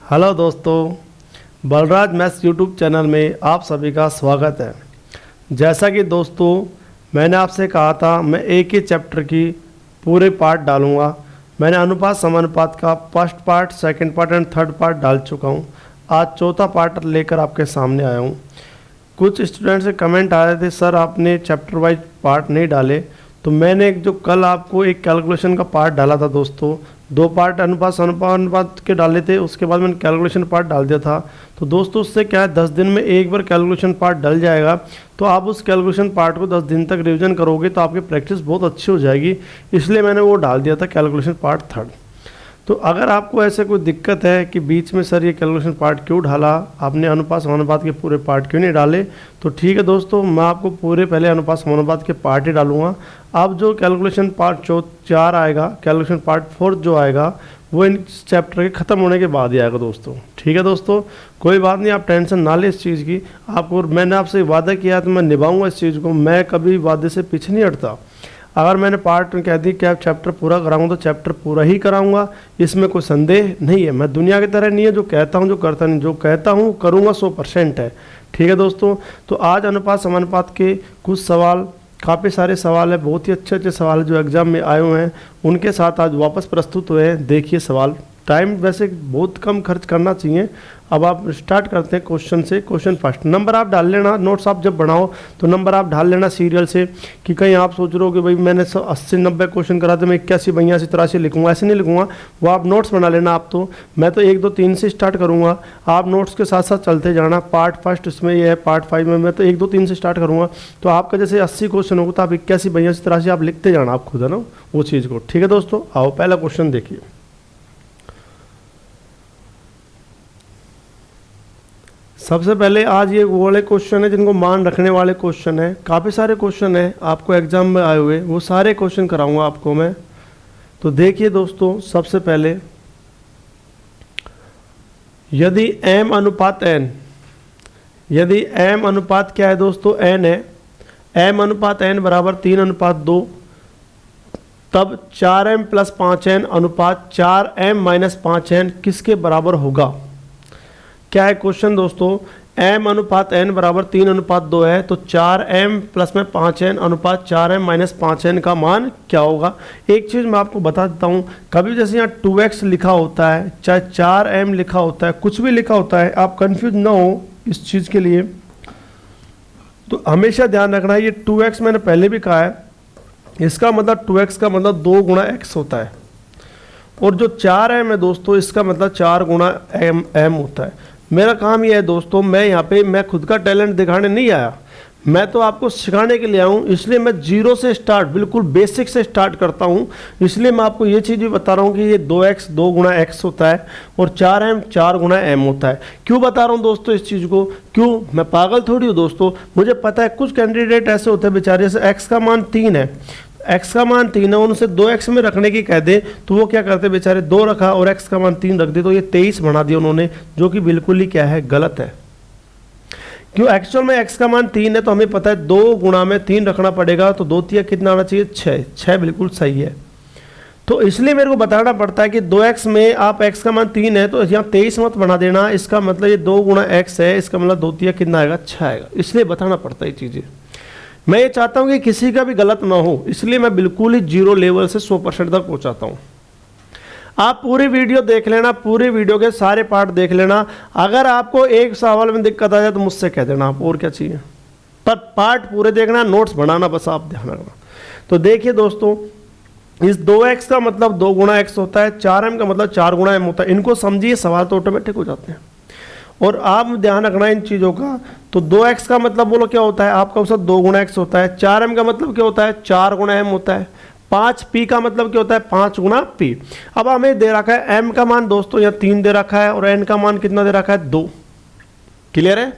Hello दोस्तों, Balraj maths YouTube channel में आप सभी का स्वागत है। जैसा कि दोस्तों मैंने आपसे कहा था, मैं एक ही चैप्टर की पूरे पार्ट डालूंगा। मैंने अनुपात समानुपात का first part, second part and third part डाल चुका हूं। आज चौथा पार्ट लेकर आपके सामने आया हूं। कुछ स्टूडेंट से कमेंट आ रहे थे, सर आपने चैप्टर वाइज पार्ट नहीं डाले। तो मैंने जो कल आपको एक कैलकुलेशन का पार्ट डाला था दोस्तों, दो पार्ट अनुपात समानुपात के डाले थे, उसके बाद मैंने कैलकुलेशन पार्ट डाल दिया था। तो दोस्तों उससे क्या है, 10 दिन में एक बार कैलकुलेशन पार्ट डल जाएगा। तो आप उस कैलकुलेशन पार्ट को 10 दिन तक रिवीजन करोगे तो आपकी प्रैक्टिस बहुत अच्छी हो जाएगी। इसलिए मैंने वो डाल दिया था कैलकुलेशन पार्ट थर्ड। तो अगर आपको ऐसे कोई दिक्कत है कि बीच में सर ये कैलकुलेशन पार्ट क्यों डाला, आपने अनुपात समानुपात के पूरे पार्ट क्यों नहीं डाले, तो ठीक है दोस्तों, मैं आपको पूरे पहले अनुपात समानुपात के पार्ट ही डालूंगा। अब जो कैलकुलेशन पार्ट 4 आएगा, कैलकुलेशन पार्ट 4 जो आएगा वो इन चैप्टर के ख़त्म होने के बाद ही आएगा दोस्तों। ठीक है दोस्तों, कोई बात नहीं, आप टेंशन ना लें इस चीज़ की। आपको मैंने आपसे वादा किया तो मैं निभाऊंगा इस चीज़ को। मैं कभी वादे से पीछे नहीं हटता। अगर मैंने पार्ट में कह दी कि आप चैप्टर पूरा कराऊंगा तो चैप्टर पूरा ही कराऊंगा, इसमें कोई संदेह नहीं है। मैं दुनिया की तरह नहीं है जो कहता हूं जो करता नहीं, जो कहता हूं करूंगा 100% है। ठीक है दोस्तों, तो आज अनुपात समानुपात के कुछ सवाल, काफ़ी सारे सवाल है, बहुत ही अच्छे अच्छे सवाल जो एग्जाम में आए हुए हैं उनके साथ आज वापस प्रस्तुत हुए हैं। देखिए सवाल, टाइम वैसे बहुत कम खर्च करना चाहिए। अब आप स्टार्ट करते हैं क्वेश्चन से। क्वेश्चन फर्स्ट, नंबर आप डाल लेना, नोट्स आप जब बनाओ तो नंबर आप डाल लेना सीरियल से, कि कहीं आप सोच रहे हो कि भाई मैंने 80-90 क्वेश्चन करा तो मैं 81, 82, 83 लिखूंगा, ऐसे नहीं लिखूंगा। वो आप नोट्स बना लेना। आप तो मैं तो 1, 2, 3 से स्टार्ट करूँगा, आप नोट्स के साथ साथ चलते जाना। पार्ट फर्स्ट इसमें ये है, पार्ट 5 में मैं तो 1, 2, 3 से स्टार्ट करूँगा। तो आपका जैसे 80 क्वेश्चन होगा तो आप 81, 82, 83 आप लिखते जाना आप खुद, है ना, वो चीज़ को। ठीक है दोस्तों, आओ पहला क्वेश्चन देखिए। सबसे पहले आज ये वो वाले क्वेश्चन है जिनको मान रखने वाले क्वेश्चन है। काफ़ी सारे क्वेश्चन है आपको एग्जाम में आए हुए, वो सारे क्वेश्चन कराऊंगा आपको मैं। तो देखिए दोस्तों, सबसे पहले यदि m अनुपात n, यदि m अनुपात क्या है दोस्तों, n है, m अनुपात n बराबर 3:2, तब 4m + 5n अनुपात 4m - 5n किसके बराबर होगा। क्या है क्वेश्चन दोस्तों, m अनुपात n बराबर 3:2 है, तो 4m + में 5n अनुपात 4m - 5n का मान क्या होगा। एक चीज़ मैं आपको बता देता हूँ, कभी जैसे यहाँ 2x लिखा होता है, चाहे 4m लिखा होता है, कुछ भी लिखा होता है, आप कंफ्यूज ना हो इस चीज़ के लिए। तो हमेशा ध्यान रखना है, ये 2x मैंने पहले भी कहा है, इसका मतलब 2x का मतलब 2 गुणा x होता है, और जो 4m है दोस्तों इसका मतलब 4 गुणा m होता है। मेरा काम ये है दोस्तों, मैं यहाँ पे मैं खुद का टैलेंट दिखाने नहीं आया, मैं तो आपको सिखाने के लिए आऊँ। इसलिए मैं जीरो से स्टार्ट, बिल्कुल बेसिक से स्टार्ट करता हूँ। इसलिए मैं आपको ये चीज़ भी बता रहा हूँ कि ये 2x 2 गुणा x होता है और 4m 4 गुणा m होता है। क्यों बता रहा हूँ दोस्तों इस चीज़ को, क्यों, मैं पागल थोड़ी हूँ दोस्तों। मुझे पता है कुछ कैंडिडेट ऐसे होते हैं बेचारे, जैसे x का मान 3 है, x का मान 3 है, उनसे 2x में रखने की कह दे तो वो क्या करते बेचारे, 2 रखा और x का मान 3 रख दे, तो ये 23 बना दिया उन्होंने, जो कि बिल्कुल ही क्या है, गलत है। क्यों, एक्चुअल में x का मान 3 है तो हमें पता है 2 गुणा में 3 रखना पड़ेगा, तो 2 3 कितना आना चाहिए, 6 बिल्कुल सही है। तो इसलिए मेरे को बताना पड़ता है कि 2x में आप x का मान 3 है तो यहाँ 23 मत बना देना, इसका मतलब ये 2 गुणा x है, इसका मतलब 2 3 कितना आएगा, 6 आएगा। इसलिए बताना पड़ता है ये चीज़ें। मैं ये चाहता हूं कि किसी का भी गलत ना हो, इसलिए मैं बिल्कुल ही जीरो लेवल से 100% तक पहुंचाता हूं। आप पूरी वीडियो देख लेना, पूरी वीडियो के सारे पार्ट देख लेना। अगर आपको एक सवाल में दिक्कत आ जाए तो मुझसे कह देना, आप और क्या चाहिए, पर पार्ट पूरे देखना, नोट्स बनाना, बस आप ध्यान रखना। तो देखिए दोस्तों, इस 2x का मतलब 2 गुणा x होता है, 4m का मतलब 4 गुणा m होता है। इनको समझिए, सवाल तो ऑटोमेटिक हो जाते हैं। और आप ध्यान रखना इन चीज़ों का। तो 2x का मतलब बोलो क्या होता है, आपका उसका 2 गुणा x होता है। 4m का मतलब क्या होता है, 4 गुणा m होता है। 5p का मतलब क्या होता है, 5 गुणा p। अब हमें दे रखा है m का मान दोस्तों यहाँ 3 दे रखा है और n का मान कितना दे रखा है, 2। क्लियर है,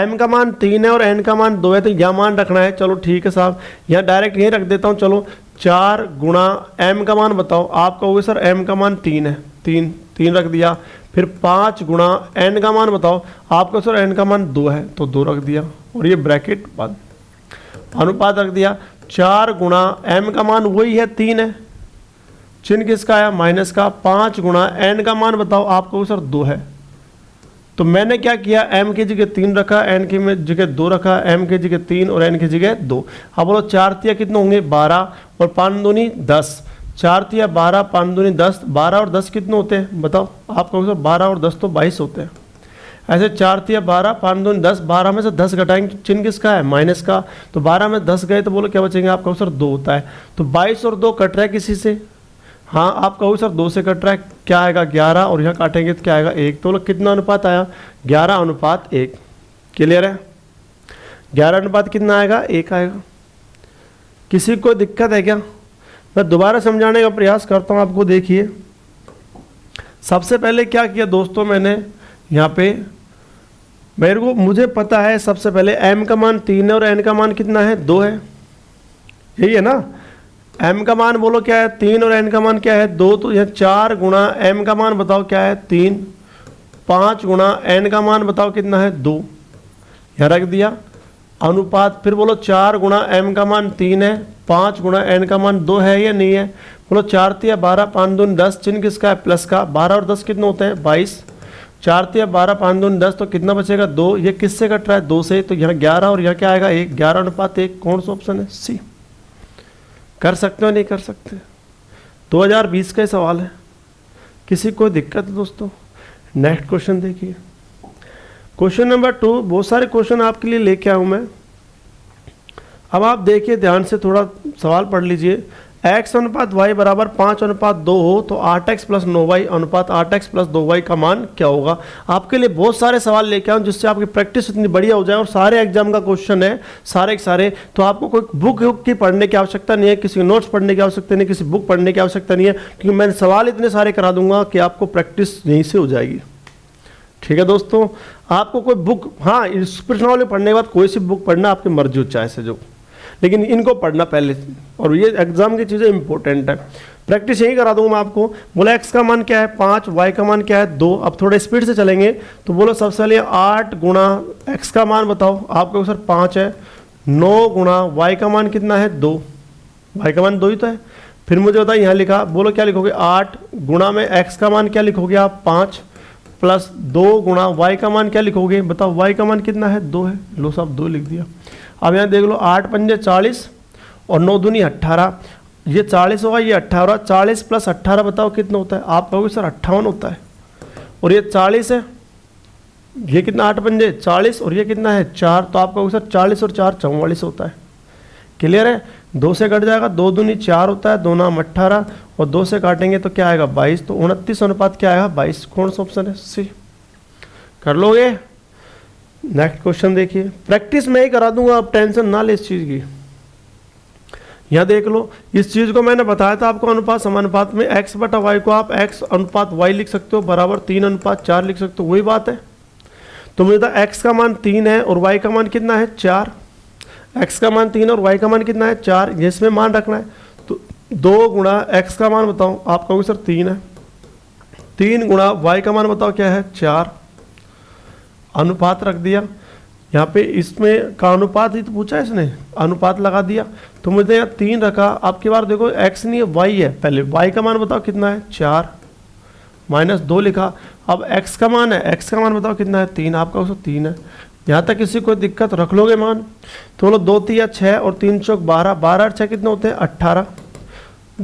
m का मान 3 है और n का मान 2 है, तो यहाँ मान रखना है। चलो ठीक है साहब, यहाँ डायरेक्ट यहीं रख देता हूँ। चलो 4 गुणा m का मान बताओ, आप कहोगे सर m का मान 3 है, 3 रख दिया। फिर 5 गुणा n का मान बताओ, आपका सर n का मान 2 है तो 2 रख दिया, और ये ब्रैकेट बंद, अनुपात रख दिया। 4 गुणा m का मान वही है 3 है, चिन्ह किसका आया, माइनस का। 5 गुणा एन का मान बताओ, आप कहोगे सर 2 है, तो मैंने क्या किया, m की जगह 3 रखा, n की जगह 2 रखा, m की जगह 3 और n की जगह 2। अब बोलो 4 तिया कितने होंगे, 12 और 5 दूनी 10। 4 तिया 12, 5 दूनी 10, 12 और 10 कितने होते हैं बताओ, आप कहोगे सर 12 और 10 तो 22 होते हैं। ऐसे 4 तिया 12, 5 दूनी 10, 12 में से 10 घटाएंगे, चिन्ह किसका है, माइनस का, तो 12 में 10 गए तो बोलो क्या बचेंगे, आप कहोगे सर 2 होता है। तो 22 और 2 कट रहा है किसी से, हाँ आप कहोगे सर 2 से कट रहा है, क्या आएगा 11, और यहाँ काटेंगे तो क्या आएगा 1। तो लोग कितना अनुपात आया, 11:1। क्लियर है, 11 अनुपात कितना आएगा, 1 आएगा। किसी को दिक्कत है क्या, मैं दोबारा समझाने का प्रयास करता हूँ आपको। देखिए सबसे पहले क्या किया दोस्तों, मैंने यहाँ पे मुझे पता है सबसे पहले m का मान 3 है और n का मान कितना है, 2 है, यही है ना। m का मान बोलो क्या है, 3 और n का मान क्या है, 2। तो यह 4 गुणा m का मान बताओ क्या है, 3। 5 गुणा n का मान बताओ कितना है, 2। यह रख दिया अनुपात। फिर बोलो 4 गुणा m का मान 3 है, 5 गुणा n का मान 2 है या नहीं है। बोलो 4 तिया 12, 5 दूनी 10, चिन्ह किसका है, प्लस का। 12 और 10 कितने होते हैं, 22। 4 तिया 12, 5 दूनी 10, तो कितना बचेगा, 2। ये किससे कट रहा है, 2 से, तो यहाँ 11 और यहाँ क्या आएगा, 1। 11:1। कौन सा ऑप्शन है, सी। कर सकते हो नहीं कर सकते, 2020 का सवाल है। किसी को दिक्कत है दोस्तों। नेक्स्ट क्वेश्चन देखिए, क्वेश्चन नंबर 2। बहुत सारे क्वेश्चन आपके लिए लेके आया हूं मैं। अब आप देखिए ध्यान से, थोड़ा सवाल पढ़ लीजिए। x अनुपात y बराबर 5:2 हो तो 8x प्लस 9y अनुपात 8x प्लस 2y का मान क्या होगा। आपके लिए बहुत सारे सवाल लेके आऊँ जिससे आपकी प्रैक्टिस इतनी बढ़िया हो जाए, और सारे एग्जाम का क्वेश्चन है सारे के सारे। तो आपको कोई बुक की पढ़ने की आवश्यकता नहीं है, किसी नोट्स पढ़ने की आवश्यकता नहीं, किसी बुक पढ़ने की आवश्यकता नहीं है, क्योंकि मैं सवाल इतने सारे करा दूंगा कि आपको प्रैक्टिस यहीं से हो जाएगी। ठीक है दोस्तों, आपको कोई बुक, हाँ इस प्रश्नावली पढ़ने के बाद कोई सी बुक पढ़ना आपकी मर्जी हो चाहे से जो, लेकिन इनको पढ़ना पहले, और ये एग्जाम की चीज़ें इंपॉर्टेंट है। प्रैक्टिस यही करा दूंगा मैं आपको। बोला x का मान क्या है, 5, y का मान क्या है, 2। अब थोड़े स्पीड से चलेंगे तो बोलो सबसे पहले 8 गुणा x का मान बताओ, आपको सर 5 है। 9 गुणा y का मान कितना है, 2। y का मान 2 ही तो है। फिर मुझे बताओ यहाँ लिखा, बोलो क्या लिखोगे, 8 गुणा में x का मान क्या लिखोगे आप, 5 प्लस 2 गुणा y का मान क्या लिखोगे बताओ, y का मान कितना है, 2 है। लो साहब 2 लिख दिया। अब यहाँ देख लो 8 पंजे 40 और 9 दूनी 18, ये 40 होगा, ये 18। 40 प्लस 18 बताओ कितना होता है, आप कहोगे सर 58 होता है। और ये 40 है, ये कितना 8 पंजे 40 और ये कितना है 4, तो आप कहोगे सर 40 और 4 44 होता है। क्लियर है, 2 से कट जाएगा, 2 दूनी 4 होता है, 2 नाम 18 और 2 से काटेंगे तो क्या आएगा 22। तो 29 अनुपात क्या आएगा 22। कौन सा ऑप्शन है, सी। कर लोगे। नेक्स्ट क्वेश्चन देखिए, प्रैक्टिस मैं ही करा दूंगा, आप टेंशन ना ले इस चीज़ की। यहाँ देख लो, इस चीज़ को मैंने बताया था आपको, अनुपात समानुपात में x बटा y को आप x अनुपात y लिख सकते हो बराबर 3:4 लिख सकते हो, वही बात है। तो मुझे था x का मान 3 है और y का मान कितना है 4। x का मान 3 और y का मान कितना है 4, जिसमें मान रखना है। तो 2 गुणा x का मान बताओ, आप कहोगे सर 3 है। 3 गुणा y का मान बताओ क्या है 4। अनुपात रख दिया यहाँ पे, इसमें का अनुपात ही तो पूछा है इसने, अनुपात लगा दिया। तो मुझे यहाँ 3 रखा। आपकी बार देखो x नहीं है y है, पहले y का मान बताओ कितना है 4 माइनस 2 लिखा। अब x का मान है, x का मान बताओ कितना है 3, आपका उसको 3 है। यहाँ तक किसी को दिक्कत, रख लोगे मान। तो बोलो 2 तिया 6 और 3 चौक 12, 12 और 6 कितने होते हैं 18।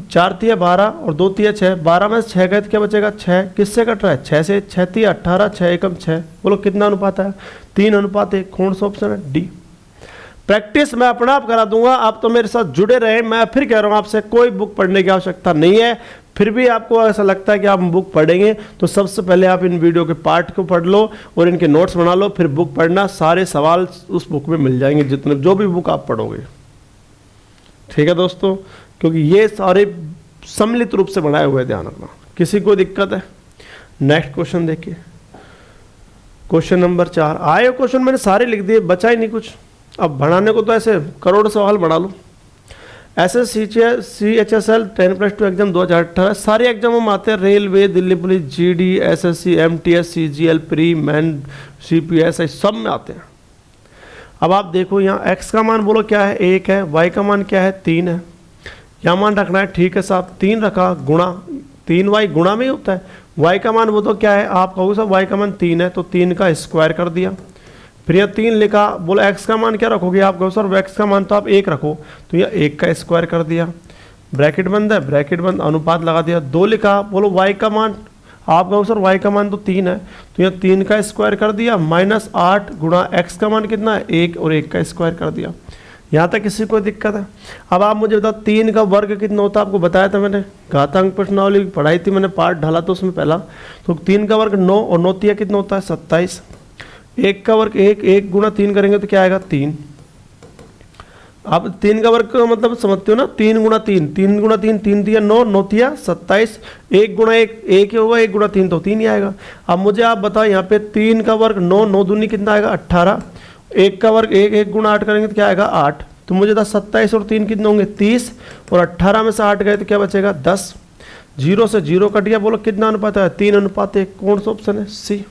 4 तिया 12 और 2 तिया 6, 12 में से 6 गए तो क्या बचेगा 6। किससे कट रहा है 6 से। 6 तिया 18, 6 एकम 6। बोलो कितना अनुपात है 3:1। कौन सा ऑप्शन है, डी। प्रैक्टिस मैं अपना आप करा दूंगा, आप तो मेरे साथ जुड़े रहे। मैं फिर कह रहा हूँ आपसे, कोई बुक पढ़ने की आवश्यकता नहीं है। फिर भी आपको ऐसा लगता है कि आप बुक पढ़ेंगे तो सबसे पहले आप इन वीडियो के पार्ट को पढ़ लो और इनके नोट्स बना लो, फिर बुक पढ़ना। सारे सवाल उस बुक में मिल जाएंगे, जितने जो भी बुक आप पढ़ोगे। ठीक है दोस्तों, क्योंकि ये सारे सम्मिलित रूप से बनाए हुए, ध्यान रखना। किसी को दिक्कत है। नेक्स्ट क्वेश्चन देखिए, क्वेश्चन नंबर 4। आए क्वेश्चन मैंने सारे लिख दिए, बचा ही नहीं कुछ। अब बढ़ाने को तो ऐसे करोड़ सवाल बढ़ा लो। SSCHSL 10+2 एग्जाम 2018 सारे एग्जामों में आते हैं। Railway, Delhi police, GD, SSC, MTS, CGL, pre, man, CPS, सब में आते हैं। अब आप देखो यहाँ x का मान बोलो क्या है 1 है, y का मान क्या है 3 है। क्या मान रखना है, ठीक है साहब 3 रखा गुणा 3y गुणा में ही होता है, y का मान वो तो क्या है आप कहोगे साहब y का मान 3 है तो 3 का स्क्वायर कर दिया। फिर यह 3 लिखा, बोलो x का मान क्या रखोगे, आप कहो सर x का मान तो आप 1 रखो, तो यह 1 का स्क्वायर कर दिया, ब्रैकेट बंद है, ब्रैकेट बंद, अनुपात लगा दिया। 2 लिखा, बोलो y का मान, आप कहो सर y का मान तो 3 है तो यह 3 का स्क्वायर कर दिया, -8 गुणा x का मान कितना है 1 और 1 का स्क्वायर कर दिया। यहाँ तक किसी को दिक्कत है? अब आप मुझे बताओ 3 का वर्ग कितना होता है, आपको बताया था मैंने, घातांक प्रश्नावली पढ़ाई थी मैंने, पार्ट ढाला था उसमें पहला, तो 3 का वर्ग 9 और 9 तिया कितना होता है 27। 1 का वर्ग 1, 1 गुणा 3 करेंगे तो क्या आएगा 3। आप 3 का वर्ग का मतलब समझते हो ना, 3 गुणा 3, 3 गुणा 3, 3 तिया 9, 9 तिया 27, 1 गुणा 1, 1 ही होगा, 1 गुणा 3 तो 3 ही आएगा। अब मुझे आप बताओ यहाँ पे 3 का वर्ग 9, 9 दूनी कितना आएगा 18, 1 का वर्ग 1, 1 गुणा 8 करेंगे तो क्या आएगा 8। तो मुझे 27 और 3 कितने होंगे 30, और 18 में से 8 गए तो क्या बचेगा 10। 0 से 0 कट गया, बोलो कितना अनुपात है 3:1। कौन सा ऑप्शन है, सी।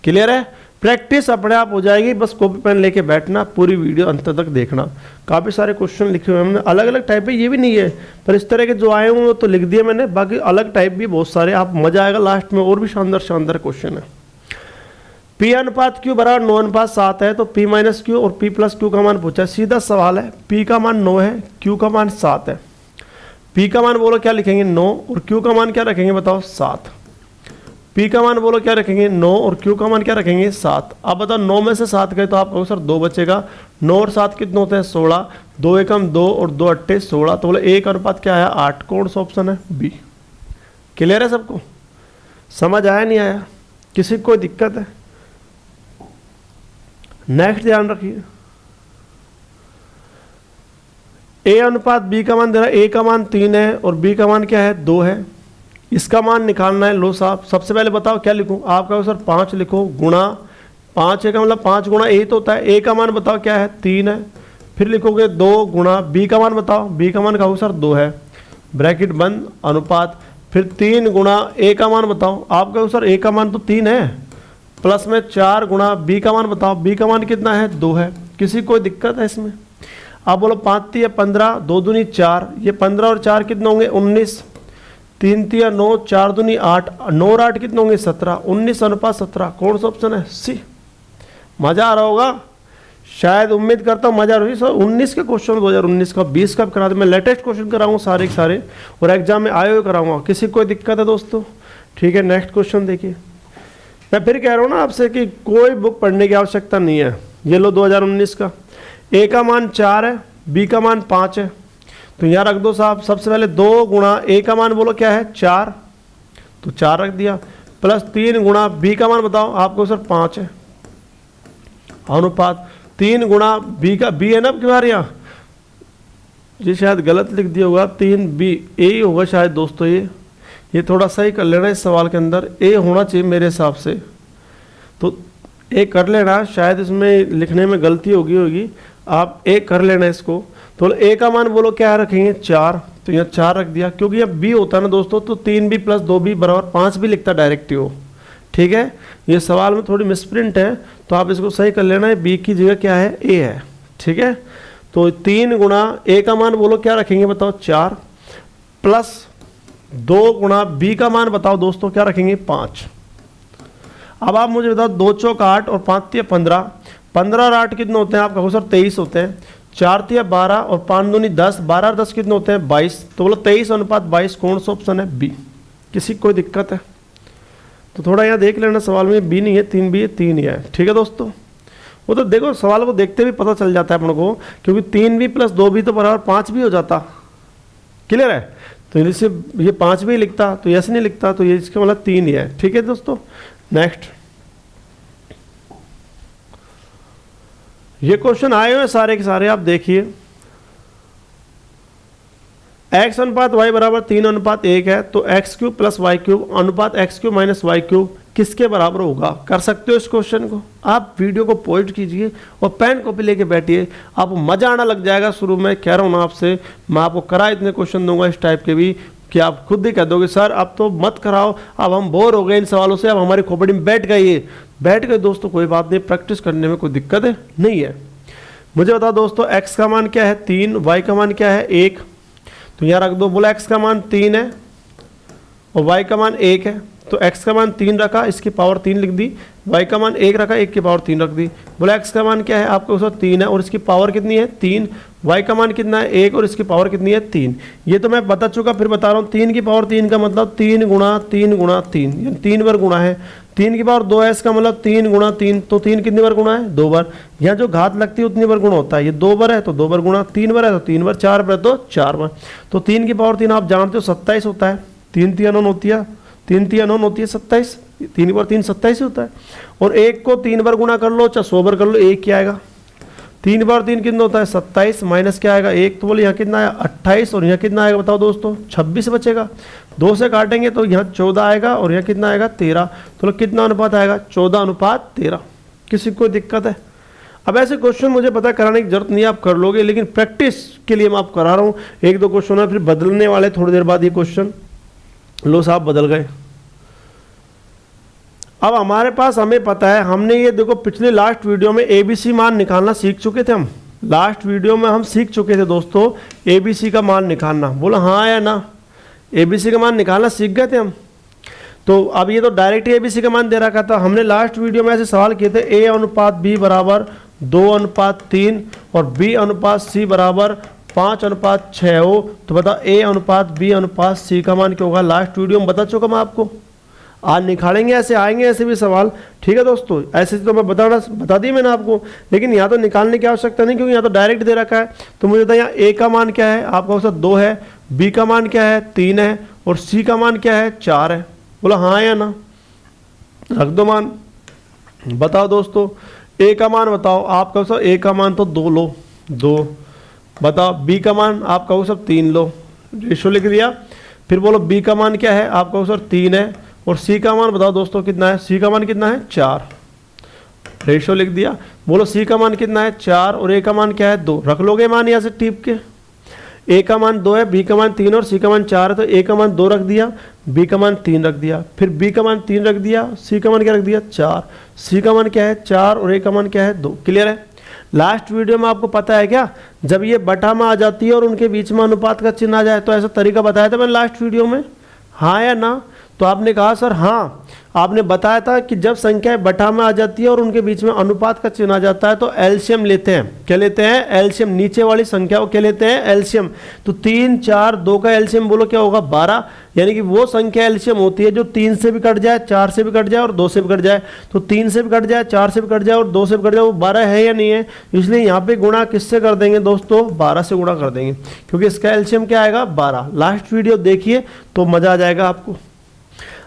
क्लियर है? प्रैक्टिस अपने आप हो जाएगी, बस कॉपी पेन लेके बैठना, पूरी वीडियो अंत तक देखना। काफ़ी सारे क्वेश्चन लिखे हुए हैं हमने, अलग अलग टाइप है, ये भी नहीं है पर इस तरह के जो आए हुए तो लिख दिए मैंने, बाकी अलग टाइप भी बहुत सारे, आप मजा आएगा लास्ट में, और भी शानदार शानदार क्वेश्चन है। P अनुपात Q बराबर 9:7 है तो P माइनस Q और P प्लस Q का मान पूछा। सीधा सवाल है, P का मान 9 है, Q का मान 7 है। P का मान बोलो क्या लिखेंगे 9, और Q का मान क्या रखेंगे बताओ 7। P का मान बोलो क्या रखेंगे 9, और Q का मान क्या रखेंगे 7। अब बताओ 9 में से 7 गए तो आप कहो सर 2 बचेगा। 9 और 7 कितने होते हैं 16, 2 एकम 2 और 2 अट्ठे 16, तो बोले 1 अनुपात क्या है 8। कौन सा ऑप्शन है, बी। क्लियर है सबको? समझ आया नहीं आया, किसी को कोई दिक्कत है? नेक्स्ट ध्यान रखिए, A अनुपात B का मान दे रहा है, A का मान 3 है और B का मान क्या है 2 है। इसका मान निकालना है। लो साहब, सबसे पहले बताओ क्या लिखूं, आप कहो सर 5 लिखो, गुणा 5 है का मतलब 5 गुणा A तो होता है, A का मान बताओ क्या है 3 है, फिर लिखोगे 2 गुणा B का मान बताओ, B का मान कहो सर 2 है, ब्रैकेट बंद, अनुपात, फिर 3 गुणा A का मान बताओ, आप कहो सर A का मान तो 3 है, प्लस में 4 गुणा B का मान बताओ, B का मान कितना है 2 है। किसी कोई दिक्कत है इसमें? आप बोलो 5 तिया 15, 2 दूनी 4, ये 15 और 4 कितने होंगे 19, 3 तिया 9, 4 दूनी 8, 9 और 8 कितने होंगे 17, 19:17। कौन सा ऑप्शन है, सी। मजा आ रहा होगा शायद, उम्मीद करता हूँ मजा आ रही है। 19 के क्वेश्चन 2019 का 20 का करा दे, मैं लेटेस्ट क्वेश्चन कराऊंगा सारे के सारे, और एग्जाम में आए हुए कराऊंगा। किसी कोई दिक्कत है दोस्तों? ठीक है, नेक्स्ट क्वेश्चन देखिए। मैं फिर कह रहा हूँ ना आपसे कि कोई बुक पढ़ने की आवश्यकता नहीं है। ये लो 2019 का, A का मान 4 है, B का मान 5 है, तो यहाँ रख दो साहब। सबसे पहले 2 गुणा A का मान बोलो क्या है 4, तो 4 रख दिया, प्लस 3 गुणा B का मान बताओ, आपको सर 5 है, अनुपात 3 गुणा B का, B है ना आपके बार यहाँ, ये शायद गलत लिख दिया होगा, 3B A ही होगा शायद दोस्तों, ये थोड़ा सही कर लेना इस सवाल के अंदर, A होना चाहिए मेरे हिसाब से, तो A कर लेना, शायद इसमें लिखने में गलती होगी, आप A कर लेना इसको। तो A का मान बोलो क्या रखेंगे 4, तो यहाँ 4 रख दिया, क्योंकि यहाँ B होता है ना दोस्तों, तो 3B प्लस 2B बराबर 5 भी लिखता डायरेक्ट ही हो। ठीक है, ये सवाल में थोड़ी मिसप्रिंट है तो आप इसको सही कर लेना है, B की जगह क्या है A है। ठीक है, तो 3 गुणा A का मान बोलो क्या रखेंगे बताओ 4, प्लस 2 गुणा B का मान बताओ दोस्तों क्या रखेंगे 5। अब आप मुझे बताओ 2 चौक 8 और 5 तिया 15, 15 और 8 कितने होते हैं, आप कहो सर 23 होते हैं, 4 तिया 12 और 5 दूनी 10, 12 और 10 कितने होते हैं 22, तो बोलो 23:22। कौन सा ऑप्शन है, बी। किसी कोई दिक्कत है तो थोड़ा यहाँ देख लेना, सवाल में बी नहीं है 3B है, 3 ही है। ठीक है दोस्तों, वो तो देखो सवाल को देखते भी पता चल जाता है अपन को, क्योंकि 3B प्लस 2B तो बराबर 5 भी हो जाता। क्लियर है, तो इसे ये 5 भी लिखता तो ऐसे नहीं लिखता, तो ये इसका मतलब 3 ही है। ठीक है दोस्तों, नेक्स्ट ये क्वेश्चन आए हुए सारे के सारे, आप देखिए। x अनुपात y बराबर 3:1 है, तो x³ प्लस y³ अनुपात x³ माइनस y³ किसके बराबर होगा। कर सकते हो इस क्वेश्चन को, आप वीडियो को पॉज कीजिए और पेन कॉपी लेके बैठिए, आपको मजा आना लग जाएगा। शुरू में कह रहा हूँ ना आपसे, मैं आपको करा इतने क्वेश्चन दूंगा इस टाइप के भी कि आप खुद ही कह दोगे सर अब तो मत कराओ, अब हम बोर हो गए इन सवालों से, अब हमारी खोपड़ी में बैठ गए दोस्तों। कोई बात नहीं, प्रैक्टिस करने में कोई दिक्कत नहीं है। मुझे बताओ दोस्तों, x का मान क्या है 3, y का मान क्या है 1, तो यहाँ रख दो। बोला x का मान 3 है और y का मान 1 है, तो x का मान 3 रखा, इसकी पावर 3 लिख दी। y का मान 1 रखा, 1 की पावर 3 रख दी। बोला x का मान क्या है आपका, उसका 3 है और इसकी पावर कितनी है 3। y का मान कितना है 1 और इसकी पावर कितनी है 3। ये तो मैं बता चुका, फिर बता रहा हूँ। 3 की पावर 3 का मतलब 3 गुणा 3 गुणा 3, यानी 3 बार गुणा है। 3 की पावर 2 है, इसका मतलब 3 गुणा 3, तो 3 कितनी बार गुणा है 2 बार। यहाँ जो घात लगती है उतनी बार गुणा होता है। ये 2 बार है तो 2 बार गुणा, 3 बार है तो 3 बार, 4 बार है तो 4 बार। तो 3 की पावर 3 आप जानते हो 27 होता है। 3 3 अनोन होती है, 3 3 अनोन होती है 27, 3 बार 3 27 होता है। और 1 को 3 बार गुणा कर लो, चाहे 100 बार कर लो, 1 क्या आएगा। 3 बार 3 कितना होता है 27, माइनस क्या आएगा 1, तो बोले यहाँ कितना आया 28 और यहाँ कितना आएगा बताओ दोस्तों 26 बचेगा। 2 से काटेंगे तो यहाँ 14 आएगा और यहाँ कितना आएगा 13। तो कितना अनुपात आएगा 14:13। किसी को दिक्कत है? अब ऐसे क्वेश्चन मुझे पता कराने की जरूरत नहीं, आप कर लोगे, लेकिन प्रैक्टिस के लिए मैं आप करा रहा हूँ। 1-2 क्वेश्चन है, फिर बदलने वाले थोड़ी देर बाद ये क्वेश्चन। लो साहब बदल गए। अब हमारे पास, हमें पता है, हमने ये देखो पिछले लास्ट वीडियो में ABC मान निकालना सीख चुके थे हम। लास्ट वीडियो में हम सीख चुके थे दोस्तों ABC का मान निकालना। बोला हाँ या ना, ABC का मान निकालना सीख गए थे हम। तो अब ये तो डायरेक्ट ABC का मान दे रखा था। हमने लास्ट वीडियो में ऐसे सवाल किए थे A/B बराबर 2:3 और B/C बराबर 5:6 हो, तो बता A/B/C का मान क्या होगा। लास्ट वीडियो में बता चुका मैं आपको। आज निकालेंगे, ऐसे आएंगे ऐसे भी सवाल, ठीक है दोस्तों। ऐसे तो मैं बता दी मैंने आपको, लेकिन यहाँ तो निकालने की आवश्यकता नहीं, क्योंकि यहाँ तो डायरेक्ट दे रखा है। तो मुझे बताया यहाँ A का मान क्या है आपका, उसका 2 है, B का मान क्या है 3 है और C का मान क्या है 4 है। बोला हाँ या ना, रख दो मान। बताओ दोस्तों A का मान बताओ आपका, सब A का मान तो 2 लो, 2। बताओ B का मान आपका वो सब 3 लो, रेशो लिख दिया। फिर बोलो B का मान क्या है आपका वो सब 3 है और C का मान बताओ दोस्तों कितना है। C का मान कितना है 4, रेशो लिख दिया। बोलो C का मान कितना है 4 और A का मान क्या है 2। रख लोगे मान यहाँ से टिप के। A का मान 2 है, B का मान 3 और C का मान 4 है, तो A का मान 2 रख दिया, B का मान 3 रख दिया, फिर B का मान 3 रख दिया, C का मान क्या रख दिया 4। C का मान क्या है 4 और A का मान क्या है 2। क्लियर है? लास्ट वीडियो में आपको पता है क्या, जब ये बटा में आ जाती है और उनके बीच में अनुपात का चिन्ह आ जाए, तो ऐसा तरीका बताया था मैंने लास्ट वीडियो में, हाँ या ना। तो आपने कहा सर हाँ, आपने बताया था कि जब संख्याएं बटा में आ जाती है और उनके बीच में अनुपात का चिन्ह आ जाता है तो एलसीएम लेते हैं। क्या लेते हैं? एलसीएम। नीचे वाली संख्याओं क्या लेते हैं? एलसीएम। तो 3, 4, 2 का एलसीएम बोलो क्या होगा 12, यानी कि वो संख्या एलसीएम होती है जो 3 से भी कट जाए, 4 से भी कट जाए और 2 से भी कट जाए। तो 3 से भी कट जाए, 4 से भी कट जाए और 2 से भी कट जाए, वो 12 है या नहीं है। इसलिए यहाँ पे गुणा किससे कर देंगे दोस्तों? 12 से गुणा कर देंगे, क्योंकि इसका एलसीएम क्या आएगा 12। लास्ट वीडियो देखिए तो मजा आ जाएगा आपको।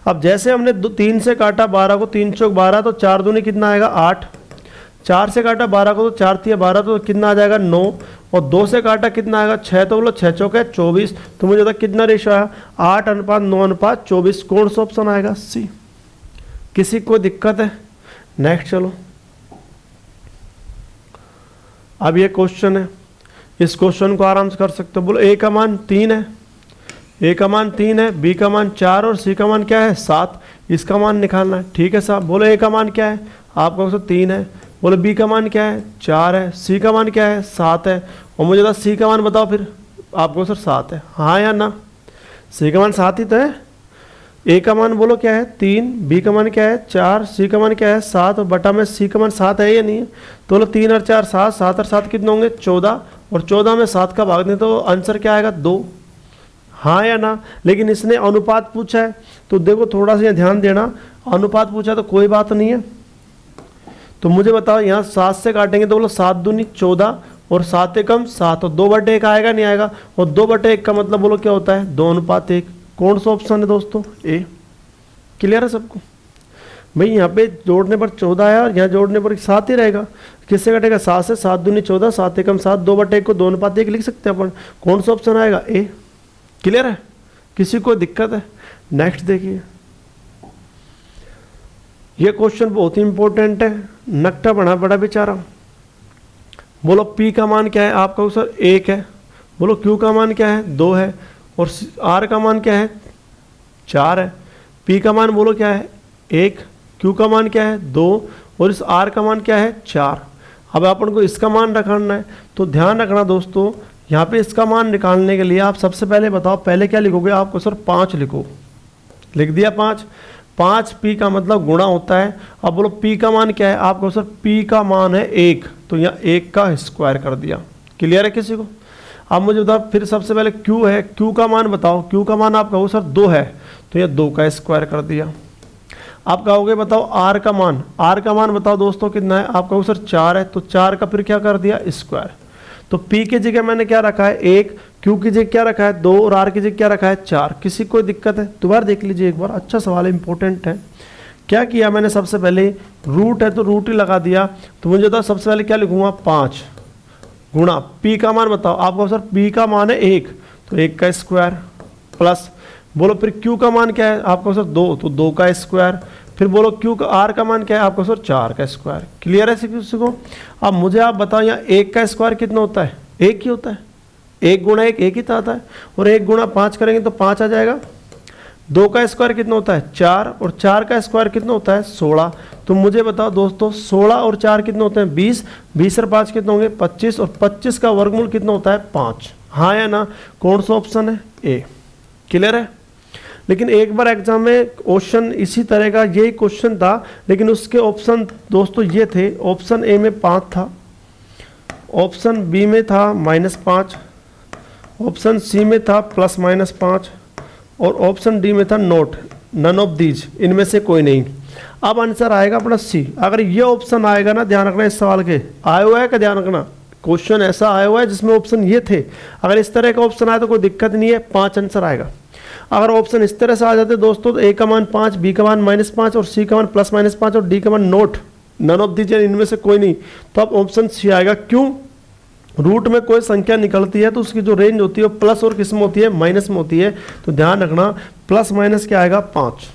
अब जैसे हमने 3 से काटा 12 को, 3 चौक 12, तो 4 दूनी कितना आएगा 8। 4 से काटा 12 को तो 4 तिया 12, तो कितना आ जाएगा 9। और 2 से काटा कितना आएगा 6, तो बोलो 6 चौक है 24। तो मुझे बता कितना रेशो आया 8:9:24। कौन सा ऑप्शन आएगा? सी। किसी को दिक्कत है? नेक्स्ट चलो। अब ये क्वेश्चन है, इस क्वेश्चन को आराम से कर सकते हो। बोलो A का मान 3 है, A का मान 3 है, B का मान 4 और C का मान क्या है 7। इसका मान निकालना है, ठीक है साहब। बोलो A का मान क्या है आपका उसका 3 है, बोलो B का मान क्या है 4 है, C का मान क्या है 7 है, और मुझे बता C का मान बताओ फिर आपको सर 7 है, हाँ या ना। C का मान 7 ही तो है। A का मान बोलो क्या है 3, B का मान क्या है 4, C का मान क्या है 7 और बटा में C का मान 7 है या नहीं है। तो बोलो 3 और 4 7, 7 और 7 कितने होंगे 14, और 14 में 7 का भाग दें तो आंसर क्या आएगा 2, हाँ या ना। लेकिन इसने अनुपात पूछा है, तो देखो थोड़ा सा ध्यान देना, अनुपात पूछा तो कोई बात नहीं है। तो मुझे बताओ यहाँ 7 से काटेंगे तो बोलो 7 दूनी 14 और 7 एकम 7 और 2/1 आएगा नहीं आएगा। और 2/1 का मतलब बोलो क्या होता है 2:1। कौन सा ऑप्शन है दोस्तों? ए। क्लियर है सबको? भाई यहाँ पे जोड़ने पर 14 है और यहाँ जोड़ने पर 7 ही रहेगा। किससे कटेगा 7 से, 7 दूनी 14, 7 एकम 7, 2/1 को 2:1 लिख सकते हैं अपन। कौन सा ऑप्शन आएगा? ए। क्लियर है? किसी को दिक्कत है? नेक्स्ट देखिए, ये क्वेश्चन बहुत ही इंपॉर्टेंट है, नकटा बना बड़ा बेचारा। बोलो P का मान क्या है आपका सर 1 है, बोलो Q का मान क्या है 2 है, और R का मान क्या है 4 है। P का मान बोलो क्या है 1, Q का मान क्या है 2 और इस R का मान क्या है 4। अब अपन को इसका मान रखना है, तो ध्यान रखना दोस्तों, यहाँ पे इसका मान निकालने के लिए आप सबसे पहले बताओ, पहले क्या लिखोगे? आपको सर 5 लिखो, लिख दिया 5। 5 पी का मतलब गुणा होता है। अब बोलो पी का मान क्या है? आपको सर पी का मान है 1, तो यहाँ 1 का स्क्वायर कर दिया। क्लियर है किसी को? अब मुझे बताओ फिर सबसे पहले क्यू है, क्यू का मान बताओ। क्यू का मान आप कहो सर 2 है, तो यह 2 का स्क्वायर कर दिया। आप कहोगे बताओ आर का मान, आर का मान बताओ दोस्तों कितना है? आप कहो सर 4 है, तो 4 का फिर क्या कर दिया? स्क्वायर। तो P की जगह मैंने क्या रखा है? 1, Q की जगह क्या रखा है? 2 और R की जगह क्या रखा है? 4। किसी कोई दिक्कत है? दोबारा देख लीजिए एक बार, अच्छा सवाल है, इंपॉर्टेंट है। क्या किया मैंने? सबसे पहले रूट है तो रूट ही लगा दिया। तो मुझे बताओ सबसे पहले क्या लिखूंगा? 5 गुणा P का मान बताओ। आपको सर P का मान है 1, तो 1 का स्क्वायर प्लस बोलो फिर Q का मान क्या है? आपको सर 2, तो 2 का स्क्वायर। फिर बोलो क्यू का आर का मान क्या है? आपको सर 4 का स्क्वायर। क्लियर है किसी को? अब मुझे आप बताओ यहाँ 1 का स्क्वायर कितना होता है? 1 ही होता है। 1 गुणा 1 1 ही तो आता है, और 1 गुणा 5 करेंगे तो 5 आ जाएगा। 2 का स्क्वायर कितना होता है? 4, और 4 का स्क्वायर कितना होता है? 16। तो मुझे बताओ दोस्तों 16 और 4 कितने होते हैं? 20। 20 और 5 कितने होंगे? 25, और 25 का वर्गमूल कितना होता है? 5। हाँ या ना? कौन सा ऑप्शन है? ए। क्लियर है? लेकिन एक बार एग्जाम में क्वेश्चन इसी तरह का यही क्वेश्चन था, लेकिन उसके ऑप्शन दोस्तों ये थे। ऑप्शन ए में 5 था, ऑप्शन बी में था -5, ऑप्शन सी में था +-5, और ऑप्शन डी में था नोट, नन ऑफ दीज, इनमें से कोई नहीं। अब आंसर आएगा अपना सी। अगर ये ऑप्शन आएगा ना, ध्यान रखना इस सवाल के, आया हुआ है क्या? ध्यान रखना, क्वेश्चन ऐसा आया हुआ है जिसमें ऑप्शन ये थे। अगर इस तरह का ऑप्शन आया तो कोई दिक्कत नहीं है, 5 आंसर आएगा। अगर ऑप्शन इस तरह से आ जाते दोस्तों, तो ए का मान 5, बी का मान -5, और सी का मान +-5, और डी का मान नोट, नन ऑफ दीज, इनमें से कोई नहीं, तो अब ऑप्शन सी आएगा। क्यों? रूट में कोई संख्या निकलती है तो उसकी जो रेंज होती है वो प्लस और किस में होती है? माइनस में होती है। तो ध्यान रखना +- क्या आएगा? 5।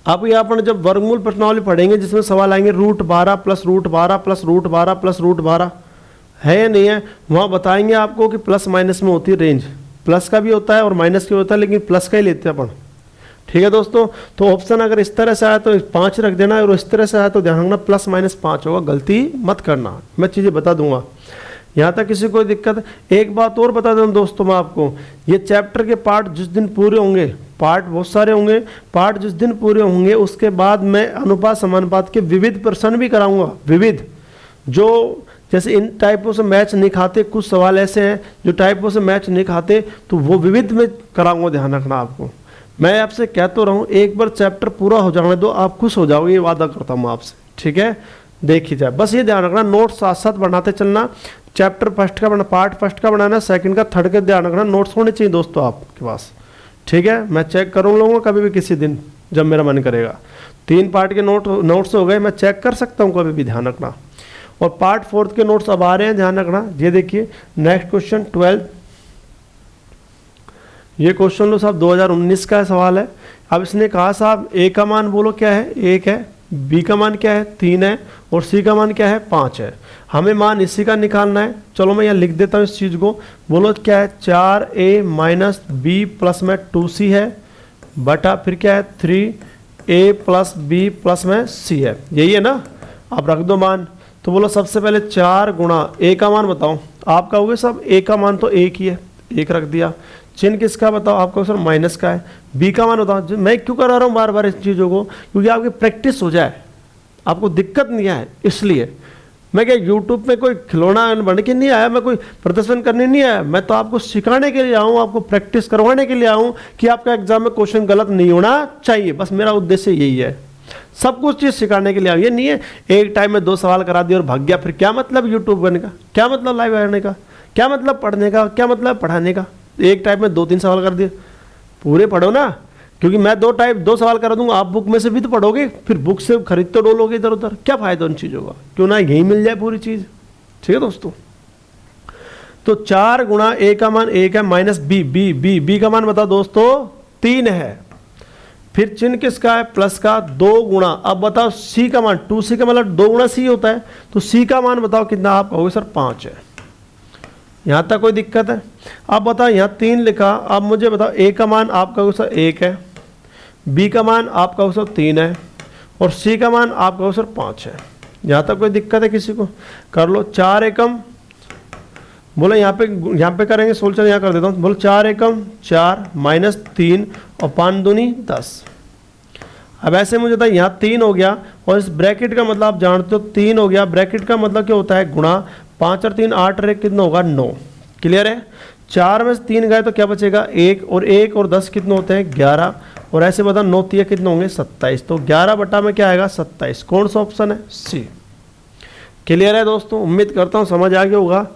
आप यहाँ पर जब वर्गमूल प्रश्नावली पढ़ेंगे जिसमें सवाल आएंगे √12 + √12 + √12 + √12 है या नहीं है, वहाँ बताएंगे आपको कि प्लस माइनस में होती है रेंज। प्लस का भी होता है और माइनस का भी होता है, लेकिन प्लस का ही लेते हैं अपन। ठीक है दोस्तों? तो ऑप्शन अगर इस तरह से आया तो 5 रख देना, और इस तरह से आया तो ध्यान रखना +-5 होगा। गलती मत करना, मैं चीज़ें बता दूंगा। यहाँ तक किसी को दिक्कत है? एक बात और बता दूँ दोस्तों मैं आपको, ये चैप्टर के पार्ट जिस दिन पूरे होंगे, पार्ट बहुत सारे होंगे, पार्ट जिस दिन पूरे होंगे उसके बाद मैं अनुपात समानुपात के विविध प्रश्न भी कराऊंगा। विविध, जो जैसे इन टाइपों से मैच नहीं खाते, कुछ सवाल ऐसे हैं जो टाइपों से मैच नहीं खाते, तो वो विविध में कराऊंगा। ध्यान रखना आपको, मैं आपसे कह तो रहा हूँ, एक बार चैप्टर पूरा हो जाने दो, आप खुश हो जाओगे, ये वादा करता हूँ आपसे। ठीक है? देखिए जाए, बस ये ध्यान रखना, नोट साथ साथ बनाते चलना। चैप्टर फर्स्ट का बना, पार्ट फर्स्ट का बनाना, सेकंड का, थर्ड का ध्यान रखना, नोट्स होने चाहिए दोस्तों आपके पास। ठीक है? मैं चेक करूँ लूँगा कभी भी किसी दिन जब मेरा मन करेगा। 3 पार्ट के नोट्स हो गए, मैं चेक कर सकता हूँ कभी भी, ध्यान रखना। और पार्ट 4 के नोट्स अब आ रहे हैं, ध्यान रखना। ये देखिए नेक्स्ट क्वेश्चन 12, ये क्वेश्चन लो साहब 2019 का सवाल है। अब इसने कहा साहब ए का मान बोलो क्या है? 1 है, बी का मान क्या है? 3 है, और सी का मान क्या है? 5 है। हमें मान इसी का निकालना है। चलो मैं यहाँ लिख देता हूँ इस चीज़ को। बोलो क्या है? 4a - b प्लस में 2c है, बटा फिर क्या है? 3a + b प्लस में c है। यही है ना? आप रख दो मान। तो बोलो सबसे पहले 4 गुणा a का मान बताओ। आप कहोगे सब a का मान तो 1 ही है, 1 रख दिया। चिन्ह किसका बताओ? आपको सर माइनस का है। बी का मान बताओ। मैं क्यों करा रहा हूँ बार बार इस चीज़ों को? क्योंकि आपकी प्रैक्टिस हो जाए, आपको दिक्कत नहीं आए, इसलिए। मैं क्या यूट्यूब में कोई खिलौना बन के नहीं आया, मैं कोई प्रदर्शन करने नहीं आया, मैं तो आपको सिखाने के लिए आऊँ, आपको प्रैक्टिस करवाने के लिए आऊँ कि आपका एग्जाम में क्वेश्चन गलत नहीं होना चाहिए। बस मेरा उद्देश्य यही है, सब कुछ चीज़ सिखाने के लिए आऊँ। ये नहीं है एक टाइम में 2 सवाल करा दिए और भाग गया। फिर क्या मतलब यूट्यूब करने का? क्या मतलब लाइव आने का? क्या मतलब पढ़ने का? क्या मतलब पढ़ाने का? एक टाइम में 2-3 सवाल कर दिए, पूरे पढ़ो ना। क्योंकि मैं 2 सवाल करा दूंगा, आप बुक में से भी तो पढ़ोगे, फिर बुक से खरीद तो डोलोगे इधर उधर, क्या फायदा उन चीज़ों का? क्यों ना यही मिल जाए पूरी चीज़। ठीक है दोस्तों? तो 4 गुणा a का मान 1 है, माइनस b का मान बताओ दोस्तों 3 है। फिर चिन्ह किसका है? प्लस का। 2 गुणा, अब बताओ c का मान, 2c का मतलब 2 गुणा c होता है, तो c का मान बताओ कितना? आप कहोगे सर 5 है। यहाँ तक कोई दिक्कत है? अब बताओ यहाँ 3 लिखा, अब मुझे बताओ a का मान आप कहोगे सर 1 है, b का मान आप कहोगे सर 3 है, और c का मान आप कहोगे सर 5 है। यहाँ तक कोई दिक्कत है किसी को? कर लो। 4 एकम बोलो यहाँ पे करेंगे सोल्यूशन, यहाँ कर देता हूँ। बोलो 4 एकम 4 माइनस 3 और 5 दूनी 10। अब ऐसे मुझे था यहाँ 3 हो गया और इस ब्रैकेट का मतलब आप जानते हो 3 हो गया। ब्रैकेट का मतलब क्या होता है गुणा, 5 और 3 8 और 1 कितना होगा 9। क्लियर है। 4 में से 3 गए तो क्या बचेगा 1, और 1 और 10 कितने होते हैं 11, और ऐसे बता 9 3 कितने होंगे 27। तो 11 बटा में क्या आएगा 27। कौन सा ऑप्शन है सी। क्लियर है दोस्तों, उम्मीद करता हूँ समझ आ गया होगा।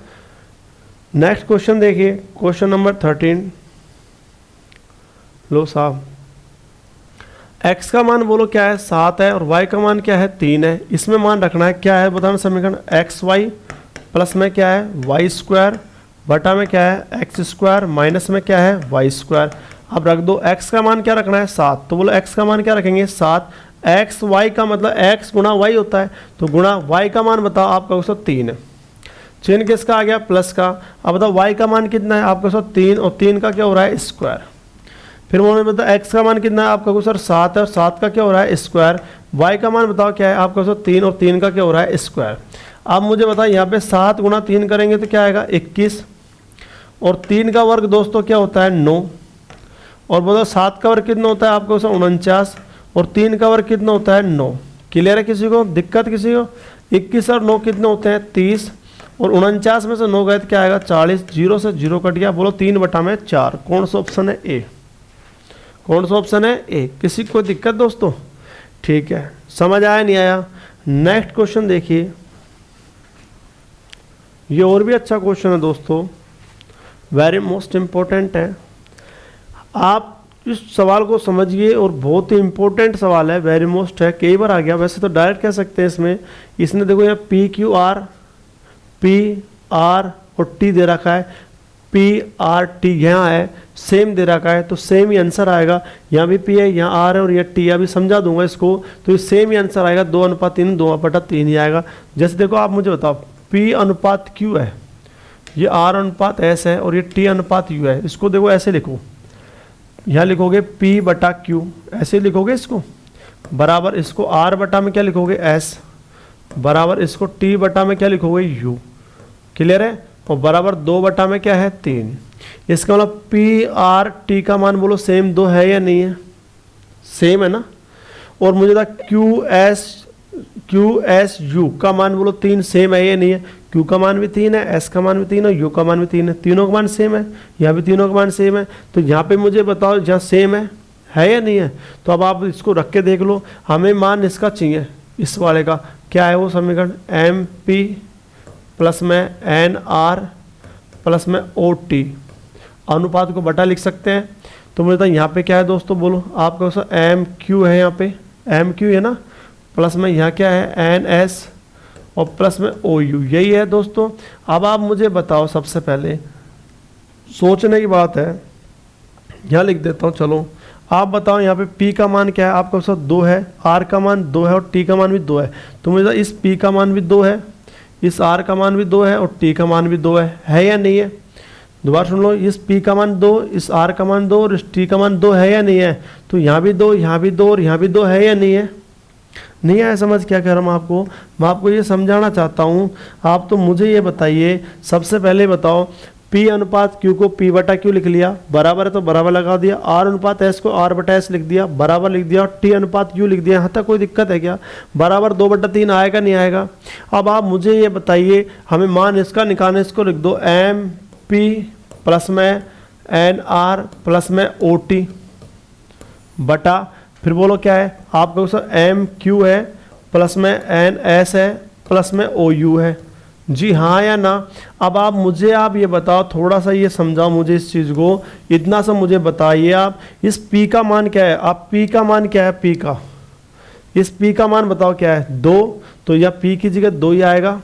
नेक्स्ट क्वेश्चन देखिए, क्वेश्चन नंबर 13। लो साहब, x का मान बोलो क्या है 7 है और y का मान क्या है 3 है। इसमें मान रखना है क्या है बताना समीकरण, एक्स वाई प्लस में क्या है वाई स्क्वायर बटा में क्या है एक्स स्क्वायर माइनस में क्या है वाई स्क्वायर। अब रख दो x का मान क्या रखना है 7, तो बोलो x का मान क्या रखेंगे 7। एक्स वाई का मतलब x गुणा वाई होता है, तो गुणा y का मान बताओ आपका 103 है। चिन्ह किसका आ गया प्लस का। अब बताओ y का मान कितना है आपका 3, और 3 का क्या हो रहा है स्क्वायर। फिर उन्होंने बताया x का मान कितना है आपका सर 7 है और 7 का क्या हो रहा है स्क्वायर। y का मान बताओ क्या है आपका सर 3, और 3 का क्या हो रहा है स्क्वायर। अब मुझे बताओ यहाँ पे 7 गुणा 3 करेंगे तो क्या आएगा 21, और 3 का वर्ग दोस्तों क्या होता है 9, और बताओ 7 का वर्ग कितना होता है आपका सर 49, और 3 का वर्ग कितना होता है 9। क्लियर है किसी को दिक्कत किसी को। 21 और 9 कितने होते हैं 30, और 49 में से 9 गए तो क्या आएगा 40। 0 से 0 कट गया। बोलो 3 बटा में 4। कौन सा ऑप्शन है ए। कौन सा ऑप्शन है ए। किसी को दिक्कत दोस्तों, ठीक है समझ आया नहीं आया। नेक्स्ट क्वेश्चन देखिए, ये और भी अच्छा क्वेश्चन है दोस्तों, वेरी मोस्ट इम्पोर्टेंट है। आप इस सवाल को समझिए, और बहुत ही इंपॉर्टेंट सवाल है, वेरी मोस्ट है, कई बार आ गया। वैसे तो डायरेक्ट कह सकते हैं इसमें। इसने देखो यहाँ P Q R, P R और टी दे रखा है, पी आर टी यहाँ है, सेम दे रखा है, तो सेम ही आंसर आएगा। यहाँ भी पी है, यहाँ आर है और यहाँ टी है। अभी समझा दूंगा इसको, तो ये सेम ही आंसर आएगा। 2:3, 2/3 ही आएगा। जैसे देखो आप मुझे बताओ, पी अनुपात क्यू है, ये आर अनुपात एस है, और ये टी अनुपात यू है। इसको देखो ऐसे लिखो, यहाँ लिखोगे P बटा Q, ऐसे लिखोगे इसको, बराबर इसको R बटा में क्या लिखोगे S, बराबर इसको T बटा में क्या लिखोगे U। क्लियर है। और बराबर 2 बटा में क्या है 3। इसका मतलब P R T का मान बोलो सेम 2 है या नहीं है, सेम है ना। और मुझे था Q S U का मान बोलो 3 सेम है या नहीं है। Q का मान भी 3 है, S का मान भी 3 है, U का मान भी 3 है। तीनों का मान सेम है, यहाँ भी तीनों का मान सेम है। तो यहाँ पे मुझे बताओ जहाँ सेम है या नहीं है। तो अब आप इसको रख के देख लो। हमें मान इसका चाहिए, इस वाले का क्या है वो समीकरण, MP प्लस में NR प्लस में OT, अनुपात को बटा लिख सकते हैं। तो मुझे बताओ यहाँ पे क्या है दोस्तों, बोलो आपका MQ है, यहाँ पे MQ है ना, प्लस में यहाँ क्या है NS और प्लस में OU, यही है दोस्तों। अब आप मुझे बताओ, सबसे पहले सोचने की बात है, यहाँ लिख देता हूँ। चलो आप बताओ यहाँ पे P का मान क्या है आपका 2 है, R का मान 2 है और T का मान भी 2 है। तो मुझे इस P का मान भी 2 है, इस R का मान भी 2 है और T का मान भी 2 है या नहीं है। दोबारा सुन लो, इस P का मान 2, इस R का मान 2 और इस T का मान 2 है या नहीं है। तो यहाँ भी 2, यहाँ भी 2 और यहाँ भी 2 है या नहीं है। नहीं आया समझ क्या कह रहा हूँ आपको, मैं आपको ये समझाना चाहता हूँ। आप तो मुझे ये बताइए, सबसे पहले बताओ P अनुपात Q को P बटा Q लिख लिया, बराबर है तो बराबर लगा दिया। R अनुपात S को R बटा S लिख दिया, बराबर लिख दिया। और T अनुपात Q लिख दिया। यहाँ तक कोई दिक्कत है क्या। बराबर 2/3 आएगा नहीं आएगा। अब आप मुझे ये बताइए, हमें मान इसका निकालना, इसको लिख दो MP प्लस में NR प्लस में OT बटा, फिर बोलो क्या है आपका MQ है प्लस में NS है प्लस में OU है। जी हाँ या ना। अब आप मुझे ये बताओ, थोड़ा सा ये समझाओ मुझे इस चीज़ को, इतना सा मुझे बताइए आप, इस P का मान क्या है। आप P का मान क्या है, P का, इस P का मान बताओ क्या है 2, तो यह P की जगह 2 ही आएगा।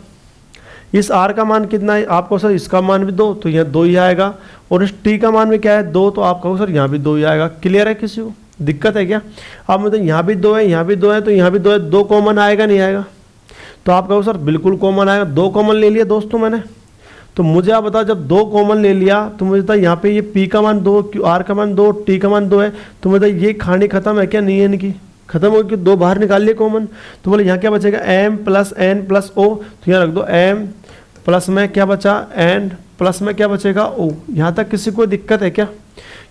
इस R का मान कितना है आपको सर, इसका मान भी 2, तो यह 2 ही आएगा। और इस T का मान भी क्या है 2, तो आपका सर यहाँ भी 2 ही आएगा। क्लियर है किसी को दिक्कत है क्या। अब मतलब यहाँ भी 2 है, यहाँ भी 2 है, तो यहाँ भी 2 है, 2 कॉमन आएगा नहीं आएगा। तो आप कहो सर बिल्कुल कॉमन आएगा। 2 कॉमन ले लिया दोस्तों मैंने। तो मुझे आप बताओ, जब 2 कॉमन ले लिया तो मुझे बताओ यहाँ पे ये P का मान 2, R का मान 2, T का मान 2 है। तो मुझे ये कहानी खत्म है क्या, नहीं है इनकी, खत्म हो गई। 2 बाहर निकाल लिए कॉमन। तो बोले यहाँ क्या बचेगा M plus N plus O, तो यहाँ रख दो M प्लस में क्या बचा N प्लस में क्या बचेगा ओ। यहाँ तक किसी को दिक्कत है क्या?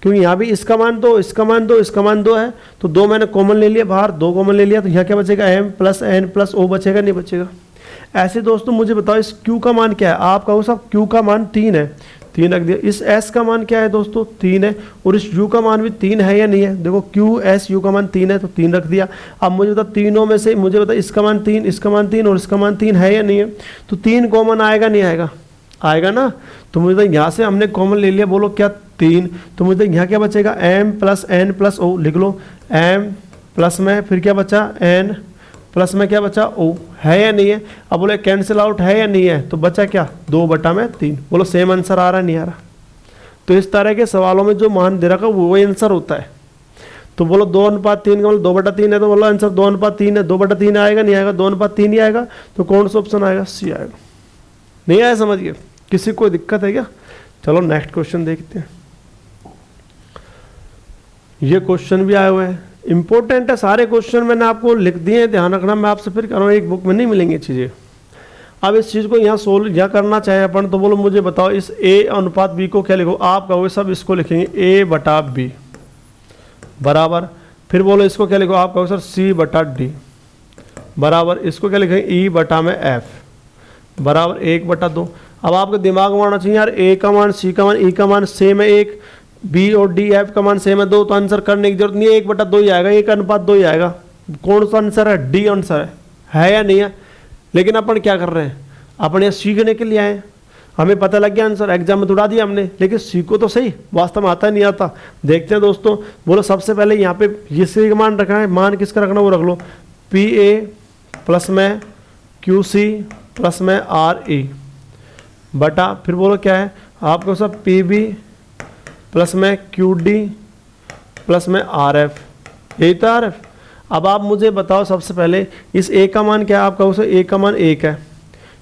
क्योंकि यहाँ भी इसका मान 2, इसका मान 2, इसका मान 2 है, तो 2 मैंने कॉमन ले लिया बाहर, 2 कॉमन ले लिया, तो यहाँ क्या बचेगा m plus n plus o बचेगा, नहीं बचेगा। ऐसे दोस्तों मुझे बताओ इस q का मान क्या है? आप कहो साहब q का मान 3 है, 3 रख दिया। इस s का मान क्या है दोस्तों? 3 है। और इस u का मान भी 3 है या नहीं है? देखो q s u का मान 3 है, तो 3 रख दिया। अब मुझे बता तीनों में से मुझे बता इसका मान 3, इसका मान 3 और इसका मान 3 है या नहीं है? तो 3 कॉमन आएगा नहीं आएगा? आएगा ना। तो मुझे तो यहाँ से हमने कॉमन ले लिया, बोलो क्या 3। तो मुझे यहाँ क्या बचेगा? m plus n plus o, लिख लो m प्लस में फिर क्या बचा n प्लस में क्या बचा o, है या नहीं है? अब बोले कैंसिल आउट है या नहीं है? तो बचा क्या 2/3। बोलो सेम आंसर आ रहा है नहीं आ रहा? तो इस तरह के सवालों में जो मान दे रखा है वो आंसर होता है। तो बोलो 2:3 का मतलब 2/3 है, तो बोलो आंसर 2/3 है, 2/3 आएगा नहीं आएगा? 2/3 ही आएगा। तो कौन सा ऑप्शन आएगा? सी आएगा। नहीं आया समझिए? किसी को दिक्कत है क्या? चलो नेक्स्ट क्वेश्चन देखते हैं। ये क्वेश्चन भी आए हुए हैं, इंपॉर्टेंट है सारे क्वेश्चन मैंने आपको लिख दिए हैं, ध्यान रखना। मैं आपसे फिर कह रहा हूँ एक बुक में नहीं मिलेंगी चीज़ें। अब इस चीज़ को यहाँ सोल्व या करना चाहे अपन, तो बोलो मुझे बताओ इस a अनुपात b को क्या लिखो? आप कहोगे सब इसको लिखेंगे a/b बराबर, फिर बोलो इसको क्या लिखो? आप कहोगे सर c/d बराबर, इसको क्या लिखेंगे? e/f बराबर 1/2। अब आपके दिमाग में आना चाहिए यार a का मान, c का मान, e का मान सेम है 1, b और d f का मान सेम है 2, तो आंसर करने की जरूरत नहीं है, 1/2 ही आएगा, 1:2 ही आएगा। कौन सा आंसर है? डी आंसर है या नहीं है? लेकिन अपन क्या कर रहे हैं? अपन ये सीखने के लिए आए, हमें पता लग गया आंसर, एग्जाम में उड़ा दिया हमने, लेकिन सीखो तो सही, वास्तव में आता नहीं आता। देखते हैं दोस्तों। बोलो सबसे पहले यहाँ पे किसी का मान रखना है, मान किसका रखना वो रख लो, PA प्लस में QC प्लस में RE बटा, फिर बोलो क्या है आपको सब PB प्लस में QD प्लस में RF, यही था RF। अब आप मुझे बताओ सबसे पहले इस A का मान क्या है? आपका उसे A का मान 1 है,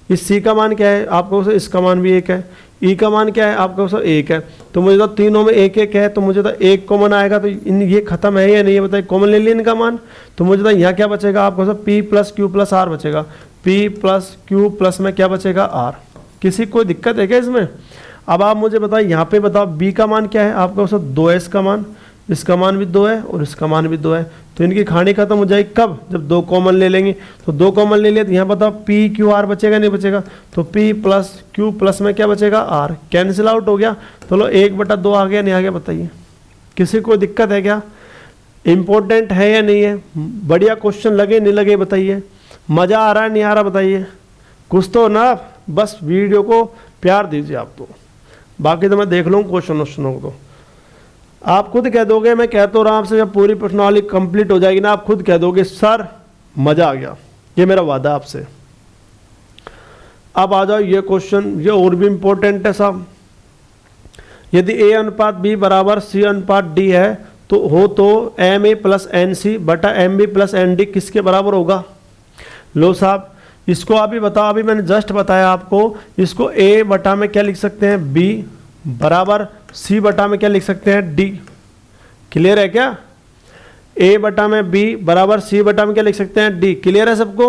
इस C का मान क्या है? आपका उसे इसका मान भी 1 है, E का मान क्या है? आपका उसे 1 है। तो मुझे तो तीनों में 1 है, तो मुझे तो 1 कॉमन आएगा, तो इन ये खत्म है या नहीं है बताइए? कॉमन ले लिया इनका मान, तो मुझे तो यहाँ क्या बचेगा? आपको सब P plus Q plus R बचेगा, P प्लस Q प्लस में क्या बचेगा? R। किसी कोई दिक्कत है क्या इसमें? अब आप मुझे बताओ यहाँ पे बताओ B का मान क्या है? आपका उसे 2 है, इसका मान, इसका मान भी 2 है और इसका मान भी 2 है। तो इनकी कहानी खत्म हो जाएगी कब? जब 2 कॉमन ले लेंगे। तो 2 कॉमन ले लिया, तो यहाँ बताओ P Q R बचेगा नहीं बचेगा? तो P प्लस Q प्लस में क्या बचेगा? R। कैंसिल आउट हो गया, तो लो 1/2 आ गया नहीं आ गया बताइए? किसी को दिक्कत है क्या? इम्पोर्टेंट है या नहीं है? बढ़िया क्वेश्चन लगे नहीं लगे बताइए? मज़ा आ रहा है नहीं आ रहा बताइए? कुछ तो ना, बस वीडियो को प्यार दीजिए आप, तो बाकी तो मैं देख लूँ क्वेश्चनों को। तो आप खुद कह दोगे, मैं कहता हूँ आपसे, जब पूरी प्रश्नावली कंप्लीट हो जाएगी ना, आप खुद कह दोगे सर मज़ा आ गया, ये मेरा वादा आपसे। अब आ जाओ ये क्वेश्चन, ये और भी इम्पोर्टेंट है साहब। यदि A अनुपात B बराबर C अनुपात D है तो MA प्लस NC बटा MB प्लस ND किसके बराबर होगा? लो साहब इसको अभी बताओ, अभी मैंने जस्ट बताया आपको, इसको A बटा में क्या लिख सकते हैं? B बराबर C बटा में क्या लिख सकते हैं? D। क्लियर है क्या? A बटा में B बराबर C बटा में क्या लिख सकते हैं? D। क्लियर है सबको?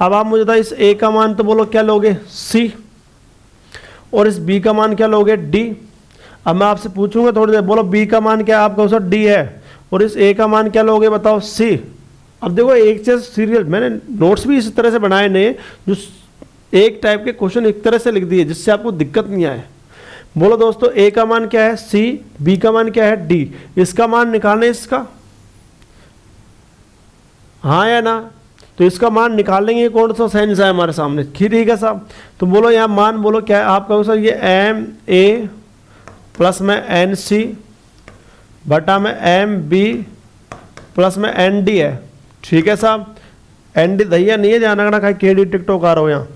अब आप मुझे बताओ इस A का मान तो बोलो क्या लोगे? C, और इस B का मान क्या लोगे? D। अब मैं आपसे पूछूंगा थोड़ी देर, बोलो B का मान क्या है? आपका उसका D है, और इस A का मान क्या लोगे बताओ? C। अब देखो एक चीज सीरियल, मैंने नोट्स भी इस तरह से बनाए नहीं, जो एक टाइप के क्वेश्चन एक तरह से लिख दिए जिससे आपको दिक्कत नहीं आए। बोलो दोस्तों A का मान क्या है? C, B का मान क्या है? D। इसका मान निकालना है इसका, हाँ या ना? तो इसका मान निकाल लेंगे, कौन सा साइंस है हमारे सामने? ठीक है साहब। तो बोलो यहाँ मान बोलो क्या है? आपका सर ये MA प्लस में NC बटा में MB प्लस में ND है। ठीक है साहब, ND दैया नहीं है, ध्यान रखना कहीं KD टिकटॉक आ रहा हो यहाँ।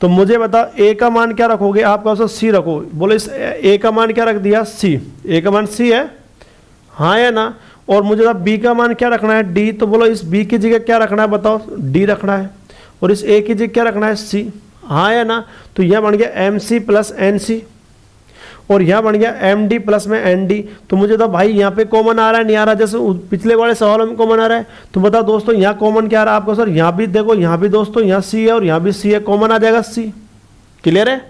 तो मुझे बताओ A का मान क्या रखोगे? आपका उसका C रखो। बोलो इस A का मान क्या रख दिया? C। A का मान C है, हाँ या ना? और मुझे B का मान क्या रखना है? D। तो बोलो इस B की जगह क्या रखना है बताओ? D रखना है। और इस A की जगह क्या रखना है? C, हाँ या ना? तो यह बन गया MC प्लस NC, और यहाँ बन गया MD प्लस में ND। तो मुझे तो भाई यहाँ पे कॉमन आ रहा है नहीं आ रहा? जैसे पिछले वाले सवालों में कॉमन आ रहा है, तो बताओ दोस्तों यहाँ कॉमन क्या आ रहा है आपको? सर यहाँ भी देखो, यहाँ भी दोस्तों यहाँ C है और यहाँ भी C है, कॉमन आ जाएगा C। क्लियर है?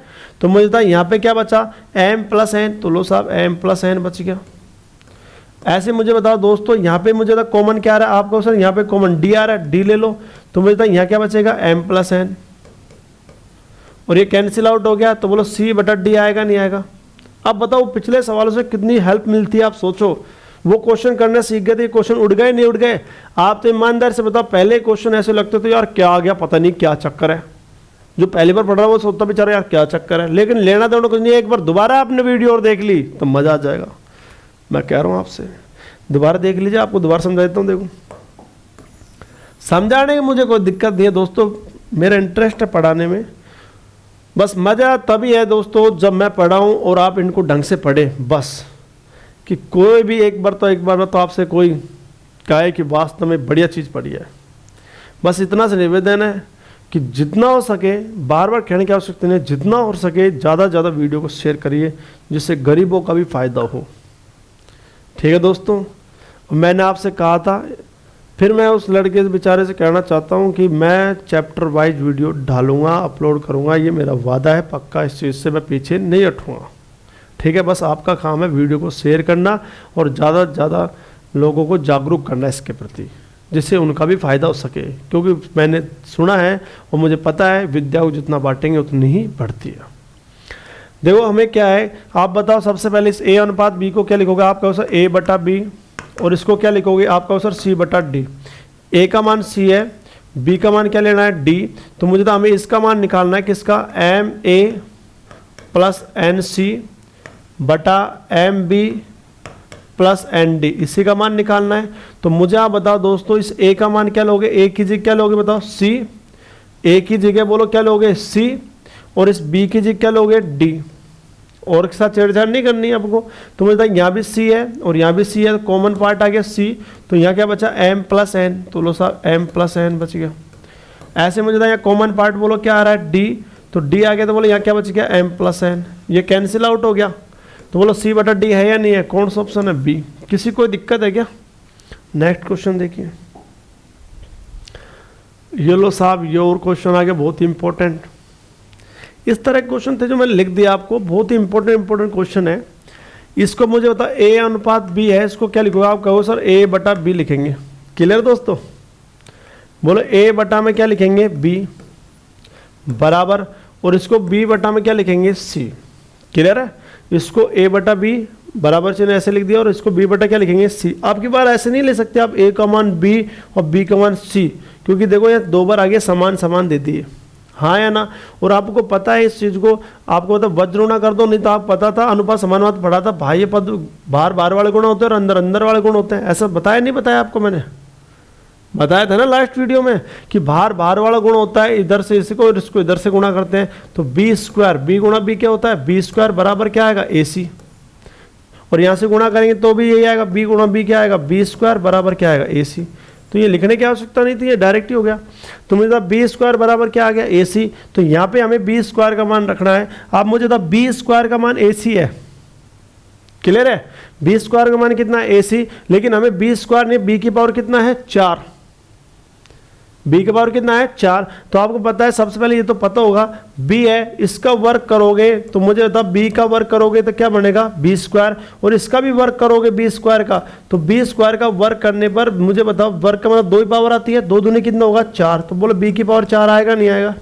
तो मुझे था यहाँ पे क्या बचा m प्लस n, तो लो साहब m प्लस n बच गया। ऐसे मुझे बताओ दोस्तों यहाँ पे मुझे था कॉमन क्या आ रहा है आपका सर, यहाँ पे कॉमन d आ रहा है, d ले लो, तो मुझे था यहाँ क्या बचेगा m प्लस n, और ये कैंसिल आउट हो गया, तो बोलो c बटा d आएगा नहीं आएगा। अब बताओ पिछले सवालों से कितनी हेल्प मिलती है, आप सोचो। वो क्वेश्चन करने सीख गए थे, क्वेश्चन उड़ गए नहीं उड़ गए। आप तो ईमानदार से बताओ, पहले क्वेश्चन ऐसे लगते थे यार क्या आ गया पता नहीं क्या चक्कर है, जो पहली बार पढ़ रहा है वो सोचता बेचारा यार क्या चक्कर है, लेकिन लेना देना कुछ नहीं है। एक बार दोबारा आपने वीडियो और देख ली तो मजा आ जाएगा। मैं कह रहा हूँ आपसे दोबारा देख लीजिए, आपको दोबारा समझा देता हूँ। देखो समझाने की मुझे कोई दिक्कत नहीं है दोस्तों, मेरा इंटरेस्ट है पढ़ाने में, बस मज़ा तभी है दोस्तों जब मैं पढ़ाऊँ और आप इनको ढंग से पढ़े। बस कि कोई भी एक बार तो आपसे कोई कहे कि वास्तव में बढ़िया चीज़ पढ़ी है। बस इतना से निवेदन है कि जितना हो सके, बार बार कहने की आवश्यकता नहीं, जितना हो सके ज़्यादा से ज़्यादा वीडियो को शेयर करिए जिससे गरीबों का भी फ़ायदा हो। ठीक है दोस्तों, मैंने आपसे कहा था, फिर मैं उस लड़के से बेचारे से कहना चाहता हूँ कि मैं चैप्टर वाइज वीडियो डालूंगा, अपलोड करूँगा, ये मेरा वादा है पक्का, इस चीज़ से मैं पीछे नहीं हटूँगा। ठीक है, बस आपका काम है वीडियो को शेयर करना और ज़्यादा से ज़्यादा लोगों को जागरूक करना इसके प्रति, जिससे उनका भी फ़ायदा हो सके। क्योंकि मैंने सुना है और मुझे पता है विद्या को जितना बांटेंगे उतनी ही बढ़ती है। देखो हमें क्या है, आप बताओ सबसे पहले इस a अनुपात b को क्या लिखोगे, आप कहो सर a बटा b, और इसको क्या लिखोगे, आप कहो सर c बटा d। a का मान c है, b का मान क्या लेना है d, तो मुझे तो हमें इसका मान निकालना है किसका, m a plus n c बटा m b plus N D, इसी का मान निकालना है। तो मुझे आप बताओ दोस्तों इस a का मान क्या लोगे, a की जगह क्या लोगे बताओ c, a की जगह बोलो क्या लोगे c, और इस b की जगह क्या लोगे d, और के साथ छेड़छाड़ नहीं करनी है आपको। तो मुझे बताओ यहाँ भी c है और यहाँ भी c है, तो कॉमन पार्ट आ गया c, तो यहाँ क्या बचा m प्लस n, तो लो साहब m प्लस n बच गया। ऐसे मुझे बताओ यहाँ कॉमन पार्ट बोलो क्या आ रहा है d, तो d आ गया, तो बोलो यहाँ क्या बच गया m प्लस n, ये कैंसिल आउट हो गया। तो बोलो c बटा d है या नहीं है, कौन सा ऑप्शन है b। किसी कोई दिक्कत है क्या। नेक्स्ट क्वेश्चन देखिए, ये लो साहब ये और क्वेश्चन आ गया बहुत ही इंपॉर्टेंट। इस तरह के क्वेश्चन थे जो मैंने लिख दिया आपको, बहुत ही इंपॉर्टेंट क्वेश्चन है। इसको मुझे बता a अनुपात b है, इसको क्या लिखोगे, आप कहो सर a बटा b लिखेंगे। क्लियर दोस्तों, बोलो a बटा में क्या लिखेंगे b बराबर, और इसको b बटा में क्या लिखेंगे c। क्लियर है, इसको a बटा b बराबर चिन्ह ऐसे लिख दिया और इसको b बटा क्या लिखेंगे c। आपकी बार ऐसे नहीं ले सकते आप a का मान b और b का मान c, क्योंकि देखो ये दो बार आगे समान समान दे दिए, हाँ या ना। और आपको पता है इस चीज़ को, आपको मतलब वज्र गुणा कर दो, नहीं तो आप पता था अनुपात समानुपात पढ़ा था, बाह्य पद बाहर बाहर वाले गुण होते हैं और अंदर अंदर वाले गुण होते हैं। ऐसा बताया नहीं बताया आपको, मैंने बताया था ना लास्ट वीडियो में कि बाहर बाहर वाला गुण होता है, इधर से इसको और इसको इधर से गुणा करते हैं, तो बी स्क्वायर, बी गुणा बी क्या होता है, बी स्क्वायर बराबर क्या आएगा ए सी, और यहाँ से गुणा करेंगे तो भी यही आएगा, बी गुणा बी क्या आएगा, बी स्क्वायर बराबर क्या आएगा ए सी। तो ये लिखने की आवश्यकता नहीं थी, ये डायरेक्ट ही हो गया। तो मुझे था बी स्क्वायर बराबर क्या आ गया ए सी, तो यहाँ पे हमें बी स्क्वायर का मान रखना है। अब मुझे था बी स्क्वायर का मान ए सी है, क्लियर है, बी स्क्वायर का मान कितना है ए सी, लेकिन हमें बी स्क्वायर नहीं, बी की पावर कितना है 4, b का पावर कितना है 4। तो आपको पता है सबसे पहले ये तो पता होगा b है, इसका वर्क करोगे तो मुझे बता b का वर्क करोगे तो क्या बनेगा b स्क्वायर, और इसका भी वर्क करोगे b स्क्वायर का, तो b स्क्वायर का वर्क करने पर मुझे बताओ वर्क का मतलब 2 ही पावर आती है, 2 दूनी कितना होगा 4, तो बोलो b की पावर 4 आएगा नहीं आएगा।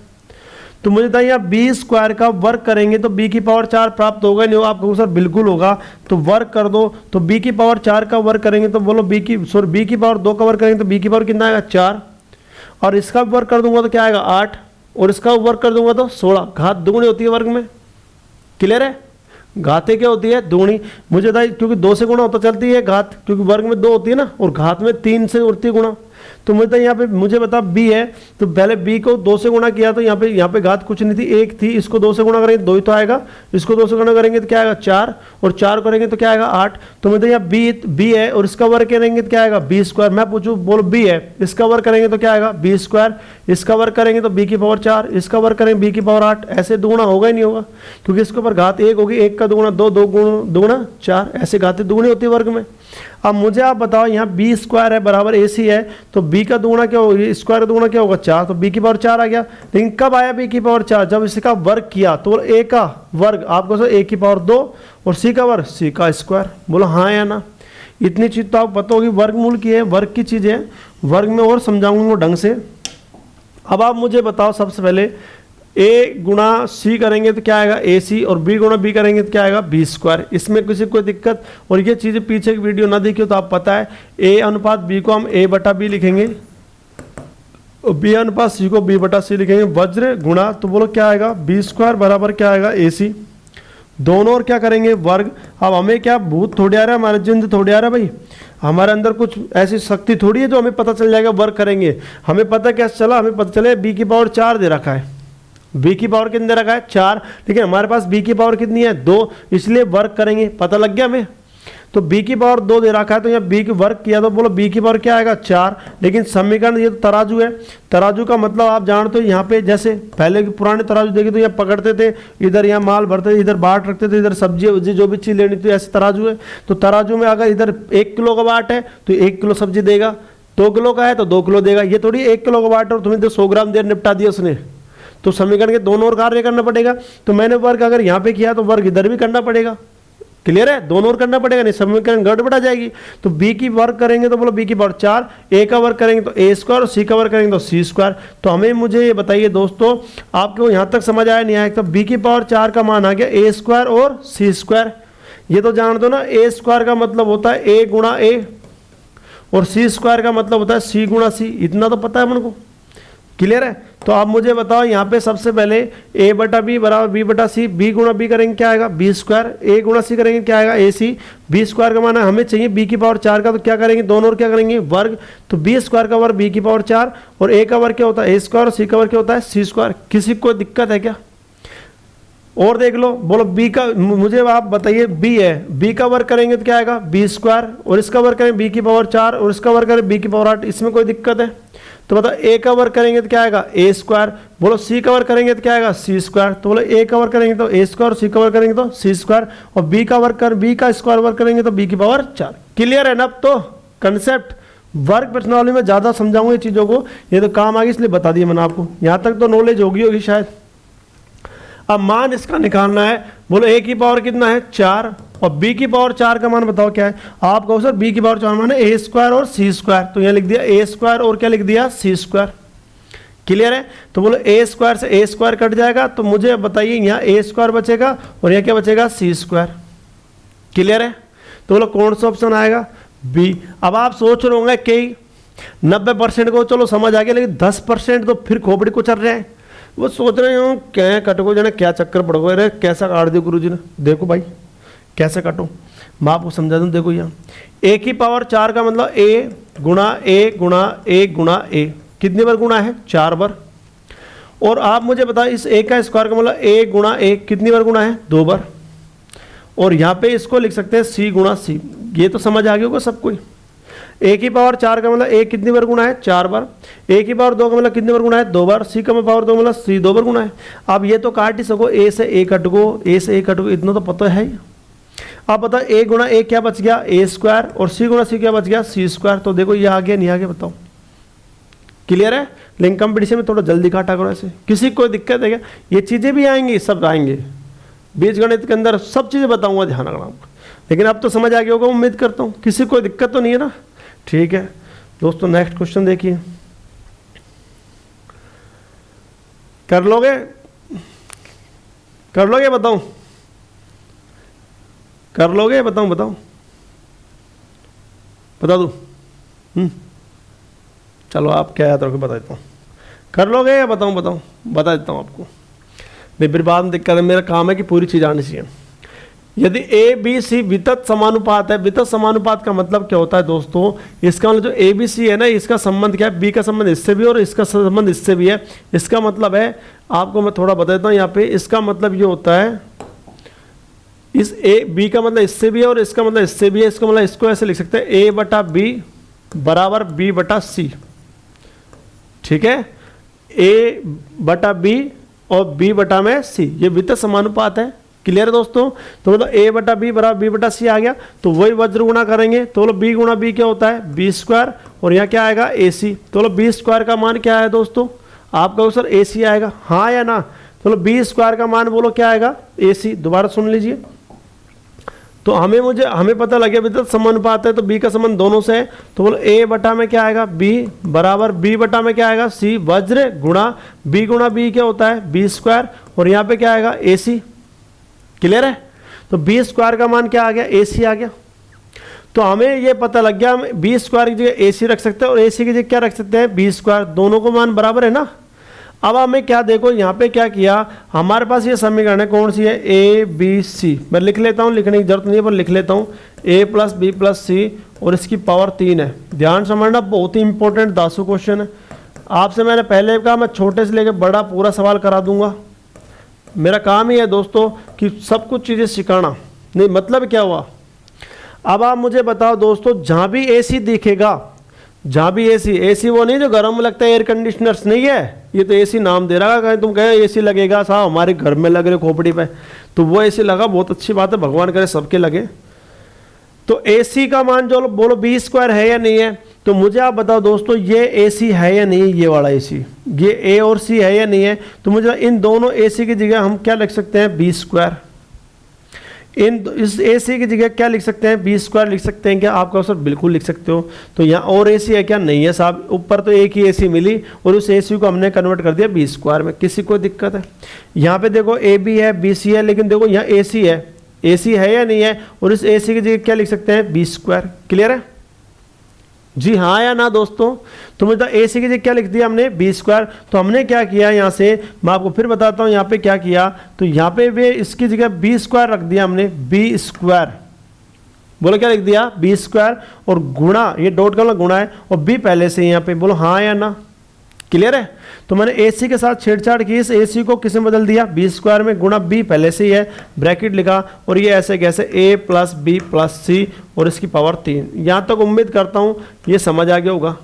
तो मुझे बताइए यहाँ b स्क्वायर का वर्क करेंगे तो b की पावर 4 प्राप्त होगा नहीं होगा, आपको सर बिल्कुल होगा। तो वर्क कर दो, तो b की पावर 4 का वर्क करेंगे तो बोलो b की पावर 2 का वर्क करेंगे तो b की पावर कितना आएगा 4, और इसका वर्क कर दूंगा तो क्या आएगा 8, और इसका वर्क कर दूंगा तो 16। घात दुगुनी होती है वर्ग में, क्लियर है, घाते क्या होती है दुगुनी। मुझे बताइए क्योंकि 2 से गुणा होता चलती है घात, क्योंकि वर्ग में 2 होती है ना, और घात में 3 से उड़ती है गुणा। तो मुझे यहाँ पे मुझे बता b है, तो पहले b को 2 से गुणा किया तो यहाँ पे घात कुछ नहीं थी, 1 थी, इसको 2 से गुणा करेंगे 2 ही तो आएगा, इसको 2 से गुणा करेंगे तो क्या आएगा 4, और 4 करेंगे तो क्या आएगा 8। तो मुझे यहाँ b है और इसका वर्ग करेंगे तो क्या आएगा b स्क्वायर। मैं पूछूं बोलो b है, इसका वर्ग करेंगे तो क्या आएगा b स्क्वायर, इसका वर्ग करेंगे तो b की पावर 4, इसका वर्ग करेंगे b की पावर 8। ऐसे दुगुना होगा ही नहीं होगा, क्योंकि इसके ऊपर घात 1 होगी, 1 का दुगुना 2, 2 दुगुना 4, ऐसे घातें दुगुनी होती है वर्ग में। अब मुझे आप बताओ, यहाँ बी स्क्वायर है बराबर ए सी है, तो बी का दुगुना क्या होगा, स्क्वायर का दुगुना क्या होगा 4, तो बी की पावर 4 आ गया। लेकिन कब आया बी की पावर 4, जब इसका वर्ग किया, तो ए का वर्ग आपको ए की पावर 2 और सी का वर्ग सी का स्क्वायर। बोलो हाँ या ना। इतनी चीज़ तो आपको पता होगी, वर्गमूल की है, वर्ग की चीज़ है, वर्ग में और समझाऊंगा ढंग से। अब आप मुझे बताओ सबसे पहले, ए गुणा सी करेंगे तो क्या आएगा ए सी, और बी गुणा बी करेंगे तो क्या आएगा बी स्क्वायर। इसमें किसी कोई दिक्कत, और ये चीज़ें पीछे की वीडियो ना देखिए तो आप पता है, ए अनुपात बी को हम ए बटा बी लिखेंगे, और बी अनुपात सी को बी बटा सी लिखेंगे। वज्र गुणा, तो बोलो क्या आएगा बी स्क्वायर बराबर क्या आएगा ए सी, दोनों और क्या करेंगे वर्ग। अब हमें क्या भूत थोड़ी आ रहा है, हमारे जिंद थोड़ी आ रहा है भाई, हमारे अंदर कुछ ऐसी शक्ति थोड़ी है जो हमें पता चल जाएगा वर्ग करेंगे। हमें पता कैसे चला, हमें पता चले बी की पावर 4 दे रखा है, बी की पावर कितने दे रखा है 4, लेकिन हमारे पास बी की पावर कितनी है 2, इसलिए वर्ग करेंगे, पता लग गया हमें। तो बी की पावर 2 दे रखा है, तो यहाँ बी की वर्ग किया तो बोलो बी की पावर क्या आएगा 4। लेकिन समीकरण ये तो तराजू है, तराजू का मतलब आप जानते हो, यहाँ पे जैसे पहले के पुराने तराजू देखे तो यहाँ पकड़ते थे, इधर यहाँ माल भरते थे, इधर बाट रखते थे, इधर सब्जी वब्जी जो भी चीज़ लेनी थी, ऐसे तराजू है। तो तराजू में अगर इधर 1 किलो का बाट है तो 1 किलो सब्जी देगा, 2 किलो का है तो 2 किलो देगा। ये थोड़ी 1 किलो का बाट है और तुम्हें तो 100 ग्राम देर निपटा दिया उसने, तो समीकरण के दोनों ओर कार्य करना पड़ेगा। तो मैंने वर्ग अगर यहाँ पे किया तो वर्ग इधर भी करना पड़ेगा, क्लियर है, दोनों ओर करना पड़ेगा, नहीं समीकरण गड़बड़ आ जाएगी। तो बी की वर्ग करेंगे तो बोलो बी की पावर 4, ए का वर्ग करेंगे तो ए स्क्वायर, और सी का वर्ग करेंगे तो सी स्क्वायर। तो हमें मुझे ये बताइए दोस्तों, आपको यहाँ तक समझ आया नहीं आया, तो बी की पावर 4 का मान आ गया ए स्क्वायर और सी स्क्वायर। ये तो जान दो ना, ए स्क्वायर का मतलब होता है ए गुणा ए, और सी स्क्वायर का मतलब होता है सी गुणा सी, इतना तो पता है मन को, क्लियर है। तो आप मुझे बताओ, यहाँ पे सबसे पहले a बटा बी बराबर बी बटा सी, बी गुणा बी करेंगे क्या आएगा बी स्क्वायर, ए गुणा सी करेंगे क्या आएगा ए सी। बी स्क्वायर का मान हमें चाहिए बी की पावर 4 का, तो क्या करेंगे दोनों और क्या करेंगे वर्ग। तो बी स्क्वायर का वर्ग बी की पावर 4, और ए का वर्ग क्या होता है ए स्क्वायर, और सी का वर्ग क्या होता है सी स्क्वायर। किसी को दिक्कत है क्या, और देख लो, बोलो बी का, मुझे आप बताइए बी है, बी का वर्ग करेंगे तो क्या आएगा बी स्क्वायर, और इसका वर्ग करेंगे बी की पावर 4, और इसका वर्ग करें बी की पावर 8, इसमें कोई दिक्कत है। तो बताओ ए का वर्ग करेंगे तो क्या आएगा ए स्क्वायर, बोलो सी का वर्ग करेंगे तो क्या आएगा सी स्क्वायर। तो बोलो ए का वर्ग करेंगे तो ए स्क्वायर, सी का वर्ग करेंगे तो सी स्क्वायर, और बी का वर्ग कर बी का स्क्वायर वर्ग करेंगे तो बी की पावर 4। क्लियर है ना। अब तो कंसेप्ट वर्ग प्रश्नावली में ज़्यादा समझाऊंगा ये चीज़ों को, ये तो काम आ गई इसलिए बता दिया मैंने आपको, यहाँ तक तो नॉलेज होगी शायद। अब मान इसका निकालना है, बोलो ए की पावर कितना है 4, और बी की पावर 4 का मान बताओ क्या है। आप कहो सर बी की पावर 4 मान है ए स्क्वायर और सी स्क्वायर, तो यहाँ लिख दिया ए स्क्वायर और क्या लिख दिया सी स्क्वायर। क्लियर है। तो बोलो ए स्क्वायर से ए स्क्वायर कट जाएगा, तो मुझे बताइए यहाँ ए स्क्वायर बचेगा और यहाँ क्या बचेगा सी स्क्वायर। क्लियर है। तो बोलो कौन सा ऑप्शन आएगा बी। अब आप सोच रहे होंगे कि 90% को चलो समझ आ गया, लेकिन 10% तो फिर खोपड़ी को चल रहे हैं, वो सोच रहे हो क्या कटो जाने, क्या चक्कर पड़ गए, अरे कैसा काट दिया गुरुजी ने। देखो भाई कैसे काटो, मैं आपको समझा दूँ। देखो यहाँ ए की पावर 4 का मतलब ए गुणा ए गुणा ए गुणा ए, कितनी बार गुणा है 4 बार। और आप मुझे बताओ इस ए का स्क्वायर का मतलब ए गुणा ए कितनी बार गुणा है 2 बार। और यहाँ पे इसको लिख सकते हैं सी गुणा सी, ये तो समझ आ गया होगा सब कोई। ए की पावर 4 का मतलब ए कितनी बार गुणा है 4 बार। ए की पावर 2 का मतलब कितनी बार गुणा है 2 बार। सी का पावर 2 मतलब सी 2 बार गुणा है। अब ये तो काट ही सको, ए से ए कट गो, ए से ए कट गो, इतना तो पता है। आप बताओ ए गुणा ए क्या बच गया ए स्क्वायर, और सी गुणा सी क्या बच गया सी स्क्वायर। तो देखो ये आ गया नहीं आ गया बताओ। क्लियर है। लेकिन कंपटीशन में थोड़ा जल्दी काटा करो ऐसे, किसी को कोई दिक्कत है क्या। ये चीज़ें भी आएंगी, सब आएंगे बीजगणित के अंदर, सब चीज़ें बताऊंगा, ध्यान रखना। लेकिन अब तो समझ आ गया होगा उम्मीद करता हूँ, किसी को कोई दिक्कत तो नहीं है ना। ठीक है दोस्तों, नेक्स्ट क्वेश्चन देखिए, कर लोगे बताऊं, कर लोगे बताऊं बता दूं। चलो आप क्या याद रखो बता देता हूँ, कर लोगे या बताऊं बता देता हूँ आपको। नहीं फिर बाद में दिक्कत है, मेरा काम है कि पूरी चीज़ आनी चाहिए। यदि ए बी सी वितत समानुपात है, वितत समानुपात का मतलब क्या होता है दोस्तों, इसका मतलब जो ए बी सी है ना, इसका संबंध क्या है, बी का संबंध इससे भी और इसका संबंध इससे भी है। इसका मतलब है, आपको मैं थोड़ा बता देता हूँ यहाँ पे, इसका मतलब ये होता है, इस ए बी का मतलब इससे भी है और इसका मतलब इससे भी है। इसका मतलब इसको ऐसे लिख सकते हैं ए बटा बी बराबर बी बटा सी। ठीक है, ए बटा बी और बी बटा में सी, ये वितत समानुपात है। क्लियर है दोस्तों। तो मतलब a बटा बी बराबर बी बटा सी आ गया। तो वही वज्र गुणा करेंगे तो बोलो बी गुणा बी क्या होता है बी स्क्वायर, और यहाँ क्या आएगा ए सी। तो बोलो बी स्क्वायर का मान क्या है दोस्तों, आप कहो सर ए सी आएगा, हाँ या ना। चलो बी स्क्वायर का मान बोलो क्या आएगा ए सी। दोबारा सुन लीजिए। तो हमें पता लगे अभी तक समानुपात है तो बी का संबंध दोनों से है। तो बोलो ए बटा में क्या आएगा बी बराबर बी बटा में क्या आएगा सी, वज्र गुणा बी क्या होता है बी स्क्वायर, और यहाँ पे क्या आएगा ए सी। क्लियर है। तो बी स्क्वायर का मान क्या आ गया ए सी आ गया। तो हमें ये पता लग गया हम बी स्क्वायर की जगह ए सी रख सकते हैं और ए सी की जगह क्या रख सकते हैं बी स्क्वायर, दोनों को मान बराबर है ना। अब हमें क्या देखो यहाँ पे क्या किया, हमारे पास ये समीकरण है कौन सी है ए बी सी। मैं लिख लेता हूँ, लिखने की जरूरत नहीं है पर लिख लेता हूँ ए प्लस बी प्लस सी और इसकी पावर 3 है। ध्यान समझना, बहुत ही इंपॉर्टेंट दासू क्वेश्चन है। आपसे मैंने पहले कहा मैं छोटे से लेकर बड़ा पूरा सवाल करा दूंगा। मेरा काम ही है दोस्तों कि सब कुछ चीज़ें सिखाना। नहीं मतलब क्या हुआ, अब आप मुझे बताओ दोस्तों, जहाँ भी एसी दिखेगा, जहाँ भी एसी वो नहीं जो गर्म लगता है एयर कंडीशनर्स नहीं है, ये तो एसी नाम दे रहा है। कहीं तुम कहे एसी लगेगा साहब हमारे घर में लग रहे खोपड़ी पे, तो वो एसी लगा, बहुत अच्छी बात है, भगवान करे सबके लगे। तो एसी का मान जो बोलो बी स्क्वायर है या नहीं है। तो मुझे आप बताओ दोस्तों ये एसी है या नहीं, ये वाला एसी, ये ए और सी है या नहीं है। तो मुझे इन दोनों एसी की जगह हम क्या लिख सकते हैं बी स्क्वायर। इस ए सी की जगह क्या लिख सकते हैं बी स्क्वायर लिख सकते हैं क्या, आपका सर बिल्कुल लिख सकते हो। तो यहाँ और ए सी है क्या, नहीं है साहब, ऊपर तो एक ही ए सी मिली और उस ए सी को हमने कन्वर्ट कर दिया बी स्क्वायर में। किसी को दिक्कत है। यहाँ पे देखो ए बी है बी सी है, लेकिन देखो यहाँ ए सी है, ए सी है या नहीं है, और इस ए सी की जगह क्या लिख सकते हैं बी स्क्वायर। क्लियर है जी, हाँ या ना दोस्तों। तो मतलब ए सी की जगह क्या लिख दिया हमने बी स्क्वायर। तो हमने क्या किया यहाँ से, मैं आपको फिर बताता हूँ यहाँ पे क्या किया। तो यहाँ पे भी इसकी जगह बी स्क्वायर रख दिया हमने, बी स्क्वायर बोलो क्या लिख दिया बी स्क्वायर, और गुणा, ये डॉट का गुणा है और बी पहले से यहाँ पे, बोलो हाँ या ना। क्लियर है। तो मैंने ए सी के साथ छेड़छाड़ की, इस ए सी को किसमें बदल दिया बी स्क्वायर में, गुणा बी पहले से ही है, ब्रैकेट लिखा, और ये ऐसे कैसे ए प्लस बी प्लस सी और इसकी पावर 3। यहाँ तक उम्मीद करता हूँ ये समझ आ गया होगा।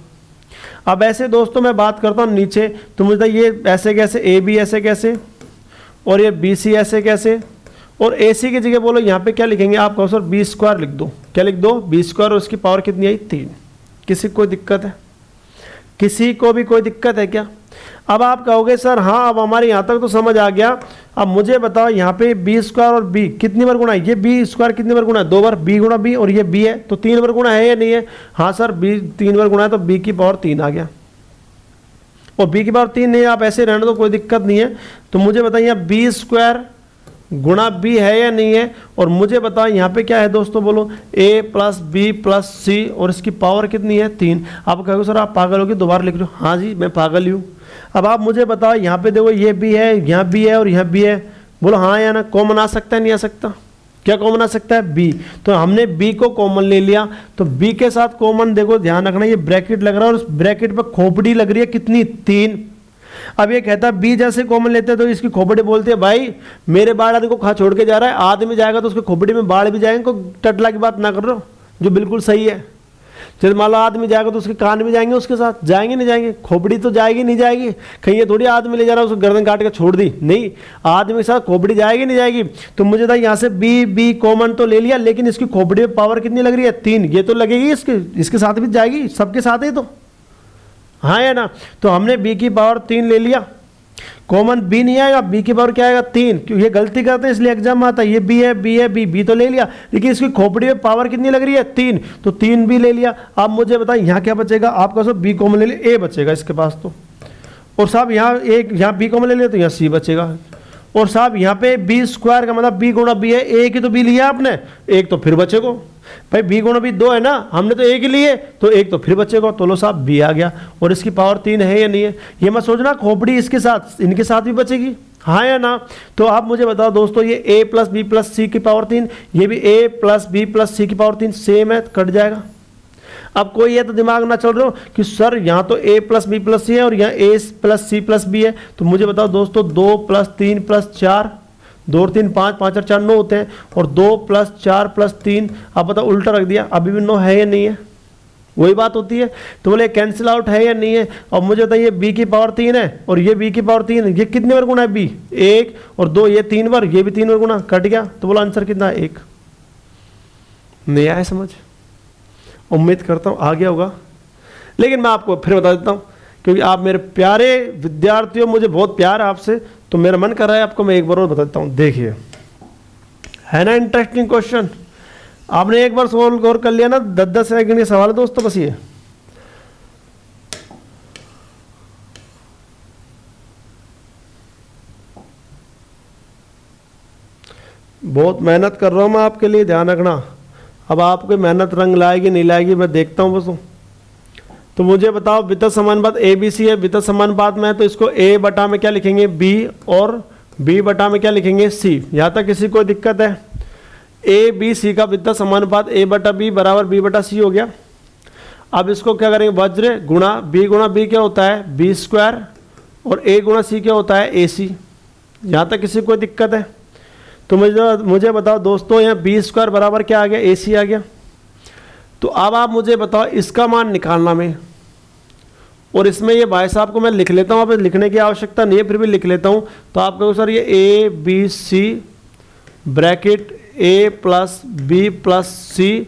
अब ऐसे दोस्तों मैं बात करता हूँ नीचे, तो मुझे ये ऐसे कैसे ए बी ऐसे कैसे, और ये बी सी ऐसे कैसे, और ए सी की जगह बोलो यहाँ पे क्या लिखेंगे आप कहो सर बी स्क्वायर लिख दो। क्या लिख दो बी स्क्वायर, और उसकी पावर कितनी आई 3। किसी को कोई दिक्कत है, किसी को भी कोई दिक्कत है क्या। अब आप कहोगे सर हाँ अब हमारे यहाँ तक तो समझ आ गया, अब मुझे बताओ यहाँ पे बी स्क्वायर और बी कितनी बार गुणा है, ये बी स्क्वायर कितनी बार गुणा है 2 बार, बी गुणा बी, और ये बी है तो 3 बार गुणा है या नहीं है। हाँ सर बी 3 बार गुणा है, तो बी की पावर 3 आ गया, और बी की पावर 3 नहीं, आप ऐसे रहने दो कोई दिक्कत नहीं है। तो मुझे बताइए यहाँ बी स्क्वायर गुणा बी है या नहीं है, और मुझे बताओ यहाँ पे क्या है दोस्तों, बोलो ए प्लस बी प्लस सी और इसकी पावर कितनी है 3। आप कहोगे सर आप पागल हो गए, दोबारा लिख लो। हाँ जी मैं पागल ही हूँ। अब आप मुझे बताओ यहाँ पे देखो ये बी है, यहाँ बी है और यहाँ बी है, बोलो हाँ या ना। कॉमन आ सकता है नहीं आ सकता, क्या कॉमन आ सकता है बी। तो हमने बी को कॉमन ले लिया, तो बी के साथ कॉमन देखो ध्यान रखना ये ब्रैकेट लग रहा है और उस ब्रैकेट पर खोपड़ी लग रही है कितनी 3। अब ये कहता है बी जैसे कॉमन लेते हैं तो इसकी खोपड़ी बोलते हैं भाई मेरे बाढ़ आदमी को खा छोड़ के जा रहा है, आदमी जाएगा तो उसकी खोपड़ी में बाढ़ भी जाएंगे, कोई टटला की बात ना कर रहे हो जो बिल्कुल सही है। चल मान लो आदमी जाएगा तो उसके कान भी जाएंगे, उसके साथ जाएंगे नहीं जाएंगे, खोपड़ी तो जाएगी नहीं जाएगी। कहीं ये थोड़ी आदमी ले जा रहा है उसको गर्दन काट के छोड़ दी, नहीं आदमी के साथ खोपड़ी जाएगी नहीं जाएगी। तो मुझे था यहाँ से बी कॉमन तो ले लिया, लेकिन इसकी खोपड़ी में पावर कितनी लग रही है 3, ये तो लगेगी इसके साथ भी जाएगी, सबके साथ ही तो हाँ या ना। तो हमने बी की पावर 3 ले लिया, कॉमन बी नहीं आएगा, बी की पावर क्या आएगा 3, क्यों ये गलती करते हैं इसलिए एग्जाम में आता है। ये बी है बी है बी तो ले लिया, लेकिन इसकी खोपड़ी में पावर कितनी लग रही है 3, तो 3 भी ले लिया। अब मुझे बताइए यहाँ क्या बचेगा, आपका सब बी कॉमन ले लिया, ए बचेगा इसके पास तो, और साहब यहाँ बी कॉमन ले लिया तो यहाँ सी बचेगा, और साहब यहाँ पे बी स्क्वायर का मतलब बी गुणा बी है, एक ही तो बी लिया आपने, एक तो फिर बचेगा भाई, बी गुणा बी 2 है ना, हमने तो एक ही लिए तो एक तो फिर बचेगा। तो लो साहब बी आ गया, और इसकी पावर 3 है या नहीं है, ये मत सोचना खोपड़ी इसके साथ इनके साथ भी बचेगी हाँ या ना। तो आप मुझे बताओ दोस्तों ये a प्लस बी प्लस सी की पावर 3, ये भी a प्लस बी प्लस सी की पावर 3 सेम है, कट जाएगा। अब कोई ये तो दिमाग ना चल रहा हो कि सर यहाँ तो a plus B plus C है और यहाँ a plus C plus B है। तो मुझे बताओ दोस्तों 2 प्लस 3 प्लस 4, 2 और 3 5, 5 और 4 9 होते हैं, और 2 प्लस 4 प्लस 3 आप बताओ उल्टा रख दिया, अभी भी 9 है या नहीं है। वही बात होती है। तो बोले कैंसिल आउट है या नहीं है। और मुझे बताइए b की पावर 3 है और ये b की पावर 3 है, ये कितने बार गुना है b, 1 और 2, ये 3 बार, ये भी 3 बार गुना, कट गया। तो बोला आंसर कितना है 1। नहीं आया समझ? उम्मीद करता हूँ आ गया होगा। लेकिन मैं आपको फिर बता देता हूँ, क्योंकि आप मेरे प्यारे विद्यार्थियों, मुझे बहुत प्यार है आपसे, तो मेरा मन कर रहा है आपको मैं एक बार और बता देता हूँ। देखिए, है ना इंटरेस्टिंग क्वेश्चन। आपने एक बार सोल्व गौर कर लिया ना, 10-10 सेकंड के सवाल है दोस्तों बस ये। बहुत मेहनत कर रहा हूँ मैं आपके लिए, ध्यान रखना। अब आपकी मेहनत रंग लाएगी नहीं लाएगी मैं देखता हूँ बस। तो मुझे बताओ, वितत समानुपात ए बी सी है, वितत समानुपात में है तो इसको a बटा में क्या लिखेंगे b और b बटा में क्या लिखेंगे c। यहाँ तक किसी को दिक्कत है? ए बी सी का वितत समानुपात a बटा b बराबर b बटा c हो गया। अब इसको क्या करेंगे, वज्र गुणा b क्या होता है b स्क्वायर और a गुणा c क्या होता है ac। यहाँ तक किसी को दिक्कत है? तो मुझे बताओ दोस्तों, यहाँ b स्क्वायर बराबर क्या आ गया, ac आ गया। तो अब आप मुझे बताओ इसका मान निकालना में, और इसमें ये भाई साहब को मैं लिख लेता हूँ, आप लिखने की आवश्यकता नहीं है फिर भी लिख लेता हूँ। तो आप कहो सर ये A B C bracket a plus B plus C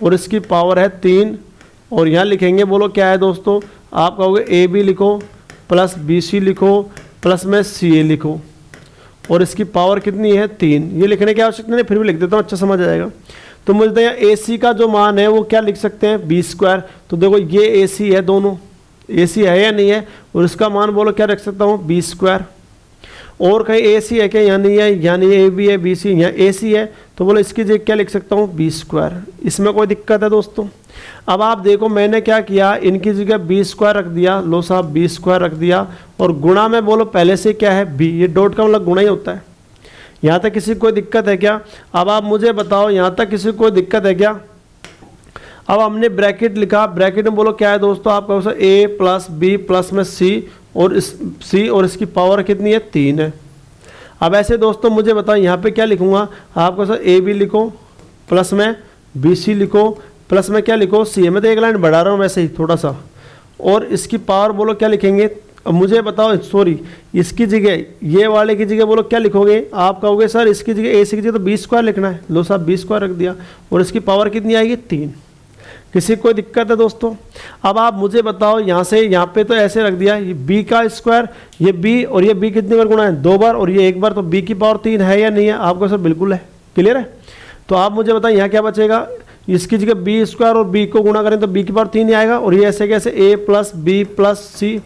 और इसकी पावर है 3, और यहाँ लिखेंगे, बोलो क्या है दोस्तों, आप कहोगे ए बी लिखो प्लस बी सी लिखो प्लस में सी ए लिखो और इसकी पावर कितनी है 3। ये लिखने की आवश्यकता नहीं, फिर भी लिख देता हूँ, अच्छा समझ आएगा। तो मुझे यहाँ ए सी का जो मान है वो क्या लिख सकते हैं, बी स्क्वायर। तो देखो ये ए सी है, दोनों ए सी है या नहीं है, और इसका मान बोलो क्या रख सकता हूँ, बी स्क्वायर। और कहीं ए सी है क्या, यहाँ नहीं है, यानी ए बी है बी सी, यहाँ ए सी है, तो बोलो इसकी जगह क्या लिख सकता हूँ, बी स्क्वायर। इसमें कोई दिक्कत है दोस्तों? अब आप देखो मैंने क्या किया, इनकी जगह बी स्क्वायर रख दिया, लो साहब बी स्क्वायर रख दिया, और गुणा में बोलो पहले से क्या है बी, ये डॉट का मतलब गुणा ही होता है। यहाँ तक किसी को कोई दिक्कत है क्या? अब आप मुझे बताओ, यहाँ तक किसी को कोई दिक्कत है क्या? अब हमने ब्रैकेट लिखा, ब्रैकेट में बोलो क्या है दोस्तों, आप कहो सर ए प्लस बी प्लस में सी और इस सी और इसकी पावर कितनी है 3 है। अब ऐसे दोस्तों मुझे बताओ यहाँ पे क्या लिखूंगा, आप कहो सर ए बी लिखो प्लस में बी सी लिखो प्लस में क्या लिखो सी। मैं तो एक लाइन बढ़ा रहा हूँ वैसे ही थोड़ा सा, और इसकी पावर बोलो क्या लिखेंगे। अब मुझे बताओ, सॉरी इसकी जगह ये वाले की जगह बोलो क्या लिखोगे, आप कहोगे सर इसकी जगह ए सी की जगह तो बी स्क्वायर लिखना है, लो साहब बी स्क्वायर रख दिया और इसकी पावर कितनी आएगी 3। किसी को कोई दिक्कत है दोस्तों? अब आप मुझे बताओ, यहाँ से यहाँ पे तो ऐसे रख दिया, ये b का स्क्वायर, ये b और ये b कितनी बार गुणा है 2 बार और ये 1 बार, तो b की पावर 3 है या नहीं है? आपको सर बिल्कुल है, क्लियर है। तो आप मुझे बताएं यहाँ क्या बचेगा, इसकी जगह बी स्क्वायर और b को गुणा करें तो b की पावर 3 ही आएगा, और ये ऐसे कैसे a plus B plus C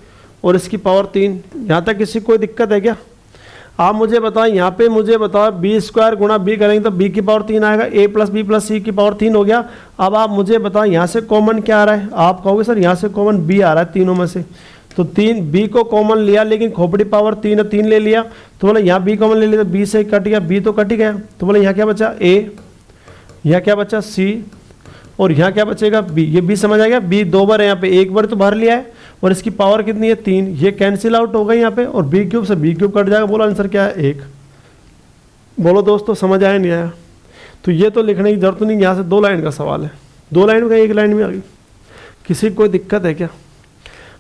और इसकी पावर 3। यहाँ तक किसी को कोई दिक्कत है क्या? आप मुझे बताओ, यहाँ पे मुझे बताओ बी स्क्वायर गुणा बी करेंगे तो बी की पावर 3 आएगा, ए प्लस बी प्लस सी की पावर 3 हो गया। अब आप मुझे बताओ यहाँ से कॉमन क्या आ रहा है, आप कहोगे सर यहाँ से कॉमन बी आ रहा है तीनों में से, तो 3 बी को कॉमन लिया लेकिन खोपड़ी पावर 3 है, 3 ले लिया, तो बोले यहाँ बी कॉमन ले लिया तो बी से कट गया, बी तो कट ही गया, तो बोले यहाँ क्या बचा ए, यहाँ क्या बचा सी और यहाँ क्या बचेगा बी। ये बी समझ आ गया, बी 2 बार है यहाँ पे, 1 बार तो बाहर लिया है और इसकी पावर कितनी है 3, ये कैंसिल आउट हो गई यहाँ पे और बी क्यूब से बी क्यूब कट जाएगा। बोलो आंसर क्या है 1। बोलो दोस्तों समझ आया नहीं आया? तो ये तो लिखने की जरूरत नहीं, यहाँ से 2 लाइन का सवाल है, 2 लाइन में 1 लाइन में आ गई। किसी को कोई दिक्कत है क्या?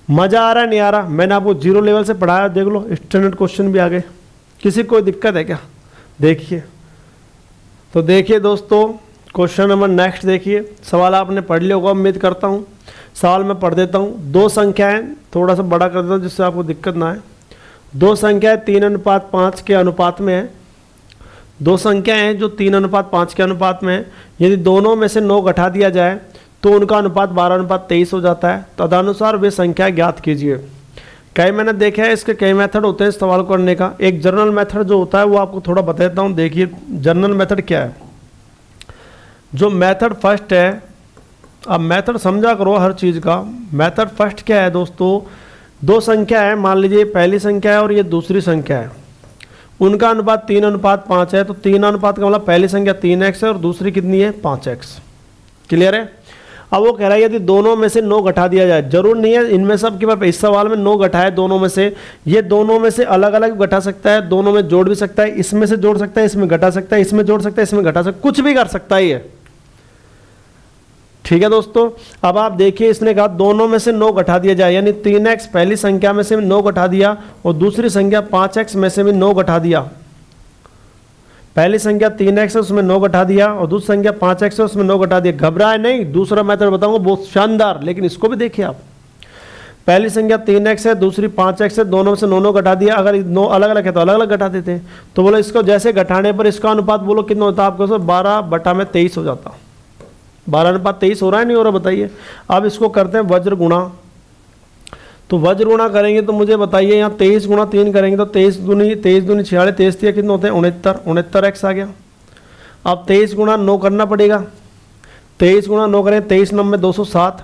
मज़ा आ रहा है नहीं आ रहा? मैंने आपको 0 लेवल से पढ़ाया, देख लो स्टैंडर्ड क्वेश्चन भी आ गए। किसी को कोई दिक्कत है क्या? देखिए, तो देखिए दोस्तों क्वेश्चन नंबर नेक्स्ट देखिए, सवाल आपने पढ़ लिया होगा उम्मीद करता हूँ। सवाल मैं पढ़ देता हूँ। 2 संख्याएं, थोड़ा सा बड़ा कर देता हूँ जिससे आपको दिक्कत ना आए। 2 संख्याएं 3:5 के अनुपात में है। 2 संख्याएं हैं जो 3:5 के अनुपात में है। यदि दोनों में से 9 घटा दिया जाए तो उनका अनुपात 12:23 हो जाता है। तदनुसार वे संख्या ज्ञात कीजिए। कई मैंने देखा है, इसके कई मेथड होते हैं इस सवाल को करने का। एक जनरल मेथड जो होता है वो आपको थोड़ा बता देता हूँ। देखिए जनरल मेथड क्या है। जो मेथड फर्स्ट है, अब मेथड समझा करो हर चीज़ का। मेथड फर्स्ट क्या है दोस्तों, 2 संख्या है, मान लीजिए पहली संख्या है और ये दूसरी संख्या है, उनका अनुपात 3:5 है। तो 3 अनुपात का मतलब पहली संख्या 3x है और दूसरी कितनी है 5x। क्लियर है? अब वो कह रहा है यदि दोनों में से 9 घटा दिया जाए, जरूर नहीं है इनमें सब के पास इस सवाल में 9 घटाए दोनों में से, ये दोनों में से अलग अलग घटा सकता है, दोनों में जोड़ भी सकता है, इसमें से जोड़ सकता है, इसमें घटा सकता है, इसमें जोड़ सकता है, इसमें घटा सकता है, कुछ भी कर सकता है ये। ठीक है दोस्तों। अब आप देखिए इसने कहा दोनों में से 9 घटा दिया जाए, यानी 3x पहली संख्या में से 9 घटा दिया और दूसरी संख्या 5x में से भी 9 घटा दिया। पहली संख्या 3x है उसमें 9 घटा दिया और दूसरी संख्या 5x है उसमें 9 घटा दिया। घबराए नहीं, दूसरा मेथड बताऊंगा बहुत शानदार, लेकिन इसको भी देखिए आप। पहली संख्या 3x है, दूसरी 5x है, दोनों में से 9 घटा दिया। अगर 9 अलग अलग है तो अलग अलग घटा देते हैं। तो बोलो इसको जैसे घटाने पर इसका अनुपात बोलो कितना होता है आपको, 12/23 हो जाता। 12/23 हो रहा है नहीं हो रहा बताइए। अब इसको करते हैं वज्र गुणा। तो वज्र गुणा करेंगे तो मुझे बताइए, यहाँ 23 गुणा 3 करेंगे तो 23 दूनी 46, 23 कितने होते हैं 69x आ गया। अब 23 गुणा 9 करना पड़ेगा। 23 गुणा 9 करें 23 9 में 207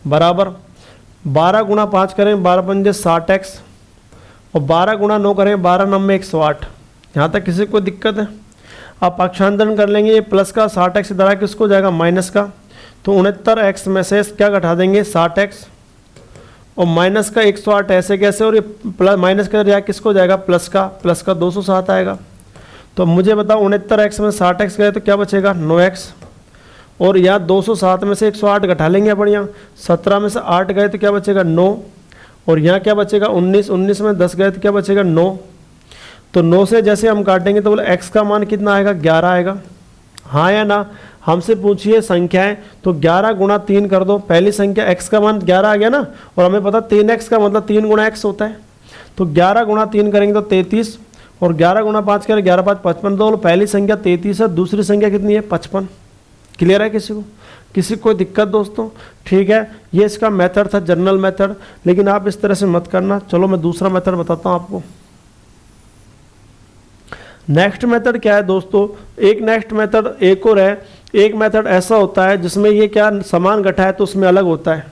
बराबर 12 गुणा 5 करें 12 पंजे 60x और 12 गुणा 9 करें 12 9 में 108। यहाँ तक किसी को दिक्कत है? आप पक्षांतरण कर लेंगे, ये प्लस का 60x इधर किसको जाएगा माइनस का, तो 69x में से क्या घटा देंगे 60x और माइनस का 108 ऐसे कैसे, और ये प्लस माइनस का जाएगा किसको जाएगा प्लस का 207 आएगा। तो मुझे बताओ 69x में 60x गए तो क्या बचेगा 9x और यहाँ 207 में से 108 घटा लेंगे बढ़िया। 17 में से 8 गए तो क्या बचेगा 9 और यहाँ क्या बचेगा 19 में 10 गए तो क्या बचेगा 9। तो 9 से जैसे हम काटेंगे तो बोले x का मान कितना आएगा 11 आएगा, हाँ या ना। हमसे पूछिए संख्याएं तो 11 गुणा 3 कर दो, पहली संख्या x का मान 11 आ गया ना, और हमें पता 3x का मतलब 3 गुणा x होता है। तो 11 गुणा 3 करेंगे तो 33 और 11 गुणा 5 करें 11 5 55। तो पहली संख्या 33 है, दूसरी संख्या कितनी है 55। क्लियर है किसी को? किसी को दिक्कत दोस्तों? ठीक है, ये इसका मेथड था जनरल मेथड, लेकिन आप इस तरह से मत करना। चलो मैं दूसरा मेथड बताता हूँ आपको। नेक्स्ट मेथड क्या है दोस्तों, एक नेक्स्ट मेथड एक और है। एक मेथड ऐसा होता है जिसमें ये क्या समान घटा है तो उसमें अलग होता है,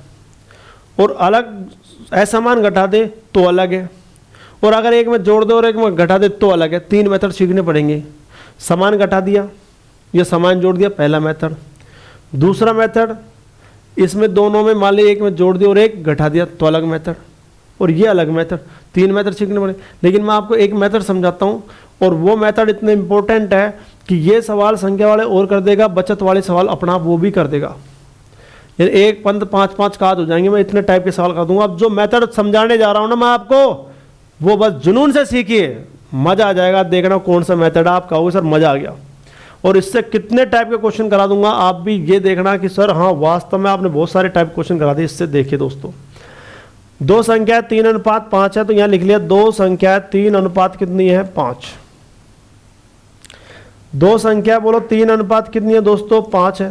और अलग असमान घटा दे तो अलग है, और अगर एक में जोड़ दे और एक में घटा दे तो अलग है। 3 मेथड सीखने पड़ेंगे। समान घटा दिया, ये समान जोड़ दिया, पहला मेथड। दूसरा मेथड, इसमें दोनों में मान लीजिए एक में जोड़ दिया और एक घटा दिया तो अलग मेथड, और ये अलग मेथड। 3 मेथड सीखने पड़े। लेकिन मैं आपको एक मेथड समझाता हूँ, और वो मेथड इतने इंपॉर्टेंट है कि ये सवाल संख्या वाले और कर देगा, बचत वाले सवाल अपना आप वो भी कर देगा। यानी एक पंद 5-5 काज हो जाएंगे। मैं इतने टाइप के सवाल कर दूंगा। अब जो मेथड समझाने जा रहा हूँ ना मैं आपको, वो बस जुनून से सीखिए, मजा आ जाएगा। देखना कौन सा मेथड आप कहोगे सर मजा आ गया, और इससे कितने टाइप के क्वेश्चन करा दूंगा। आप भी ये देखना कि सर हाँ वास्तव में आपने बहुत सारे टाइप क्वेश्चन करा दिए इससे। देखिए दोस्तों, 2 संख्या 3:5 है, तो यहाँ लिख लिया 2 संख्या 3 अनुपात कितनी है 5। 2 संख्या बोलो 3 अनुपात कितनी है दोस्तों 5 है।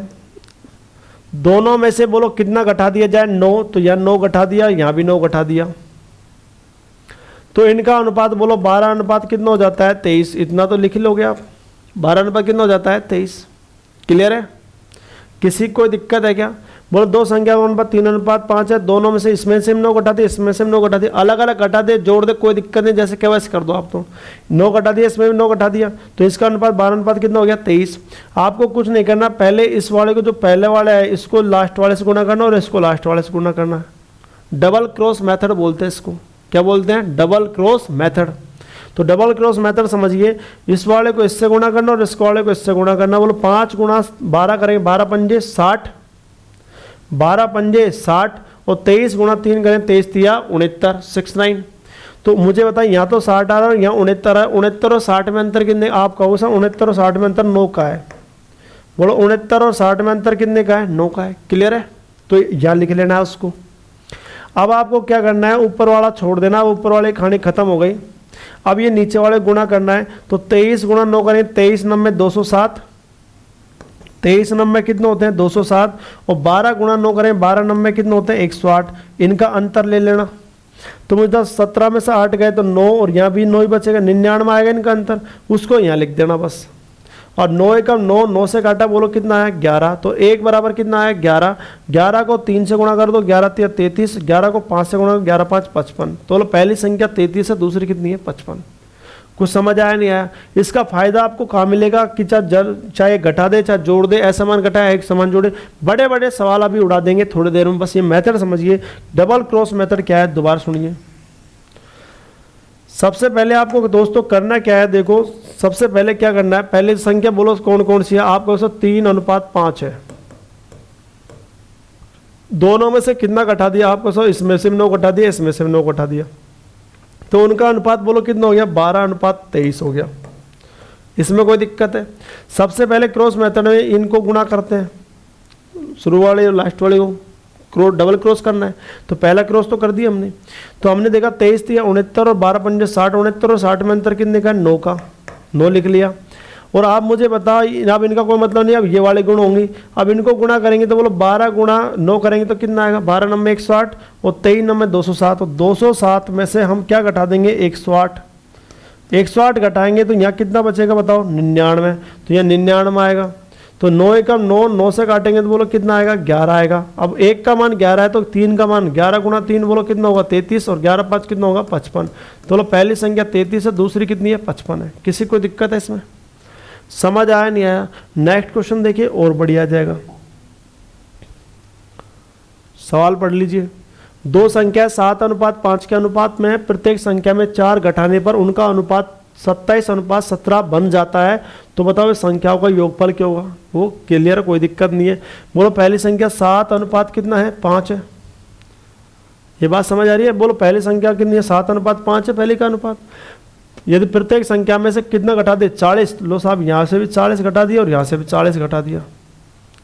दोनों में से बोलो कितना घटा दिया जाए 9, तो यहाँ 9 घटा दिया, यहाँ भी 9 घटा दिया, तो इनका अनुपात बोलो 12 अनुपात कितना हो जाता है 23। इतना तो लिख लोगे आप, 12 अनुपात कितना हो जाता है 23। क्लियर है? किसी कोई दिक्कत है क्या? बोलो 2 संख्या 3:5 है, दोनों में से इसमें से 9 घटा दे, इसमें से 9 घटा दे, अलग अलग घटा दे, जोड़ दे, कोई दिक्कत नहीं, जैसे क्या वैसे कर दो आप। तो 9 घटा दिया, इसमें भी 9 घटा दिया, तो इसका अनुपात 12 अनुपात कितना हो गया 23। आपको कुछ नहीं करना, पहले इस वाले को जो पहले वाला है इसको लास्ट वाले से गुणा करना और इसको लास्ट वाले से गुणा करना। डबल क्रॉस मेथड बोलते हैं इसको। क्या बोलते हैं? Double cross method. तो डबल क्रॉस मेथड समझिए, इस वाले को इससे गुणा करना और इस वाले को इससे गुणा करना। बोलो 5 गुणा 12 करेंगे 12 पंजे 60, 12 पंजे 60 और 23 गुणा 3 करें 23 तिया 69 69। तो मुझे बताइए यहाँ तो 60 आ रहा है, यहाँ 69 है। 69 और 60 में अंतर कितने? आप कहो सर 69 और 60 में अंतर 9 का है। बोलो 69 और 60 में अंतर कितने का है? 9 का है। क्लियर है? तो यहाँ लिख लेना है उसको। अब आपको क्या करना है, ऊपर वाला छोड़ देना, ऊपर वाले कहानी खत्म हो गई। अब ये नीचे वाले गुणा करना है, तो 23 गुणा 9 करें 23 9 में 207, 23 9 में कितने होते हैं 207, और 12 गुणा 9 करें 12 9 में कितने होते हैं 108। इनका अंतर ले लेना। तो मुझे 17 में से 8 गए तो 9, और यहाँ भी 9 ही बचेगा, 99 आएगा इनका अंतर, उसको यहाँ लिख देना बस। और 9 एकम 9, 9 से काटा बोलो कितना है 11, तो 1 बराबर कितना है 11। 11 को 3 से गुणा कर दो, 11 तिया 33, 11 को 5 से गुणा करो 11 5 55। तो पहली संख्या 33 है, दूसरी कितनी है 55। कुछ समझ आया नहीं आया? इसका फायदा आपको कहाँ मिलेगा कि चाहे घटा दे चाहे जोड़ दे, ऐसा मान घटाए एक समान जोड़े, बड़े बड़े सवाल अभी उड़ा देंगे थोड़ी देर में। बस ये मेथड समझिए, डबल क्रॉस मेथड क्या है दोबारा सुनिए। सबसे पहले आपको दोस्तों करना क्या है, देखो सबसे पहले क्या करना है, पहले संख्या बोलो कौन कौन सी है। आपको 3:5 है, दोनों में से कितना घटा दिया आपको, सो इसमें से 9 घटा दिया, इसमें से 9 घटा दिया, तो उनका अनुपात बोलो कितना हो गया, 12:23 हो गया। इसमें कोई दिक्कत है? सबसे पहले क्रॉस मेथड में इनको गुणा करते हैं, शुरू वाले और लास्ट वाले को डबल क्रॉस करना है, तो पहला क्रॉस तो कर दिया हमने। तो हमने देखा 23 दिया 69 और 12 पंजे 60, 69 और 60 में अंतर कितने का, 9 का, 9 लिख लिया। और आप मुझे बताओ, अब इनका कोई मतलब नहीं, अब ये वाले गुण होंगे, अब इनको गुणा करेंगे तो बोलो 12 गुणा 9 करेंगे तो कितना आएगा, 12 9 में 108 और 23 9 में 207, और 207 में से हम क्या घटा देंगे, 108, 108 घटाएंगे तो यहाँ कितना बचेगा बताओ, 99, तो यहाँ 99 आएगा। तो 9 एकम 9, 9 से काटेंगे तो बोलो कितना आएगा, 11 आएगा। अब 1 का मान 11 है तो 3 का मान 11 गुणा 3 बोलो कितना होगा, 33, और 11 5 कितना होगा, 55। तो बोलो पहली संख्या 33 है, दूसरी कितनी है, 55 है। किसी कोई दिक्कत है इसमें? समझ आया नहीं आया? नेक्स्ट क्वेश्चन देखिए और बढ़िया जाएगा। सवाल पढ़ लीजिए। दो संख्या 7:5 के अनुपात में, प्रत्येक संख्या में 4 घटाने पर उनका अनुपात 27:17 बन जाता है, तो बताओ इस संख्याओं का योगफल क्या होगा? वो क्लियर, कोई दिक्कत नहीं है। बोलो पहली संख्या 7 अनुपात कितना है, 5 है। ये बात समझ आ रही है? बोलो पहली संख्या कितनी है, 7:5 है पहली का अनुपात। यदि प्रत्येक संख्या में से कितना घटा दे, 40, लो साहब यहाँ से भी 40 घटा दिया और यहाँ से भी 40 घटा दिया।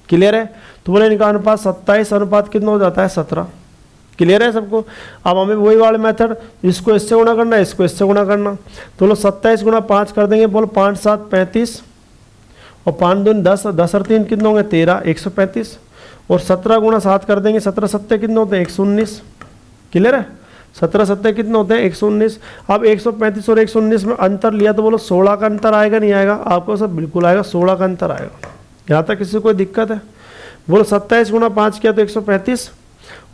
क्लियर है? तो बोले इनका अनुपात 27 अनुपात कितना हो जाता है, 17। क्लियर है सबको? अब हमें वही वाले मेथड, इसको इससे गुणा करना है, इसको इससे गुणा करना। तो बोलो 27 गुणा 5 कर देंगे, बोलो 5 7 35 और 5 दूनी 10, 10 और 3 कितने होंगे, 13, 135। और 17 गुणा 7 कर देंगे, 17 7 कितने होते हैं, 119। क्लियर है? 17 7 कितने होते हैं, 119। अब 135 और 119 में अंतर लिया तो बोलो 16 का अंतर आएगा नहीं आएगा? आपको सब बिल्कुल आएगा, 16 का अंतर आएगा। यहाँ तक किसी को कोई दिक्कत है? बोलो 27 गुणा 5 किया तो 135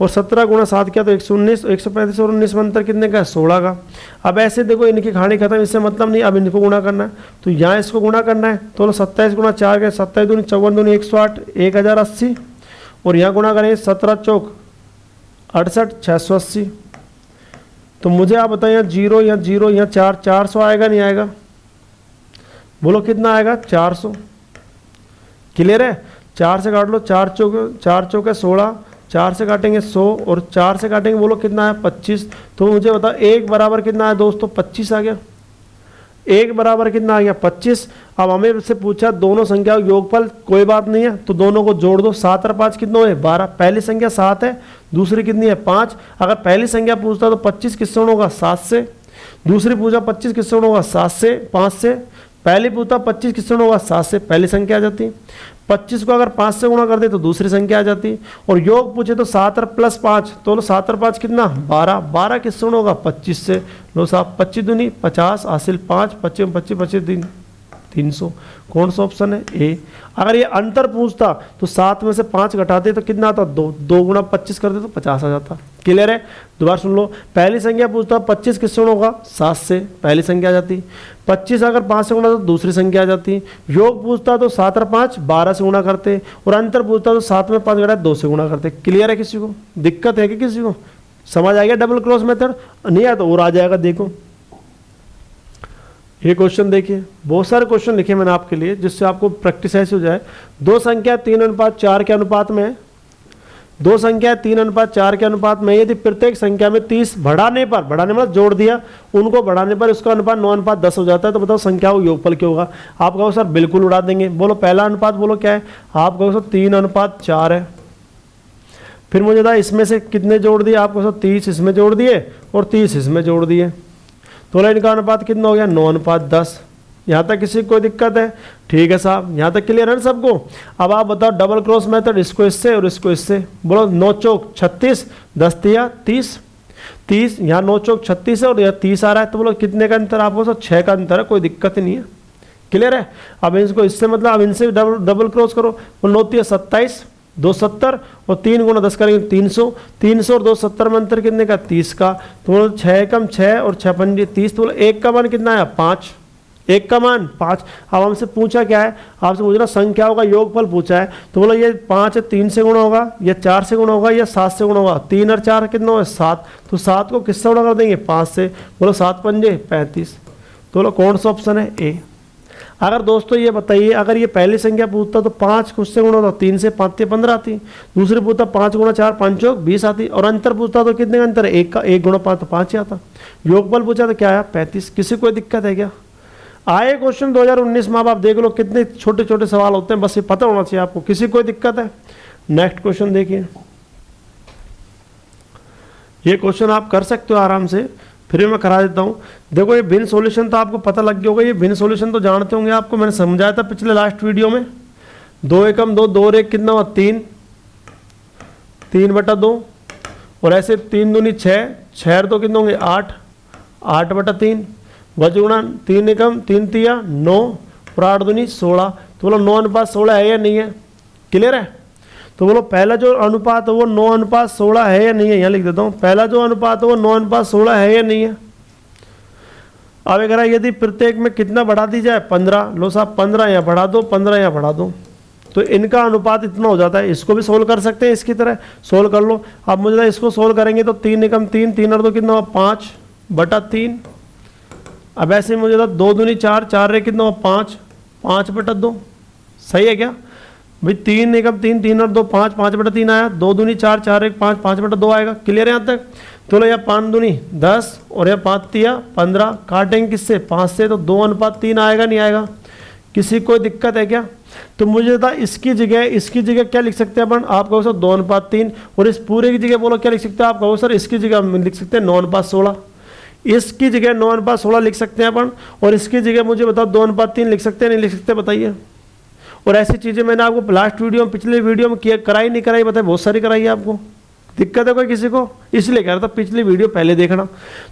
और 17 गुणा 7 किया तो 119, 135 और 19 में अंतर कितने का है, 16 का। अब ऐसे देखो इनकी कहानी खत्म, इससे मतलब नहीं, अब इनको गुणा करना है, तो यहाँ इसको गुणा करना है। तो 27 गुणा 4 के 27 दूनी 54 दूनी 108, 1080, और यहाँ गुणा करेंगे 17 चौक 68, 680। तो मुझे आप बताइए यहाँ 0 यहाँ 0 यहाँ 4, 400 आएगा नहीं आएगा? बोलो कितना आएगा, 400। क्लियर है? 4 से काट लो, 4 चौक है 16, 4 से काटेंगे 100 और 4 से काटेंगे बोलो कितना है, 25। तो मुझे बताओ 1 बराबर कितना है दोस्तों, 25 आ गया। 1 बराबर कितना आ गया, 25। अब हमें से पूछा दोनों संख्या योगफल, कोई बात नहीं है, तो दोनों को जोड़ दो। 7 और 5 कितना है, 12। पहली संख्या 7 है, दूसरी कितनी है, 5। अगर पहली संख्या पूछता तो 25 किससे गुणा होगा, 7 से। दूसरी पूछा 25 किससे गुणा होगा, 7 से, 5 से। पहली पूछता 25 किससे गुणा होगा, 7 से, पहली संख्या आ जाती। 25 को अगर 5 से गुणा कर दे तो दूसरी संख्या आ जाती। और योग पूछे तो 7 और प्लस 5, तो लो 7 और 5 कितना, 12। 12 किससे गुणा होगा, 25 से। लो साहब 25 दूनी 50 हासिल 5, 25 25 25 दिन 300। कौन सा ऑप्शन है, ए। अगर ये अंतर पूछता तो 7 में से 5 घटाते तो कितना आता, 2। 2 गुणा 25 करते तो 50 आ जाता। क्लियर है? दोबारा सुन लो, पहली संख्या पूछता 25 किससे गुणा होगा, 7 से, पहली संख्या आ जाती। 25 अगर 5 से गुणा तो दूसरी संख्या आ जाती। योग पूछता तो 7 और 5 12 से गुणा करते, और अंतर पूछता तो 7 में 5 घटा 2 से गुणा करते। क्लियर है? किसी को दिक्कत है कि किसी को समझ आ गया डबल क्रॉस मेथड? नहीं आया तो और आ जाएगा। देखो ये क्वेश्चन देखिए, बहुत सारे क्वेश्चन लिखे मैंने आपके लिए जिससे आपको प्रैक्टिस ऐसे हो जाए। दो संख्या 3:4 के अनुपात में, दो संख्या 3:4 के अनुपात में यदि प्रत्येक संख्या में 30 बढ़ाने पर, बढ़ाने मतलब जोड़ दिया, उनको बढ़ाने पर उसका अनुपात 9:10 हो जाता है, तो बताओ संख्या को योगफल क्या होगा? आप कहो सर बिल्कुल उड़ा देंगे। बोलो पहला अनुपात बोलो क्या है, आप कहो सर 3:4 है। फिर मुझे बताया इसमें से कितने जोड़ दिए, आप कहो सर 30 इसमें जोड़ दिए और 30 इसमें जोड़ दिए, तो इनका अनुपात कितना हो गया, 9:10। यहाँ तक किसी को कोई दिक्कत है? ठीक है साहब, यहाँ तक क्लियर है ना सबको? अब आप बताओ डबल क्रॉस मेथड, इसको इससे और इसको इससे। बोलो 9 चौक 36, 10 तिया 30, 30 यहाँ 9 चौक 36 है और यहाँ 30 आ रहा है, तो बोलो कितने का अंतर, आपको सर 6 का अंतर है, कोई दिक्कत ही नहीं है। क्लियर है? अब इसको इससे मतलब अब इनसे डबल क्रॉस करो। 9 तिया 27, 2 70 और 3 गुणा 10 करेंगे 300, 300 और 2 70 में अंतर कितने का, 30 का। तो बोलो 6 कम 6 और 6 पंजे 30, तो बोलो 1 का मान कितना आया, 5। 1 का मान 5। अब हमसे पूछा क्या है, आपसे पूछना संख्याओं का योगफल पूछा है, तो बोलो ये 5 है 3 से गुणा होगा, या 4 से गुणा होगा, या 7 से गुणा होगा। 3 और 4 कितना होगा, 7। तो 7 को किससे गुणा कर देंगे, 5 से। बोलो 7 पंजे 35, तो बोलो कौन सा ऑप्शन है, ए। अगर दोस्तों ये बताइए, अगर ये पहली संख्या पूछता तो 5 उससे गुणा होता, 3 से 5 15 आती। दूसरी पूछता 5 गुणा 4 5 चौक 20 आती। और अंतर पूछता तो कितने का अंतर है, 1 का, 1 गुणा 5 तो 5 ही आता। योगफल पूछा तो क्या आया 35। किसी कोई दिक्कत है क्या? आए क्वेश्चन 2019 में, आप देख लो कितने छोटे छोटे सवाल होते हैं, बस ये पता होना चाहिए आपको। किसी कोई दिक्कत है? नेक्स्ट क्वेश्चन देखिए, ये क्वेश्चन आप कर सकते हो आराम से, फिर मैं करा देता हूँ। देखो ये भिन्न सॉल्यूशन तो आपको पता लग गया होगा, ये भिन्न सॉल्यूशन तो जानते होंगे आपको, मैंने समझाया था पिछले लास्ट वीडियो में। 2 एकम 2, 2 और 1 कितना हुआ 3, 3/2 और ऐसे 3 दूनी 6, 6 और 2 कितने होंगे 8, 8/3 वजुगुणा 3 एकम 3 तिया 9 और 8 दूनी 16। तो बोलो 9:16 है या नहीं है? क्लियर है? तो बोलो पहला जो अनुपात है वो 9:16 है या नहीं है? यहाँ लिख देता हूँ, पहला जो अनुपात है वो 9:16 है या नहीं है? अब अगर यदि प्रत्येक में कितना बढ़ा दी जाए 15, लो साहब 15 यहाँ बढ़ा दो, 15 यहाँ बढ़ा दो, तो इनका अनुपात इतना हो जाता है। इसको भी सोल्व कर सकते हैं, इसकी तरह सोल्व कर लो। अब मुझे इसको सोल्व करेंगे तो 3 एकम 3, 3 और 2 कितना हुआ 5/3। अब ऐसे मुझे 2 दूनी 4, 4 रे कितना हुआ 5, 5/2। सही है क्या भाई? 3 एकम 3, 3 और 2 5, 5/3 आया। 2 दूनी 4, 4 1 5, 5/2 आएगा। क्लियर है यहाँ तक? तो लो यहाँ 5 दूनी 10 और यहाँ 5 तिया 15, काटेंगे किससे 5 से, तो 2:3 आएगा नहीं आएगा? किसी कोई दिक्कत है क्या? तो मुझे था इसकी जगह क्या लिख सकते हैं अपन? आप कहो सर 2:3, और इस पूरे की जगह बोलो क्या लिख सकते हैं? आप कहो सर इसकी जगह लिख सकते हैं 9:16। इसकी जगह 9:16 लिख सकते हैं अपन, और इसकी जगह मुझे बताओ 2:3 लिख सकते हैं नहीं लिख सकते? बताइए। और ऐसी चीज़ें मैंने आपको लास्ट वीडियो में, पिछले वीडियो में किया, कराई नहीं कराई बताइए? बहुत सारी कराई है आपको। दिक्कत है कोई किसी को? इसलिए कह रहा था पिछली वीडियो पहले देखना।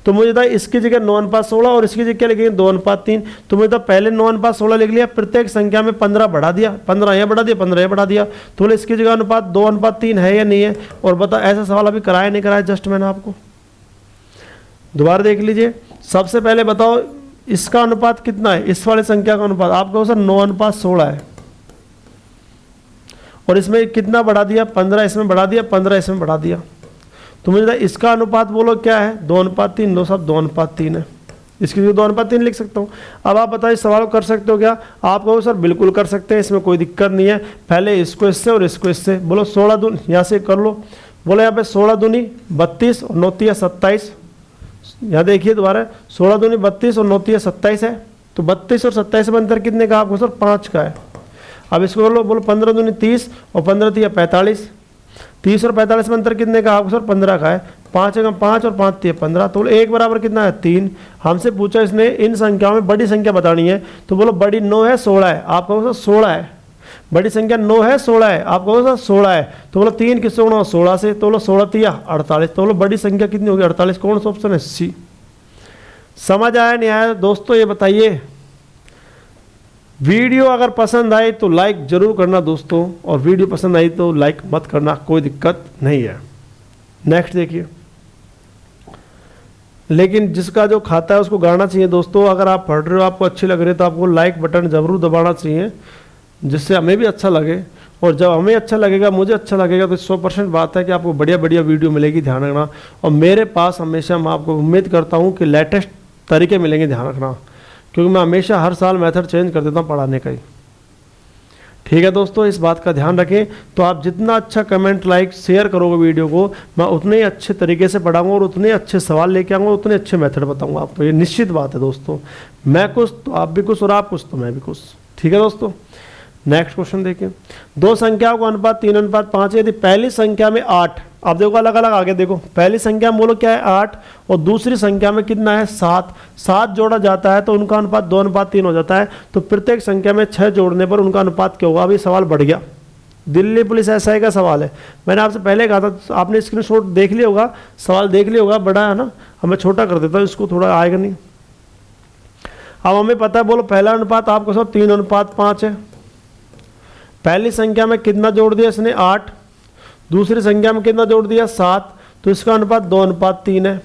तो मुझे था इसकी जगह 9:16 और इसकी जगह क्या लिखेंगे 2:3। तो मुझे था पहले 9:16 लिख लिया, प्रत्येक संख्या में 15 बढ़ा दिया, 15 यहाँ बढ़ा दिया, 15 यहाँ बढ़ा दिया। तो बोले इसकी जगह अनुपात 2:3 है या नहीं है? और बता, ऐसा सवाल अभी कराया नहीं कराया जस्ट मैंने आपको? दोबारा देख लीजिए। सबसे पहले बताओ इसका अनुपात कितना है, इस वाले संख्या का अनुपात? आप कहो सर 9:16 है, और इसमें कितना बढ़ा दिया 15, इसमें बढ़ा दिया 15, इसमें बढ़ा दिया। तो मुझे इसका अनुपात बोलो क्या है 2:3। लो साहब 2:3 है, इसकी जगह 2:3 लिख सकता हूँ। अब आप बताइए सवाल कर सकते हो क्या? आप कहो सर बिल्कुल कर सकते हैं, इसमें कोई दिक्कत नहीं है। पहले इसको इससे और इसको इससे, बोलो 16 दूनी यहाँ से कर लो। बोलो यहाँ पे 16 दूनी 32 और 9 तिया 27। यहाँ देखिए दोबारा, 16 दूनी 32 और 9 तिया 27 है। तो 32 और 27 में अंतर कितने का? आपको सर 5 का है। अब इसको कर लो, बोलो 15 दूनी 30 और 15 तिया 45। 30 और 45 में अंतर कितने का? आपको सर 15 का है। 5 एकम 5 और 5 तिया 15। तो बोलो 1 बराबर कितना है 3। हमसे पूछा इसने इन संख्याओं में बड़ी संख्या बतानी है। तो बोलो बड़ी 9 है 16 है, आप कहो सर 16 है। बड़ी संख्या 9 है 16 है, आप कहो सर 16 है। तो बोलो 3 किससे गुणा 16 से? तो बोलो 16 तिया 48। तो बोलो बड़ी संख्या कितनी होगी 48? कौन सा ऑप्शन है? सी। समझ आया नहीं आया दोस्तों ये बताइए? वीडियो अगर पसंद आए तो लाइक जरूर करना दोस्तों, और वीडियो पसंद आई तो लाइक मत करना, कोई दिक्कत नहीं है। नेक्स्ट देखिए, लेकिन जिसका जो खाता है उसको गाना चाहिए दोस्तों। अगर आप पढ़ रहे हो, आपको अच्छी लग रही है, तो आपको लाइक बटन जरूर दबाना चाहिए, जिससे हमें भी अच्छा लगे। और जब हमें अच्छा लगेगा, मुझे अच्छा लगेगा, तो 100% बात है कि आपको बढ़िया बढ़िया वीडियो मिलेगी, ध्यान रखना। और मेरे पास हमेशा मैं आपको उम्मीद करता हूँ कि लेटेस्ट तरीके मिलेंगे, ध्यान रखना, क्योंकि मैं हमेशा हर साल मेथड चेंज कर देता हूँ पढ़ाने का ही। ठीक है दोस्तों, इस बात का ध्यान रखें। तो आप जितना अच्छा कमेंट लाइक शेयर करोगे वीडियो को, मैं उतने ही अच्छे तरीके से पढ़ाऊंगा और उतने अच्छे सवाल लेके आऊँगा, उतने अच्छे मेथड बताऊंगा आपको। ये निश्चित बात है दोस्तों, मैं कुछ तो आप भी कुछ, और आप कुछ तो मैं भी कुछ। ठीक है दोस्तों, नेक्स्ट क्वेश्चन देखिए। दो संख्याओं का अनुपात 3:5 है। यदि पहली संख्या में 8, आप देखो अलग अलग आगे देखो, पहली संख्या में बोलो क्या है 8, और दूसरी संख्या में कितना है 7। 7 जोड़ा जाता है तो उनका अनुपात 2:3 हो जाता है। तो प्रत्येक संख्या में 6 जोड़ने पर उनका अनुपात क्या होगा? अभी सवाल बढ़ गया, दिल्ली पुलिस एसआई का सवाल है। मैंने आपसे पहले कहा था, आपने स्क्रीनशॉट देख लिया होगा, सवाल देख लिया होगा, बड़ा है ना। अब मैं छोटा कर देता हूँ इसको, थोड़ा आएगा नहीं। अब हमें पता है, बोलो पहला अनुपात आपको सब 3:5 है। पहली संख्या में कितना जोड़ दिया इसने 8, दूसरी संख्या में कितना जोड़ दिया 7, तो इसका अनुपात 2:3 है।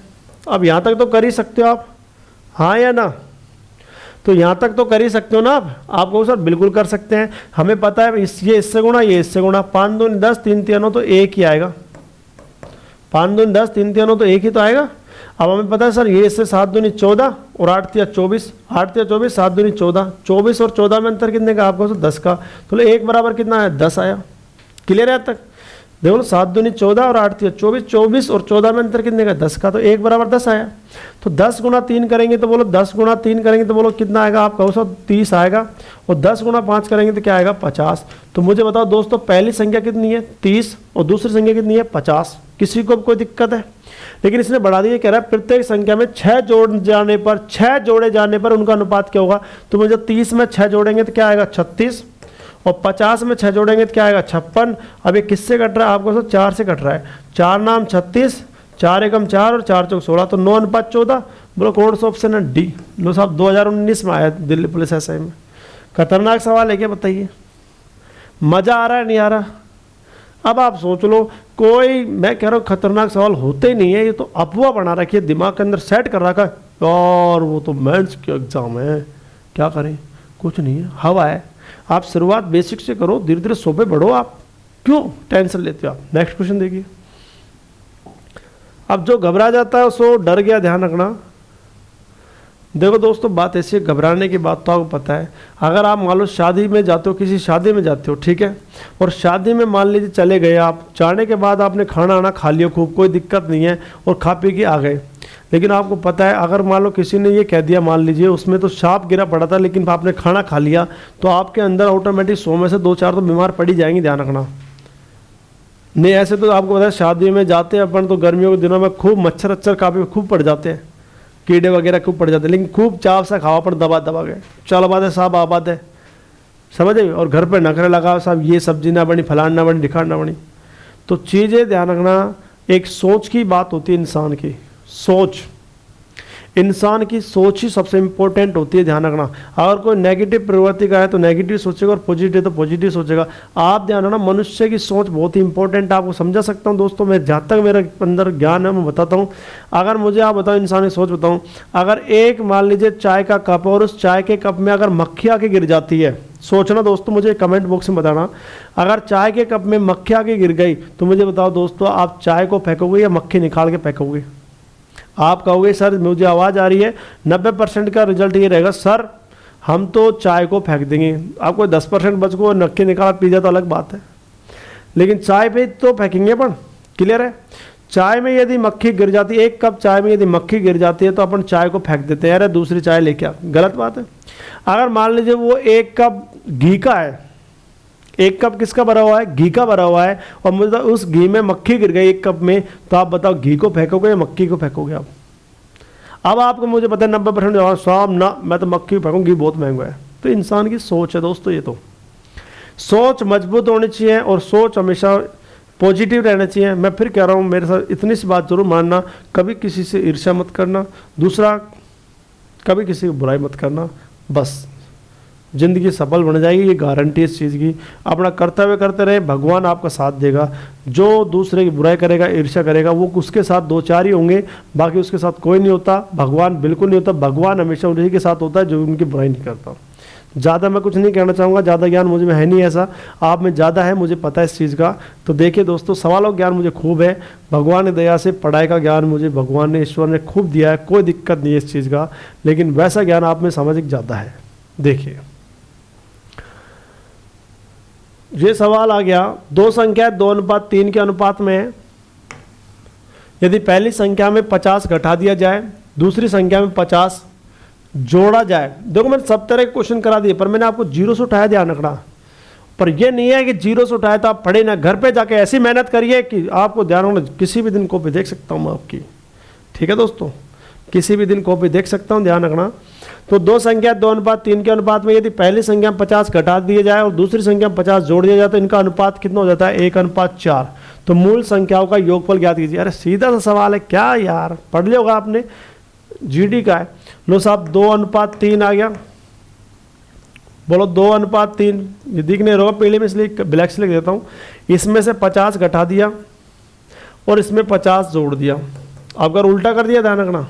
अब यहाँ तक तो कर ही सकते हो आप, हाँ या ना? तो यहाँ तक तो कर ही सकते हो ना आप कहो सर बिल्कुल कर सकते हैं। हमें पता है ये इससे गुणा, ये इससे गुणा, 5 दूनी 10, 3 तिया 9 तो 1 ही आएगा। 5 दूनी 10, 3 तिया 9 तो 1 ही तो आएगा। अब हमें पता है सर ये इससे 7 दूनी 14 और 8 तिया 24, 8 तिया 24, 7 दूनी 14, 24 और 14 में अंतर कितने का आपको 10 का, तो एक बराबर कितना है 10 आया। क्लियर है अब तक? देखो 7 दूनी 14 और 8 तिया 24, 24 और 14 में अंतर कितने का 10 का, तो एक बराबर 10 आया। तो 10 गुणा 3 करेंगे तो बोलो 10 गुणा 3 करेंगे तो बोलो कितना आएगा आप कहो सर 30 आएगा, और 10 गुणा 5 करेंगे तो क्या आएगा 50। तो मुझे बताओ दोस्तों पहली संख्या कितनी है 30 और दूसरी संख्या कितनी है 50। किसी को कोई दिक्कत है? लेकिन इसने बढ़ा दिया, कह रहा है प्रत्येक संख्या में 6 जोड़े जाने पर उनका अनुपात क्या होगा। तो मुझे 30 में 6 जोड़ेंगे तो क्या आएगा 36, और 50 में 6 जोड़ेंगे तो क्या आएगा 56। अब ये किससे कट रहा है आपको सर 4 से कट रहा है। 4 नाम 36, 4 एकम 4 और 4 चौक 16, तो 9 अनुपात 14। बोलो कौन सा ऑप्शन है? डी। लो साहब 2019 में आया दिल्ली पुलिस एसआई में। खतरनाक सवाल है क्या बताइए? मजा आ रहा है नहीं आ रहा? अब आप सोच लो, कोई मैं कह रहा हूँ खतरनाक सवाल होते ही नहीं है, ये तो अफवाह बना रखी है, दिमाग के अंदर सेट कर रखा है और वो तो मेंस के एग्जाम है, क्या करें? कुछ नहीं है, हवा है। आप शुरुआत बेसिक से करो, धीरे धीरे सोपे बढ़ो, आप क्यों टेंशन लेते हो आप? नेक्स्ट क्वेश्चन देखिए। अब जो घबरा जाता है उसको डर गया, ध्यान रखना। देखो दोस्तों बात ऐसी है, घबराने की बात तो आपको पता है। अगर आप मान लो शादी में जाते हो, किसी शादी में जाते हो, ठीक है, और शादी में मान लीजिए चले गए आप, जाने के बाद आपने खाना आना खा लिया खूब, कोई दिक्कत नहीं है, और खा पी के आ गए। लेकिन आपको पता है अगर मान लो किसी ने ये कह दिया, मान लीजिए उसमें तो सांप गिरा पड़ा था लेकिन आपने खाना खा लिया, तो आपके अंदर ऑटोमेटिक 100 में से 2-4 तो बीमार पड़ी जाएंगी, ध्यान रखना। नहीं ऐसे तो आपको पता है शादी में जाते हैं अपन तो गर्मियों के दिनों में खूब मच्छर अच्छर काफ़ी खूब पड़ जाते हैं, कीड़े वगैरह खूब पड़ जाते हैं, लेकिन खूब चाव सा खावा पर दबा दबा गए, चल आबाद है साहब आबाद है, समझे? और घर पे नखरे लगाओ साहब, ये सब्जी ना बनी, फलान ना बनी, ढिकान ना बनी। तो चीज़ें ध्यान रखना, एक सोच की बात होती है, इंसान की सोच, इंसान की सोच ही सबसे इंपॉर्टेंट होती है, ध्यान रखना। अगर कोई नेगेटिव प्रवृत्ति का है तो नेगेटिव सोचेगा, और पॉजिटिव तो पॉजिटिव सोचेगा। आप ध्यान रखना, मनुष्य की सोच बहुत ही इंपॉर्टेंट है। आपको समझा सकता हूँ दोस्तों, मैं जहाँ तक मेरे अंदर ज्ञान है मैं बताता हूँ। अगर मुझे आप बताओ, इंसान की सोच बताऊँ, अगर एक मान लीजिए चाय का कप और उस चाय के कप में अगर मक्खी आके गिर जाती है, सोचना दोस्तों, मुझे कमेंट बॉक्स में बताना। अगर चाय के कप में मक्खी आके गिर गई तो मुझे बताओ दोस्तों, आप चाय को फेंकोगे या मक्खी निकाल के फेंकोगे? आप कहोगे सर मुझे आवाज़ आ रही है, 90% का रिजल्ट ये रहेगा सर हम तो चाय को फेंक देंगे। आपको 10% बच को नक्की निकाल पी जाए तो अलग बात है, लेकिन चाय पे तो फेंकेंगे अपन। क्लियर है? चाय में यदि मक्खी गिर जाती है, एक कप चाय में यदि मक्खी गिर जाती है तो अपन चाय को फेंक देते हैं, यार दूसरी चाय लेके आ, गलत बात है। अगर मान लीजिए वो एक कप घी का है, एक कप किसका भरा हुआ है? घी का भरा हुआ है, और मुझे उस घी में मक्खी गिर गई एक कप में, तो आप बताओ घी को फेंकोगे या मक्खी को फेंकोगे आप? अब आपको मुझे पता है 90% जवाब साहब ना मैं तो मक्खी फेंकूँ, घी बहुत महंगा है। तो इंसान की सोच है दोस्तों, ये तो सोच मजबूत होनी चाहिए और सोच हमेशा पॉजिटिव रहना चाहिए। मैं फिर कह रहा हूँ, मेरे साथ इतनी सी बात जरूर मानना, कभी किसी से ईर्ष्या मत करना, दूसरा कभी किसी की बुराई मत करना, बस जिंदगी सफल बन जाएगी, ये गारंटी इस चीज़ की। अपना कर्तव्य करते रहे, भगवान आपका साथ देगा। जो दूसरे की बुराई करेगा, ईर्ष्या करेगा, वो उसके साथ 2-4 ही होंगे, बाकी उसके साथ कोई नहीं होता। भगवान बिल्कुल नहीं होता, भगवान हमेशा उन्हीं के साथ होता है जो उनकी बुराई नहीं करता। ज़्यादा मैं कुछ नहीं कहना चाहूँगा, ज़्यादा ज्ञान मुझे में है नहीं ऐसा, आप में ज़्यादा है, मुझे पता है इस चीज़ का। तो देखिए दोस्तों, सवालों का ज्ञान मुझे खूब है, भगवान की दया से पढ़ाई का ज्ञान मुझे भगवान ने, ईश्वर ने खूब दिया है, कोई दिक्कत नहीं है इस चीज़ का। लेकिन वैसा ज्ञान आप में सामाजिक ज़्यादा है। देखिए ये सवाल आ गया, 2 संख्या 2:3 के अनुपात में है। यदि पहली संख्या में 50 घटा दिया जाए, दूसरी संख्या में 50 जोड़ा जाए। देखो मैंने सब तरह के क्वेश्चन करा दिए, पर मैंने आपको 0 से उठाया, ध्यान रखना। पर यह नहीं है कि 0 से उठाया तो आप पढ़े ना, घर पे जाके ऐसी मेहनत करिए कि आपको ध्यान रखना। किसी भी दिन कॉपी देख सकता हूँ मैं आपकी, ठीक है दोस्तों, किसी भी दिन कॉपी देख सकता हूँ, ध्यान रखना। तो 2 संख्या 2:3 के अनुपात में यदि पहली संख्या में 50 घटा दिए जाए और दूसरी संख्या में 50 जोड़ दिया जाए तो इनका अनुपात कितना हो जाता है? 1:4। तो मूल संख्याओं का योगफल ज्ञात कीजिए। अरे सीधा सा सवाल है क्या यार, पढ़ लिया होगा आपने, जीडी का है। लो साहब 2:3 आ गया, बोलो 2:3। ये दिख नहीं रहा पीले में इसलिए ब्लैक से लिख देता हूँ। इसमें से 50 घटा दिया और इसमें 50 जोड़ दिया। अगर उल्टा कर दिया, ध्यान रखना।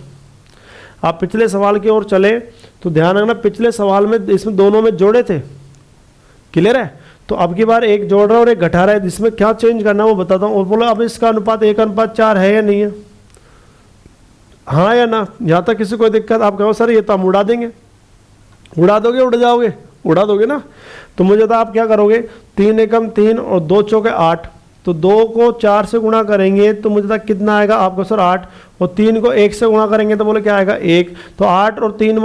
आप पिछले सवाल की ओर चले तो ध्यान रखना, पिछले सवाल में इसमें दोनों में जोड़े थे। क्लियर है? तो अब की बार एक जोड़ रहा है और एक घटा रहा है, इसमें क्या चेंज करना है वो बताता हूँ। और बोलो अब इसका अनुपात 1:4 है या नहीं है? हाँ या ना? यहाँ तक किसी कोई दिक्कत? आप कहो सर ये तो हम उड़ा देंगे। उड़ा दोगे, उड़ जाओगे? उड़ा दोगे ना। तो मुझे तो आप क्या करोगे, 3 एकम 3 और 2 चौके 8, तो 2 को 4 से गुणा करेंगे तो मुझे तक कितना आएगा आपको सर 8, और 3 को 1 से गुणा करेंगे तो बोले क्या आएगा 1, तो 8 और 3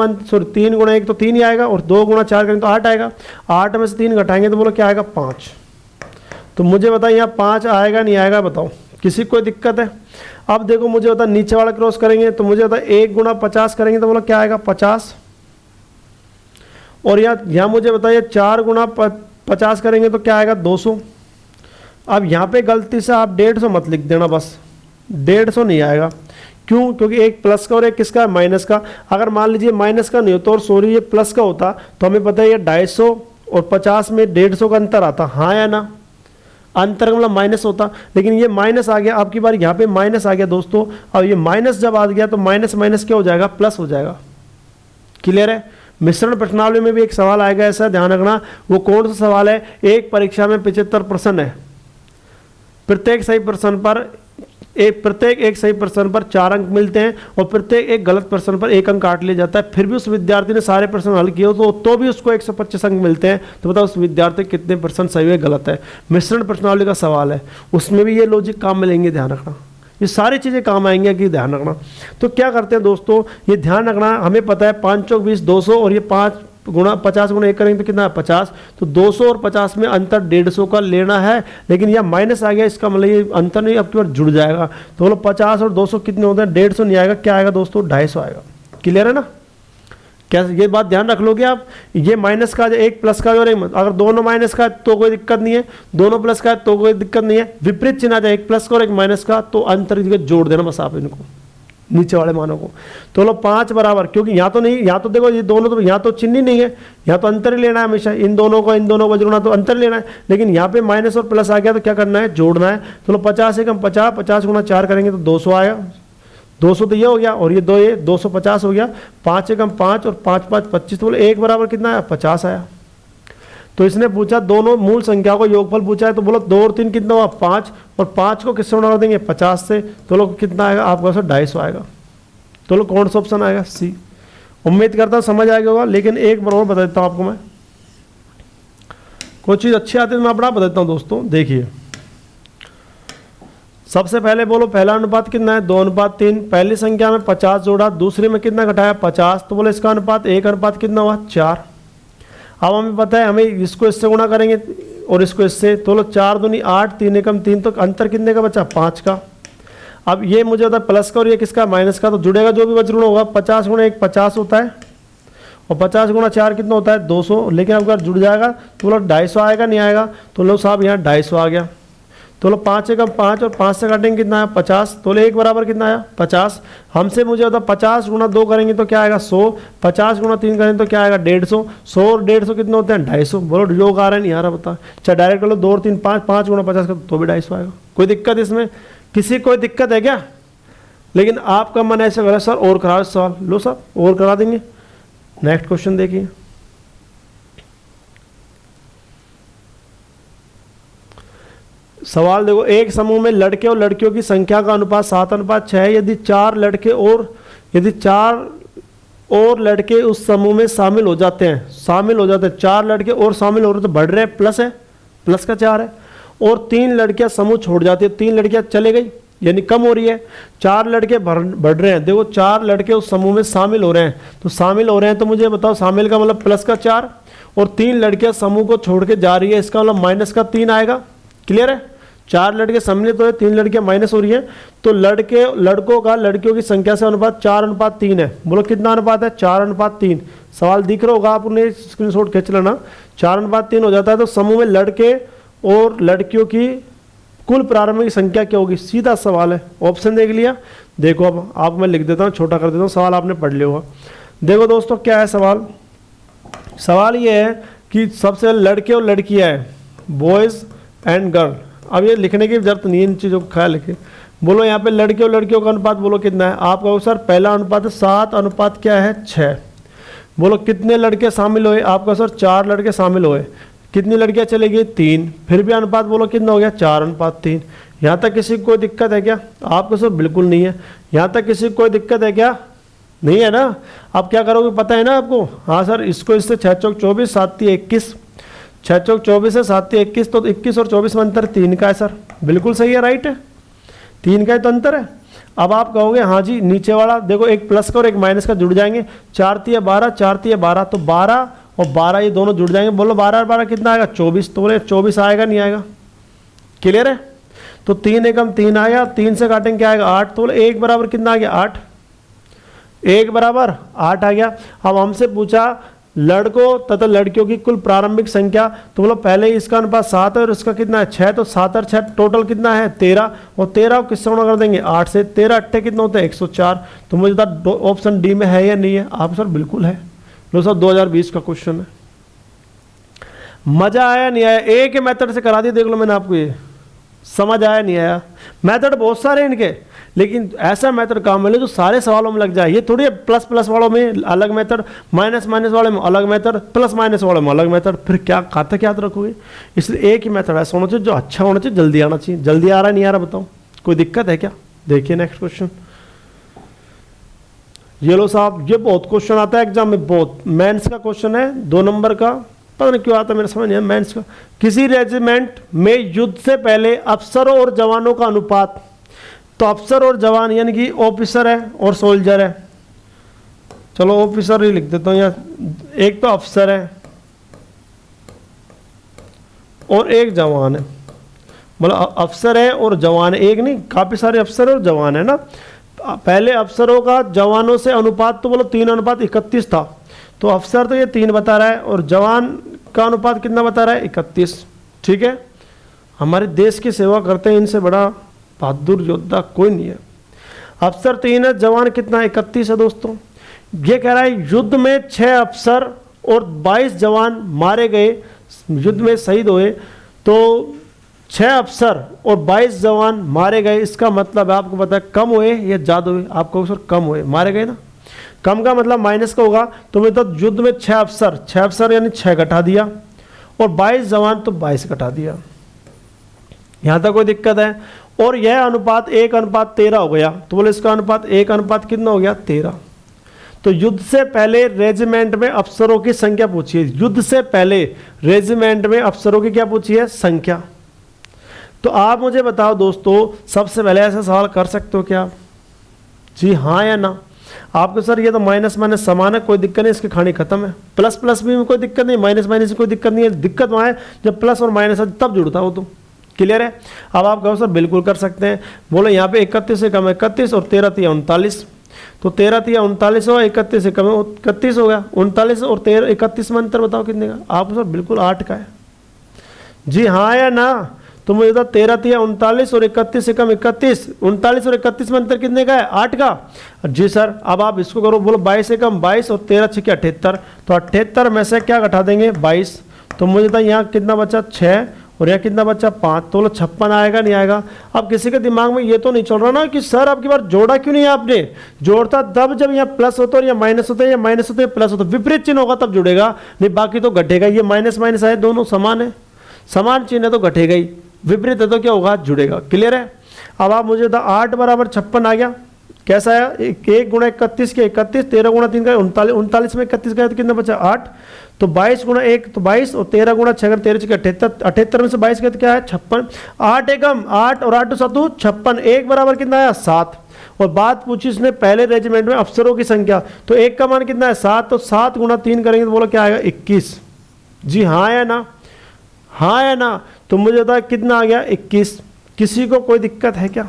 3 गुणा 1 तो 3 ही आएगा, और 2 गुणा 4 करेंगे तो 8 आएगा। 8 में से 3 घटाएंगे तो बोलो क्या आएगा 5। तो मुझे बताइए यहाँ 5 आएगा नहीं आएगा, बताओ, किसी कोई दिक्कत है? अब देखो मुझे बता, नीचे वाला क्रॉस करेंगे तो मुझे बता 1 गुणा 50 करेंगे तो बोलो क्या आएगा 50, और यहाँ मुझे बताइए 4 गुणा 50 करेंगे तो क्या आएगा 200। अब यहाँ पे गलती से आप 150 मत लिख देना, बस 150 नहीं आएगा। क्यों? क्योंकि एक प्लस का और एक किसका है, माइनस का। अगर मान लीजिए माइनस का नहीं होता और सॉरी ये प्लस का होता तो हमें पता है ये 250 और 50 में 150 का अंतर आता, हाँ या ना? अंतर मतलब माइनस होता, लेकिन ये माइनस आ गया, आपकी बार यहाँ पे माइनस आ गया दोस्तों। अब ये माइनस जब आ गया तो माइनस माइनस क्या हो जाएगा, प्लस हो जाएगा। क्लियर है? मिश्रण प्रश्नावली में भी एक सवाल आएगा ऐसा, ध्यान रखना। वो कौन सा सवाल है? एक परीक्षा में 75 प्रश्न है, प्रत्येक सही प्रश्न पर 4 अंक मिलते हैं, और प्रत्येक एक गलत प्रश्न पर 1 अंक काट लिया जाता है। फिर भी उस विद्यार्थी ने सारे प्रश्न हल किए तो भी उसको 125 अंक मिलते हैं। तो बताओ उस विद्यार्थी कितने प्रश्न सही है गलत है? मिश्रण प्रश्नावली का सवाल है, उसमें भी ये लॉजिक काम में लेंगे, ध्यान रखना। ये सारी चीज़ें काम आएंगे कि ध्यान रखना। तो क्या करते हैं दोस्तों, ये ध्यान रखना, हमें पता है 5 चौक 20 200, और ये 5 गुणा 50 गुणा 1 करेंगे तो कितना है 50। तो 200 और 50 में अंतर 150 का लेना है, लेकिन यह माइनस आ गया, इसका मतलब ये अंतर नहीं आपकी बार जुड़ जाएगा। तो बोलो 50 और 200 कितने होते हैं, 150 नहीं आएगा, क्या आएगा दोस्तों 250 आएगा। क्लियर है ना? क्या ये बात ध्यान रख लोगे आप? ये माइनस का एक प्लस का और एक, अगर दोनों माइनस का तो कोई दिक्कत नहीं है, दोनों प्लस का तो कोई दिक्कत नहीं है। विपरीत चिन्ह आ जाए, एक प्लस का और एक माइनस का, तो अंतर जोड़ देना बस आप इनको, नीचे वाले मानों को। तो लो 5 बराबर, क्योंकि यहाँ तो नहीं, यहाँ तो देखो ये दोनों तो यहाँ तो चिन्ह ही नहीं है, यहाँ तो अंतर ही लेना है हमेशा, इन दोनों को जोड़ना तो अंतर लेना है। लेकिन यहाँ पे माइनस और प्लस आ गया तो क्या करना है, जोड़ना है। तो लो 50 एकम 50, 50 गुणा 4 करेंगे तो 200 आया, 200 तो ये हो गया, और ये 250 हो गया। 5 एकम 5 और 5 5 25, तो बोले 1 बराबर कितना आया 50 आया। तो इसने पूछा दोनों मूल संख्या को योगफल पूछा है, तो बोलो 2 और 3 कितना हुआ 5, और 5 को किससे गुणा कर देंगे 50 से, तो लोग कितना आएगा आपका 250 आएगा। तो लोग कौन सा ऑप्शन आएगा, सी। उम्मीद करता हूँ समझ आ गया होगा। लेकिन एक बार और बता देता हूँ आपको मैं, कोई चीज़ अच्छी आती है तो मैं अपना बता देता हूँ दोस्तों। देखिए सबसे पहले बोलो पहला अनुपात कितना है 2:3। पहली संख्या में 50 जोड़ा, दूसरी में कितना घटाया 50, तो बोलो इसका अनुपात 1 अनुपात कितना हुआ 4। अब हमें पता है हमें इसको इससे गुणा करेंगे और इसको इससे, तो बोलो 4 दूनी 8, 3 एकम 3, तो अंतर कितने का बचा 5 का। अब ये मुझे होता है प्लस का और ये किसका माइनस का, तो जुड़ेगा जो भी वज्र होगा 50 गुणा 1 50 होता है, और 50 गुणा 4 कितना होता है 200। लेकिन अगर जुड़ जाएगा तो बोलो 250 आएगा नहीं आएगा, तो लो साहब यहाँ 250 आ गया। तो लो 5 एकम 5 और 5 से काटेंगे कितना आया 50, तो लो 1 बराबर कितना आया 50। हमसे मुझे होता 50 गुणा 2 करेंगे तो क्या आएगा 100, 50 गुणा 3 करेंगे तो क्या आएगा 150, 100 और 150 कितने होते हैं 250। बोलो योग आ रहा है नहीं आ रहा बता, चाहे डायरेक्ट कर लो 2 और 3 5, 5 गुणा 50 का तो भी 250 आएगा। कोई दिक्कत इसमें, किसी कोई दिक्कत है क्या? लेकिन आपका मन ऐसे करा सर और करा सवाल, लो सर और करा देंगे। नेक्स्ट क्वेश्चन देखिए, सवाल देखो, एक समूह में लड़के और लड़कियों की संख्या का अनुपात 7:6 है। यदि 4 लड़के और लड़के उस समूह में शामिल हो जाते हैं, 4 लड़के और शामिल हो रहे तो बढ़ रहे हैं, प्लस है, प्लस का 4 है, और 3 लड़कियां समूह छोड़ जाती है, 3 लड़कियां चले गई यानी कम हो रही है, 4 लड़के बढ़ रहे हैं। देखो 4 लड़के उस समूह में शामिल हो रहे हैं, तो शामिल हो रहे हैं तो मुझे बताओ शामिल का मतलब प्लस का 4, और 3 लड़कियां समूह को छोड़ के जा रही है, इसका मतलब माइनस का 3 आएगा। क्लियर है? 4 लड़के सम्मिलित हो रहे, 3 लड़कियां माइनस हो रही हैं, तो लड़कों का लड़कियों की संख्या से अनुपात 4:3 है। बोलो कितना अनुपात है 4:3। सवाल दिख रहा होगा, आप उन्हें स्क्रीनशॉट खींच लेना। 4:3 हो जाता है तो समूह में लड़के और लड़कियों की कुल प्रारंभिक संख्या क्या होगी, सीधा सवाल है। ऑप्शन देख लिया, देखो अब आप मैं लिख देता हूँ, छोटा कर देता हूँ, सवाल आपने पढ़ लिया होगा। देखो दोस्तों क्या है सवाल, सवाल ये है कि सबसे लड़के और लड़कियाँ हैं, बॉयज़ एंड गर्ल। अब ये लिखने की जरूरत नहीं है, इन चीज़ों का ख्याल रखिए। बोलो यहाँ पे लड़के और लड़कियों का अनुपात बोलो कितना है, आप कहो सर पहला अनुपात है 7:6। बोलो कितने लड़के शामिल हुए, आपका सर 4 लड़के शामिल हुए। कितनी लड़कियां चलेगी 3, फिर भी अनुपात बोलो कितना हो गया 4:3। यहाँ तक किसी को कोई दिक्कत है क्या? आपको सब बिल्कुल नहीं है। यहाँ तक किसी को कोई दिक्कत है क्या? नहीं है ना। अब क्या करोगे पता है ना आपको? हाँ सर, इसको इससे 6 चौक 24, 7 तिया 21, 6 चौक 24 है, 7 तिया 21, तो 21 और 24 में अंतर 3 का है सर। बिल्कुल सही है, राइट है, 3 का ही तो अंतर है। अब आप कहोगे हाँ जी नीचे वाला देखो, एक प्लस का और एक माइनस का जुड़ जाएंगे, 4 तिया 12, 4 तिया 12, तो 12 और 12 ये दोनों जुड़ जाएंगे। बोलो 12 और 12 कितना आएगा 24, तो बोले 24 आएगा नहीं आएगा? क्लियर है? तो 3 एकम 3 आया, 3 से काटेंगे क्या आएगा 8, तो बोले 1 बराबर कितना आ गया 8, 1 बराबर 8 आ गया। अब हमसे पूछा लड़कों तथा लड़कियों की कुल प्रारंभिक संख्या, तो बोलो पहले इसका अनुपात 7 है और इसका कितना है 6, तो 7 और 6 टोटल कितना है 13, और 13 को किससे गुणा कर देंगे 8 से, 13 अट्ठे कितना होता है 104। तो मुझे बता ऑप्शन डी में है या नहीं है? आप सर बिल्कुल है। लो सर 2020 का क्वेश्चन है। मजा आया नहीं आया? एक ही मेथड से करा दिया, देख लो मैंने आपको, ये समझ आया नहीं आया? मेथड बहुत सारे हैं इनके, लेकिन ऐसा मेथड काम मिले जो सारे सवालों में लग जाए। ये थोड़ी प्लस प्लस वालों में अलग मेथड, माइनस माइनस वाले में अलग मेथड, प्लस माइनस वाले में अलग मेथड, फिर क्या खाते याद रखोगे? इसलिए एक ही मेथड ऐसा होना चाहिए जो अच्छा होना चाहिए, जल्दी आना चाहिए। जल्दी आ रहा नहीं आ रहा बताओ, कोई दिक्कत है क्या? देखिए नेक्स्ट क्वेश्चन। ये लो साहब, ये बहुत क्वेश्चन आता है एग्जाम में, बहुत। मेंस का क्वेश्चन है 2 नंबर का, पता नहीं क्यों आता मेरे समझ नहीं है मेंस का। किसी रेजिमेंट में युद्ध से पहले अफसरों और जवानों का अनुपात, तो अफसर और जवान यानी कि ऑफिसर है और सोल्जर है, चलो ऑफिसर ही लिख देता हूँ यहाँ, एक तो अफसर है और एक जवान है, मतलब अफसर है और जवान है, एक नहीं काफ़ी सारे अफसर और जवान है ना। पहले अफसरों का जवानों से अनुपात तो बोलो 3:31 था, तो अफसर तो ये 3 बता रहा है और जवान का अनुपात कितना बता रहा है 31। ठीक है, हमारे देश की सेवा करते हैं, इनसे बड़ा बहादुर योद्धा कोई नहीं है। अफसर 3 है, जवान कितना 31 है दोस्तों। ये कह रहा है युद्ध में 6 अफसर और 22 जवान मारे गए, युद्ध में शहीद हुए, तो 6 अफसर और 22 जवान मारे गए। इसका मतलब आपको पता है कम हुए या ज़्यादा हुए? आपको सर कम हुए, मारे गए ना, कम का मतलब माइनस का होगा, तो मतलब युद्ध में 6 अफसर यानी 6 घटा दिया और 22 जवान तो 22 घटा दिया। यहाँ तक कोई दिक्कत है? और यह अनुपात 1:13 हो गया, तो बोले इसका अनुपात 1 कितना हो गया 13। तो युद्ध से पहले रेजिमेंट में अफसरों की संख्या पूछिए, युद्ध से पहले रेजिमेंट में अफसरों की क्या पूछिए संख्या। तो आप मुझे बताओ दोस्तों, सबसे पहले ऐसा सवाल कर सकते हो क्या? जी हाँ या ना? आपको सर ये तो माइनस माइनस समान है, कोई दिक्कत नहीं, इसकी कहानी खत्म है। प्लस प्लस भी में कोई दिक्कत नहीं, माइनस माइनस में कोई दिक्कत नहीं है। दिक्कत वहाँ है जब प्लस और माइनस है तब जुड़ता हो। तो क्लियर है? अब आप कहो सर बिल्कुल कर सकते हैं। बोलो यहाँ पे 31 से कम है 31 और 13 तिया 39, तो 13 तिया 39 हो, 31 से कम है 31 हो गया। 39 और 13 31 में अंतर बताओ कितने का? आप सर बिल्कुल 8 का है। जी हाँ या ना? तो मुझे था 13 तिया 39 और 31 से कम 31, 39 और 31 में अंतर कितने का है 8 का। जी सर, अब आप इसको करो, बोलो 22 से कम 22 और 13 6 78, तो 78 में से क्या घटा देंगे 22, तो मुझे था यहाँ कितना बचा 6 और यहाँ कितना बचा 5, तो बोलो 56 आएगा नहीं आएगा? अब किसी के दिमाग में ये तो नहीं चल रहा ना कि सर आपकी बार जोड़ा क्यों नहीं है आपने? जोड़ता तब जब यहाँ प्लस होता है या माइनस होता है, या माइनस होता है प्लस होता है, विपरीत चिन्ह होगा तब जुड़ेगा, नहीं बाकी तो घटेगा। ये माइनस माइनस आए दोनों समान है, समान चिन्ह है तो घटेगा ही, विपरीत है तो क्या होगा जुड़ेगा। क्लियर है? अब आप मुझे बता 8 बराबर 56 आ गया, कैसा है? 1 गुणा 31 के 31, 13 गुणा 3 का 39, 39 में 31 का तो कितना बचा 8, तो 22 गुणा 1 तो 22 और 13 गुणा 6 कर 13 78, 78 में से 22 का तो क्या है 56। 8 एकम 8 और 8 7 56, 1 बराबर कितना आया 7। और बात पूछी इसने पहले रेजिमेंट में अफसरों की संख्या, तो 1 का मान कितना है 7, तो 7 गुणा 3 करेंगे तो बोलो क्या आएगा 21। जी हाँ या ना? हाँ या ना? तो मुझे बता कितना आ गया 21। किसी को कोई दिक्कत है क्या?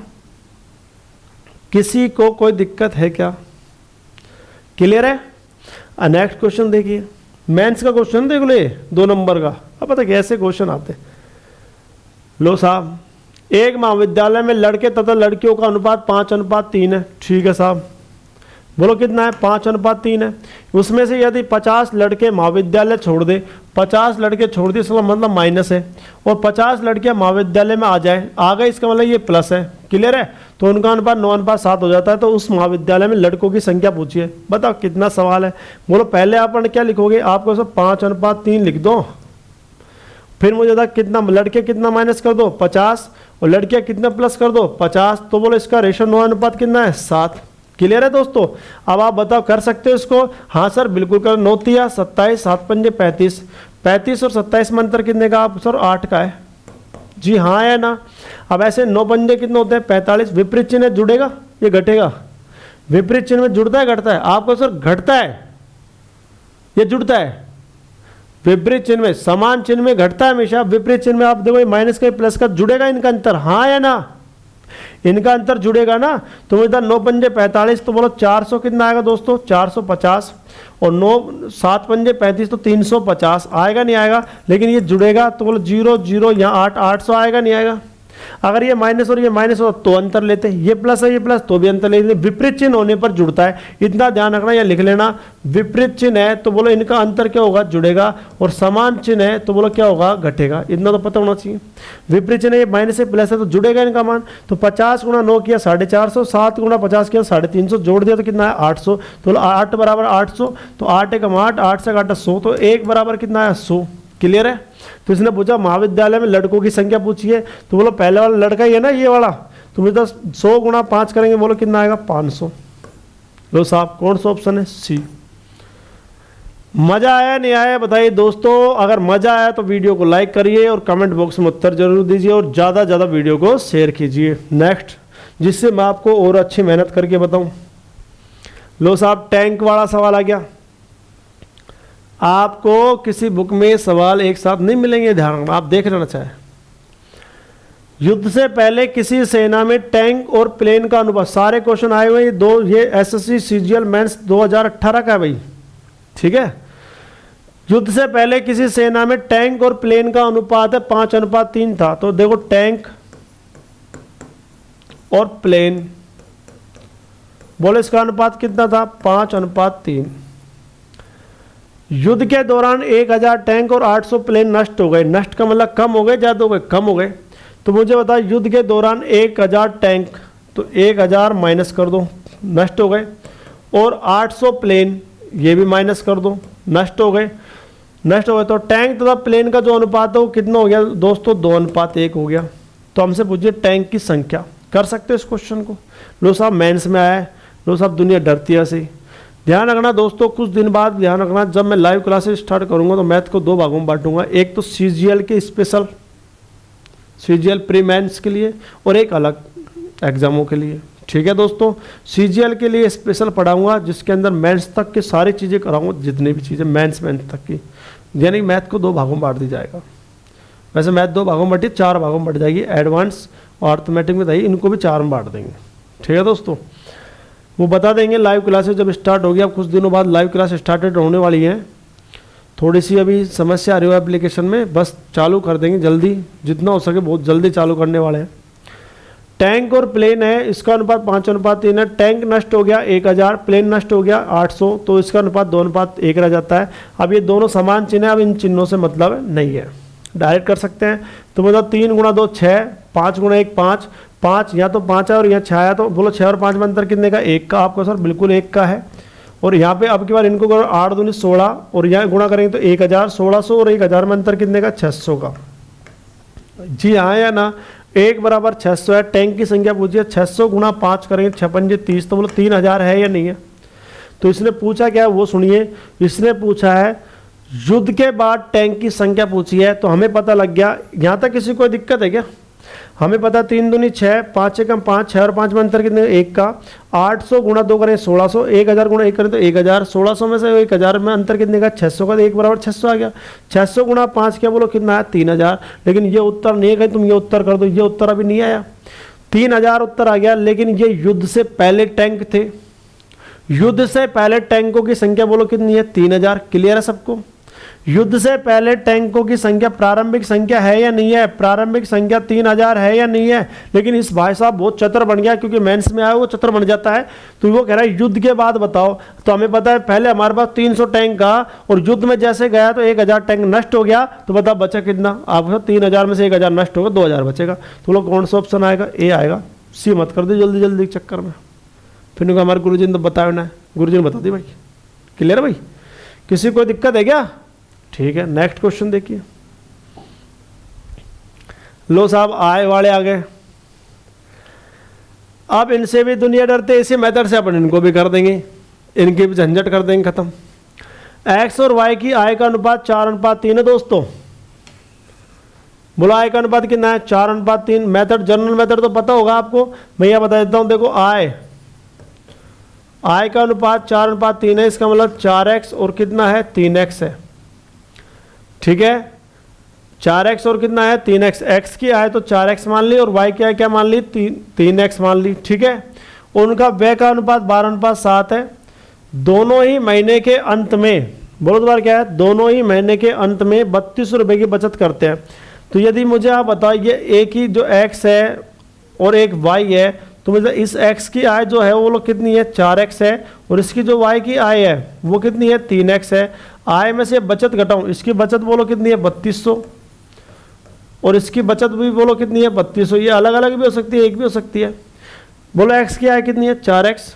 किसी को कोई दिक्कत है क्या? क्लियर है? नेक्स्ट क्वेश्चन देखिए, मेंस का क्वेश्चन देख लो, 2 नंबर का। अब पता कैसे क्वेश्चन आते हैं। लो साहब, एक महाविद्यालय में लड़के तथा लड़कियों का अनुपात 5:3 है। ठीक है साहब, बोलो कितना है 5:3 है। उसमें से यदि 50 लड़के महाविद्यालय छोड़ दे, 50 लड़के छोड़ दे इसका मतलब माइनस है, और 50 लड़कियां महाविद्यालय में आ गए इसका मतलब ये प्लस है। क्लियर है? तो उनका अनुपात 9:7 हो जाता है। तो उस महाविद्यालय में लड़कों की संख्या पूछिए, बताओ कितना सवाल है। बोलो पहले आप क्या लिखोगे? आपको सब 5:3 लिख दो, फिर मुझे था कितना लड़के कितना माइनस कर दो 50 और लड़कियां कितना प्लस कर दो 50, तो बोलो इसका रेशो 9 अनुपात कितना है 7। क्लियर है दोस्तों। अब आप बताओ कर सकते हो इसको। हाँ सर बिल्कुल कर। 9 तिया 27, 7 पंजे 35, 35 और 27 में अंतर कितने का आप सर 8 का है। जी हाँ है ना। अब ऐसे 9 पंजे कितने होते हैं 45, विपरीत चिन्ह जुड़ेगा ये घटेगा, विपरीत चिन्ह में जुड़ता है घटता है, आपको सर घटता है ये जुड़ता है। विपरीत चिन्ह में, समान चिन्ह में घटता है हमेशा, विपरीत चिन्ह में आप देखो माइनस का प्लस का जुड़ेगा इनका अंतर, हाँ या ना, इनका अंतर जुड़ेगा ना। तो इधर 9 पंजे 45, तो बोलो 400 कितना आएगा दोस्तों 450, और 9 7 पंजे 35 तो 350 आएगा नहीं आएगा। लेकिन ये जुड़ेगा तो बोलो 0 0 यहाँ 8 800 आएगा नहीं आएगा। अगर ये माइनस और ये माइनस हो तो अंतर लेते, ये प्लस है ये प्लस तो भी अंतर लेते। विपरीत चिन्ह होने पर जुड़ता है, इतना ध्यान रखना या लिख लेना। विपरीत चिन्ह है तो बोलो इनका अंतर क्या होगा जुड़ेगा, और समान चिन्ह है तो बोलो क्या होगा घटेगा, इतना तो पता होना चाहिए। विपरीत चिन्ह ये माइनस से प्लस है तो जुड़ेगा इनका मान। तो 50 गुणा 9 किया 450, 7 गुणा 50 किया 350, जोड़ दिया तो कितना है 800। तो 8 बराबर 800, तो 8 एकम 8, 8 से काटा 100, तो 1 बराबर कितना है 100। क्लियर है। तो इसने पूछा महाविद्यालय में लड़कों की संख्या पूछी है, तो बोलो पहले वाला लड़का ही है ना ये वाला, तो मुझे 100 गुणा 5 करेंगे, बोलो कितना आएगा 500। लो साहब कौन सा ऑप्शन है सी। मजा आया नहीं आया बताइए दोस्तों। अगर मजा आया तो वीडियो को लाइक करिए और कमेंट बॉक्स में उत्तर जरूर दीजिए, और ज़्यादा ज़्यादा वीडियो को शेयर कीजिए नेक्स्ट, जिससे मैं आपको और अच्छी मेहनत करके बताऊं। लो साहब टैंक वाला सवाल आ गया। आपको किसी बुक में सवाल एक साथ नहीं मिलेंगे, ध्यान रखना, आप देख लेना चाहे। युद्ध से पहले किसी सेना में टैंक और प्लेन का अनुपात, सारे क्वेश्चन आए हुए ये एसएससी सीजीएल मेंस 2018 का है भाई, ठीक है। युद्ध से पहले किसी सेना में टैंक और प्लेन का अनुपात है 5:3 था। तो देखो टैंक और प्लेन, बोले इसका अनुपात कितना था 5:3। युद्ध के दौरान 1000 टैंक और 800 प्लेन नष्ट हो गए। नष्ट का मतलब कम हो गए ज्यादा हो गए, कम हो गए। तो मुझे बता युद्ध के दौरान 1000 टैंक, तो 1000 माइनस कर दो नष्ट हो गए, और 800 प्लेन ये भी माइनस कर दो नष्ट हो गए। नष्ट हो गए तो टैंक तथा प्लेन का जो अनुपात है वो कितना हो गया दोस्तों 2:1 हो गया। तो हमसे पूछिए टैंक की संख्या, कर सकते हो इस क्वेश्चन को। लो साहब मेंस में आया है, लो साहब दुनिया डरती है से। ध्यान रखना दोस्तों, कुछ दिन बाद ध्यान रखना, जब मैं लाइव क्लासेस स्टार्ट करूंगा तो मैथ को 2 भागों में बांटूंगा। एक तो सीजीएल के स्पेशल, सीजीएल प्री मेंस के लिए, और एक अलग एग्जामों के लिए, ठीक है दोस्तों। सीजीएल के लिए स्पेशल पढ़ाऊंगा जिसके अंदर मेंस तक की सारी चीज़ें कराऊंगा, जितनी भी चीज़ें मेंस तक की, यानी मैथ को 2 भागों में बांट दी जाएगा। वैसे मैथ 2 भागों में बांटी 4 भागों में बढ़ जाएगी, एडवांस और अर्थमेटिक में बताइए, इनको भी 4 में बांट देंगे, ठीक है दोस्तों। वो बता देंगे लाइव क्लासेस जब स्टार्ट होगी। अब कुछ दिनों बाद लाइव क्लास स्टार्टेड होने वाली है, थोड़ी सी अभी समस्या आ रही है एप्लीकेशन में, बस चालू कर देंगे जल्दी, जितना हो सके बहुत जल्दी चालू करने वाले हैं। टैंक और प्लेन है, इसका अनुपात 5:3 है। टैंक नष्ट हो गया 1000, प्लेन नष्ट हो गया 800, तो इसका अनुपात 2:1 रह जाता है। अब ये दोनों समान चिन्ह है, अब इन चिन्हों से मतलब नहीं है, डायरेक्ट कर सकते हैं। तो मतलब 3 गुणा 2 6, 5 गुणा 1 5, 5 यहाँ तो 5 है और यहाँ 6 है, तो बोलो 6 और 5 में अंतर कितने का 1 का। आपको सर बिल्कुल 1 का है। और यहाँ पे अब की बार इनको करो 8 दूनी 16, और यहाँ गुणा करेंगे तो 1000, 1600 और 1000 में अंतर कितने का 600 का। जी हाँ या ना, 1 बराबर 600 है। टैंक की संख्या पूछिए, 600 गुणा 5 करेंगे 6 पंजे 30, तो बोलो 3000 है या नहीं है। तो इसने पूछा क्या है वो सुनिए। इसने पूछा है युद्ध के बाद टैंक की संख्या पूछी है, तो हमें पता लग गया। यहाँ तक किसी को दिक्कत है क्या? हमें पता 3 दूनी 6, 5 एकम 5, 6 और 5 में अंतर कितने 1 का। 800 गुणा 2 करें 1600, 1000 गुणा 1 करें तो 1000, 1600 में से 1000 में अंतर कितने का 600 का, 1 बराबर 600 आ गया। 600 गुणा 5 क्या बोलो कितना है 3000। लेकिन ये उत्तर नहीं है, तुम ये उत्तर कर दो, ये उत्तर अभी नहीं आया। 3000 उत्तर आ गया, लेकिन ये युद्ध से पहले टैंक थे। युद्ध से पहले टैंकों की संख्या बोलो कितनी है 3000। क्लियर है सबको? युद्ध से पहले टैंकों की संख्या प्रारंभिक संख्या है या नहीं है? प्रारंभिक संख्या 3000 है या नहीं है? लेकिन इस भाई साहब बहुत चतुर बन गया, क्योंकि मेंस में आया वो चतुर बन जाता है। तो वो कह रहा है युद्ध के बाद बताओ। तो हमें पता है पहले हमारे पास 300 टैंक का, और युद्ध में जैसे गया तो 1000 टैंक नष्ट हो गया। तो बताओ बचा कितना? आपको 3000 में से 1000 नष्ट होगा, 2000 बचेगा। तो लोग कौन सा ऑप्शन आएगा? ए आएगा। सी मत कर दो जल्दी जल्दी चक्कर में। फिर हमारे गुरुजी ने तो बताया ना, गुरुजी ने बता दी भाई। क्लियर है भाई? किसी को दिक्कत है क्या? ठीक है, नेक्स्ट क्वेश्चन देखिए। लो साहब आय वाले आ गए। अब इनसे भी दुनिया डरते, इसी मेथड से अपन इनको भी कर देंगे, इनकी भी झंझट कर देंगे खत्म। एक्स और वाई की आय का अनुपात 4:3 है दोस्तों। बोला आय का अनुपात कितना है? 4:3। मेथड जनरल मेथड तो पता होगा आपको, भैया बता देता हूं। देखो आय का अनुपात 4:3 है, इसका मतलब 4x और कितना है? 3x है। ठीक है, 4x और कितना है? 3x। x की आय तो 4x मान ली और y की आय क्या मान ली? 3x मान ली। ठीक है, उनका व्यय का अनुपात 12:7 है। दोनों ही महीने के अंत में, बोलो दोबारा क्या है? दोनों ही महीने के अंत में 32 रुपये की बचत करते हैं। तो यदि मुझे आप बताइए एक ही जो x है और एक y है, तो मुझे इस x की आय जो है वो लोग कितनी है? 4x है, और इसकी जो y की आय है वो कितनी है? 3x है। आय में से बचत घटाऊं, इसकी बचत बोलो कितनी है? 3200, और इसकी बचत भी बोलो कितनी है? 3200। ये अलग अलग भी हो सकती है, एक भी हो सकती है। बोलो x की आय कितनी है? 4x,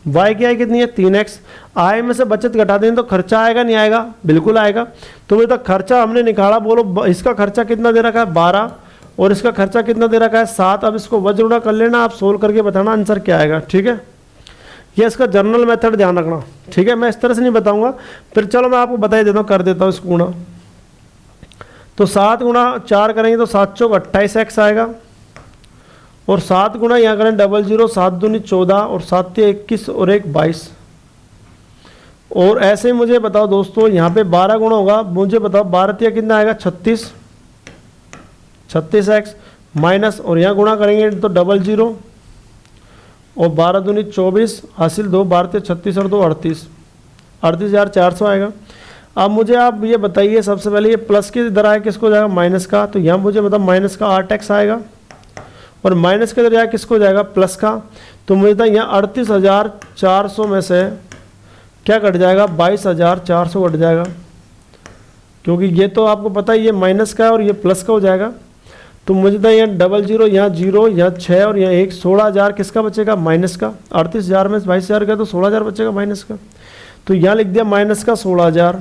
y की आय कितनी है? 3x। आय में से बचत घटा दें तो खर्चा आएगा नहीं आएगा? बिल्कुल आएगा। तो मुझे तो खर्चा हमने निकाला, बोलो इसका खर्चा कितना दे रखा है? 12, और इसका खर्चा कितना दे रखा है? 7। अब इसको वज्रगुणा कर लेना, आप सोल्व करके बताना आंसर क्या आएगा। ठीक है, ये इसका जनरल मेथड ध्यान रखना। ठीक है, मैं इस तरह से नहीं बताऊंगा, फिर चलो मैं आपको बता ही देता हूँ, कर देता हूँ इसको गुणा। तो 7 × 4 करेंगे तो 7 चौक 28x आएगा, और 7 गुणा यहाँ करें 00, 7 दूनी 14, और 7 तिया 21 और 1 22। और ऐसे ही मुझे बताओ दोस्तों, यहाँ पे 12 गुणा होगा, मुझे बताओ 12 तिया कितना आएगा? 36x माइनस, और यहाँ गुणा करेंगे तो 00, और 12 दूनी 24, हासिल 2, 12 तिया 36 और 2 38, 38,400 आएगा। अब मुझे आप ये बताइए, सबसे पहले ये प्लस की इधर आए किसको जाएगा? माइनस का। तो यहाँ मुझे बताओ माइनस का 8x आएगा, और माइनस के इधर जाए किसको जाएगा? प्लस का। तो मुझे था यहाँ 38,400 में से क्या कट जाएगा? 22,400 कट जाएगा, क्योंकि ये तो आपको पता है ये माइनस का है और ये प्लस का हो जाएगा। तो मुझे था यहाँ 00, यहाँ 0, यहाँ 6 और यहाँ 1, 16,000 किसका बचेगा? माइनस का। 38,000 में 22,000 का तो 16,000 बचेगा माइनस का। तो यहाँ लिख दिया माइनस का 16,000,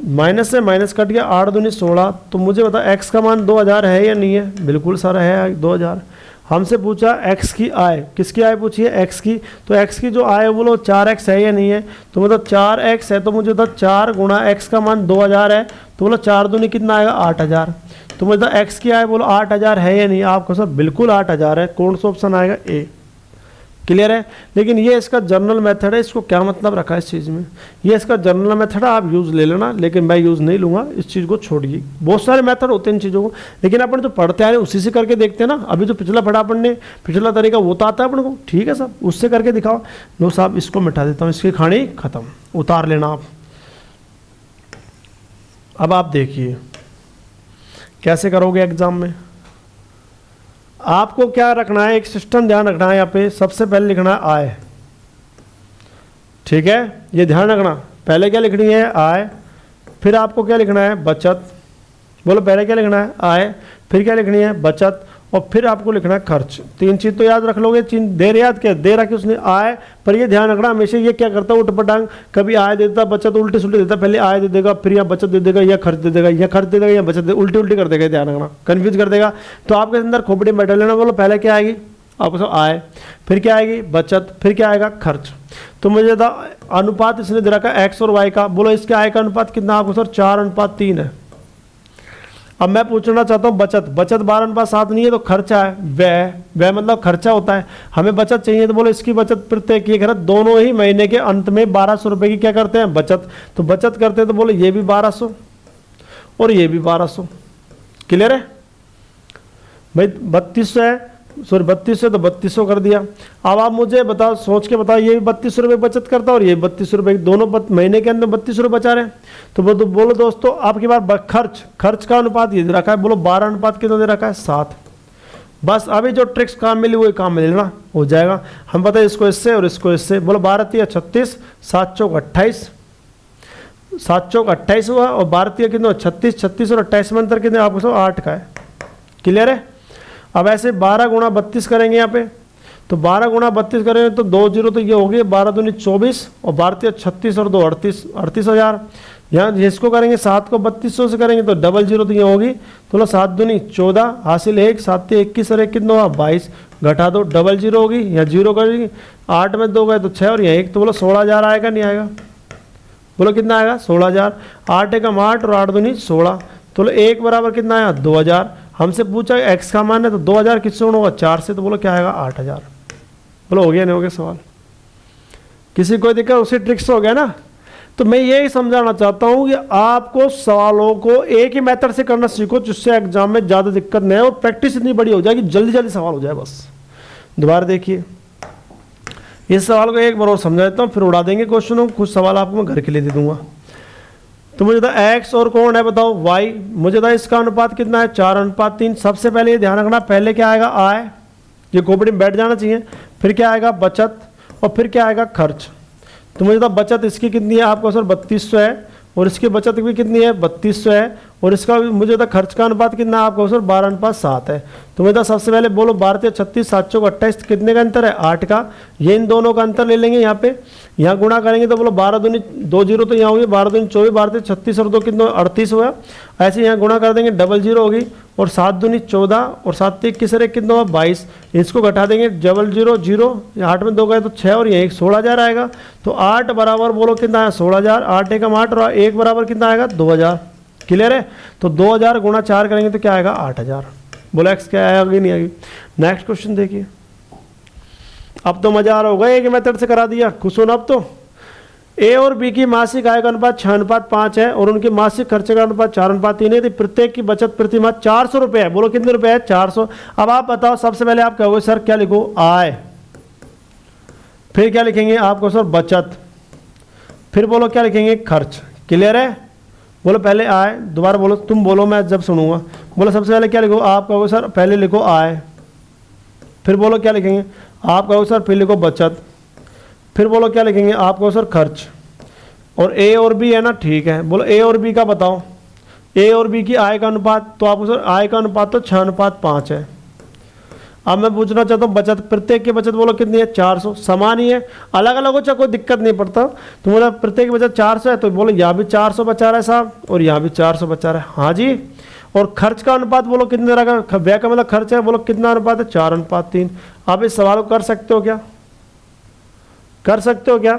माइनस से माइनस कट गया, 8 दूनी 16। तो मुझे बता x का मान 2,000 है या नहीं है? बिल्कुल सारा है 2,000। हमसे पूछा x की आय, किसकी आय पूछी है? x की। तो x की जो आय है वो 4x है या नहीं है? तो मतलब 4x है, तो मुझे बता 4 गुणा x का मान 2,000 है, तो बोलो 4 दूनी कितना आएगा? 8,000। तो मुझे बता x की आय बोलो 8,000 है या नहीं? आपको सर बिल्कुल 8,000 है। कौन सा ऑप्शन आएगा? ए। क्लियर है। लेकिन ये इसका जनरल मेथड है, इसको क्या मतलब रखा है इस चीज़ में? ये इसका जनरल मेथड है, आप यूज़ ले लेना, लेकिन मैं यूज़ नहीं लूँगा, इस चीज़ को छोड़िए। बहुत सारे मेथड होते हैं इन चीज़ों को, लेकिन अपन जो पढ़ते आ रहे हैं उसी से करके देखते हैं ना। अभी जो पिछला पढ़ा अपन ने, पिछला तरीका वो तो आता है अपन को, ठीक है साहब, उससे करके दिखाओ। लो साहब इसको मिटा देता हूँ, इसकी कहानी खत्म, उतार लेना आप। अब आप देखिए कैसे करोगे एग्जाम में। आपको क्या रखना है? एक सिस्टम ध्यान रखना है। यहाँ पे सबसे पहले लिखना है आय, ठीक है, ये ध्यान रखना। पहले क्या लिखनी है? आय। फिर आपको क्या लिखना है? बचत। बोलो पहले क्या लिखना है? आय, फिर क्या लिखनी है? बचत, और फिर आपको लिखना है खर्च। 3 चीज़ तो याद रख लोगे। देर याद क्या दे रखी उसने? आय। पर ये ध्यान रखना हमेशा ये क्या करता है उठपटांग, कभी आय देता बचत उल्टी सुल्टी देता, पहले आय दे देगा फिर यहाँ बचत दे देगा, या खर्च दे देगा, या खर्च दे देगा या बचत दे, उल्टी उल्टी कर देगा। ध्यान रखना, कन्फ्यूज कर देगा। तो आपके अंदर खोपड़ी बैठा लेना। बोलो पहले क्या आएगी? आपको आय, फिर क्या आएगी? बचत, फिर क्या आएगा? खर्च। तो मुझे अनुपात इसने दे रखा एक्स और वाई का। बोलो इसके आय का अनुपात कितना? आपको सर 4:3 है। अब मैं पूछना चाहता हूँ बचत। बचत 12:7 नहीं है, तो खर्चा है। व्यय मतलब खर्चा होता है। हमें बचत चाहिए, तो बोलो इसकी बचत प्रत्येक ये कर, दोनों ही महीने के अंत में 1200 रुपये की क्या करते हैं? बचत। तो बचत करते हैं, तो बोलो ये भी 1200 और ये भी 1200। क्लियर है भाई? 3200 है, सॉरी 3200 तो 3200 कर दिया। अब आप मुझे बताओ, सोच के बताओ, ये भी 3200 रुपये बचत करता है और ये 3200 रुपये, दोनों महीने के अंदर 3200 रुपये बचा रहे हैं। तो बोलो दोस्तों आपकी बार खर्च का अनुपात ये दे रखा है। बोलो 12 कितना दे रखा है? 7। बस अभी जो ट्रिक्स काम मिली वही काम मिले ना, हो जाएगा। हम पता है इसको इससे और इसको इससे। बोलो 12 तिया 36, 7 चौक 28, 7 चौक 28 हुआ, और 12 तिया कितना? 36, 36 और 28 में अंतर कितने? आपको सब 8 का है। क्लियर है। अब ऐसे 12 गुणा 32 करेंगे यहाँ पे, तो 12 गुणा 32 करेंगे तो 2 0 तो ये हो गई 12 दूनी 24, और 12 तिया 36 और 2 38, 38,000। यहाँ जिसको करेंगे 7 को 3200 से करेंगे तो डबल जीरो तो यहाँ होगी, तो 7 दूनी 14 हासिल 1, 7 ते 21 और 1 कितना हुआ 22, घटा दो डबल जीरो होगी, यहाँ जीरो करेंगे 8 में 2 गए तो 6 और यहाँ 1, तो बोलो 16,000 आएगा नहीं आएगा? बोलो कितना आएगा 16,000, 8 एकम 8 और 8 दूनी 16, तो बोलो 1 बराबर कितना आया 2,000। हमसे पूछा एक्स का मान है तो 2,000 किससे गुणा होगा 4 से, तो बोलो क्या आएगा 8,000। बोलो हो गया नहीं हो गया सवाल? किसी कोई दिक्कत? उसी ट्रिक से हो गया ना। तो मैं यही समझाना चाहता हूं कि आपको सवालों को एक ही मेथड से करना सीखो जिससे एग्जाम में ज़्यादा दिक्कत नहीं है और प्रैक्टिस इतनी बड़ी हो जाएगी, जल्दी जल्दी सवाल हो जाए बस। दोबारा देखिए इस सवाल को एक बार और समझा देता हूँ, फिर उड़ा देंगे क्वेश्चनों। कुछ सवाल आपको मैं घर के लिए दे दूंगा। तो मुझे था एक्स और कौन है बताओ वाई, मुझे था इसका अनुपात कितना है 4:3। सबसे पहले ये ध्यान रखना, पहले क्या आएगा आय, ये खोपड़ी में बैठ जाना चाहिए, फिर क्या आएगा बचत और फिर क्या आएगा खर्च। तो मुझे तो बचत इसकी कितनी है आपको सर 3200 है और इसकी बचत भी कितनी है 3200 है और इसका मुझे तो खर्च का अनुपात कितना है आपको सर 12:7 है। तो मुझे तो सबसे पहले बोलो 12 36 7 को 28 कितने का अंतर है 8 का, ये इन दोनों का अंतर ले लेंगे यहाँ पे, यहाँ गुणा करेंगे तो बोलो 12 दूनी 2 जीरो तो यहाँ होगी 12 दूनी 24 12 36 और 2 कितना 38 हुआ। ऐसे यहाँ गुणा कर देंगे डबल जीरो होगी और 7 दूनी 14 और 7 21 और 1 कितना हुआ 22, इसको घटा देंगे डबल जीरो जीरो 8 में 2 गए तो 6 और ये 16,000 आएगा। तो 8 बराबर बोलो कितना है 16,000, 8 एकम 8 और 1 बराबर कितना आएगा 2,000। क्लियर है? तो 2,000 गुणा 4 करेंगे तो क्या आएगा 8,000। बोलो एक्स क्या आएगा नहीं आएगी? नेक्स्ट क्वेश्चन देखिए। अब तो मजा आ रहा होगा, एक मेथड से करा दिया, खुश हो ना अब तो। ए और बी की मासिक आय का अनुपात 6:5 है और उनके मासिक खर्चे का अनुपात 4:3 है। तो प्रत्येक की बचत प्रति माह 400 रुपये है। बोलो कितने रुपए है 400। अब आप बताओ, सबसे पहले आप कहोगे सर क्या लिखो आय, फिर क्या लिखेंगे आपको सर बचत, फिर बोलो क्या लिखेंगे खर्च। क्लियर है? बोलो पहले आय, दोबारा बोलो, तुम बोलो मैं जब सुनूंगा। बोलो सबसे पहले क्या लिखो आप कहोगे सर पहले लिखो आय, फिर बोलो क्या लिखेंगे आप कहोगे सर फिर लिखो बचत, फिर बोलो क्या लिखेंगे आप कहो सर खर्च। और ए और बी है ना, ठीक है। बोलो ए और बी का बताओ, ए और बी की आय का अनुपात, तो आपको सर आय का अनुपात तो 6:5 है। अब मैं पूछना चाहता हूँ बचत, प्रत्येक की बचत बोलो कितनी है 400, समान ही है, अलग अलग हो चाहे कोई दिक्कत नहीं पड़ता। तो बोला प्रत्येक की बचत 400 है, तो बोलो यहाँ भी 400 बचा रहा है साहब और यहाँ भी 400 बचा रहा है, हाँ जी। और खर्च का अनुपात बोलो कितने तरह का, व्यय का मतलब खर्च है, बोलो कितना अनुपात है 4:3। आप इस सवाल को कर सकते हो क्या? कर सकते हो क्या?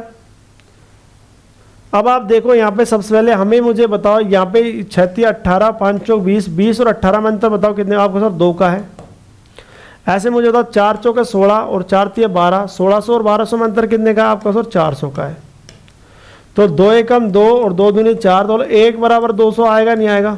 अब आप देखो यहाँ पे सबसे पहले हमें मुझे बताओ, यहाँ पे 36 18 5 चौक 20 20 और 18 में अंतर बताओ कितने आपको सर 2 का है। ऐसे मुझे बताओ 4 चौक 16 और 4 तिया 12, 1600 और 1200 में अंतर कितने का आपका सर 400 का है। तो 2 एकम 2 और 2 दूनी 4, तो 1 बराबर 200 आएगा नहीं आएगा?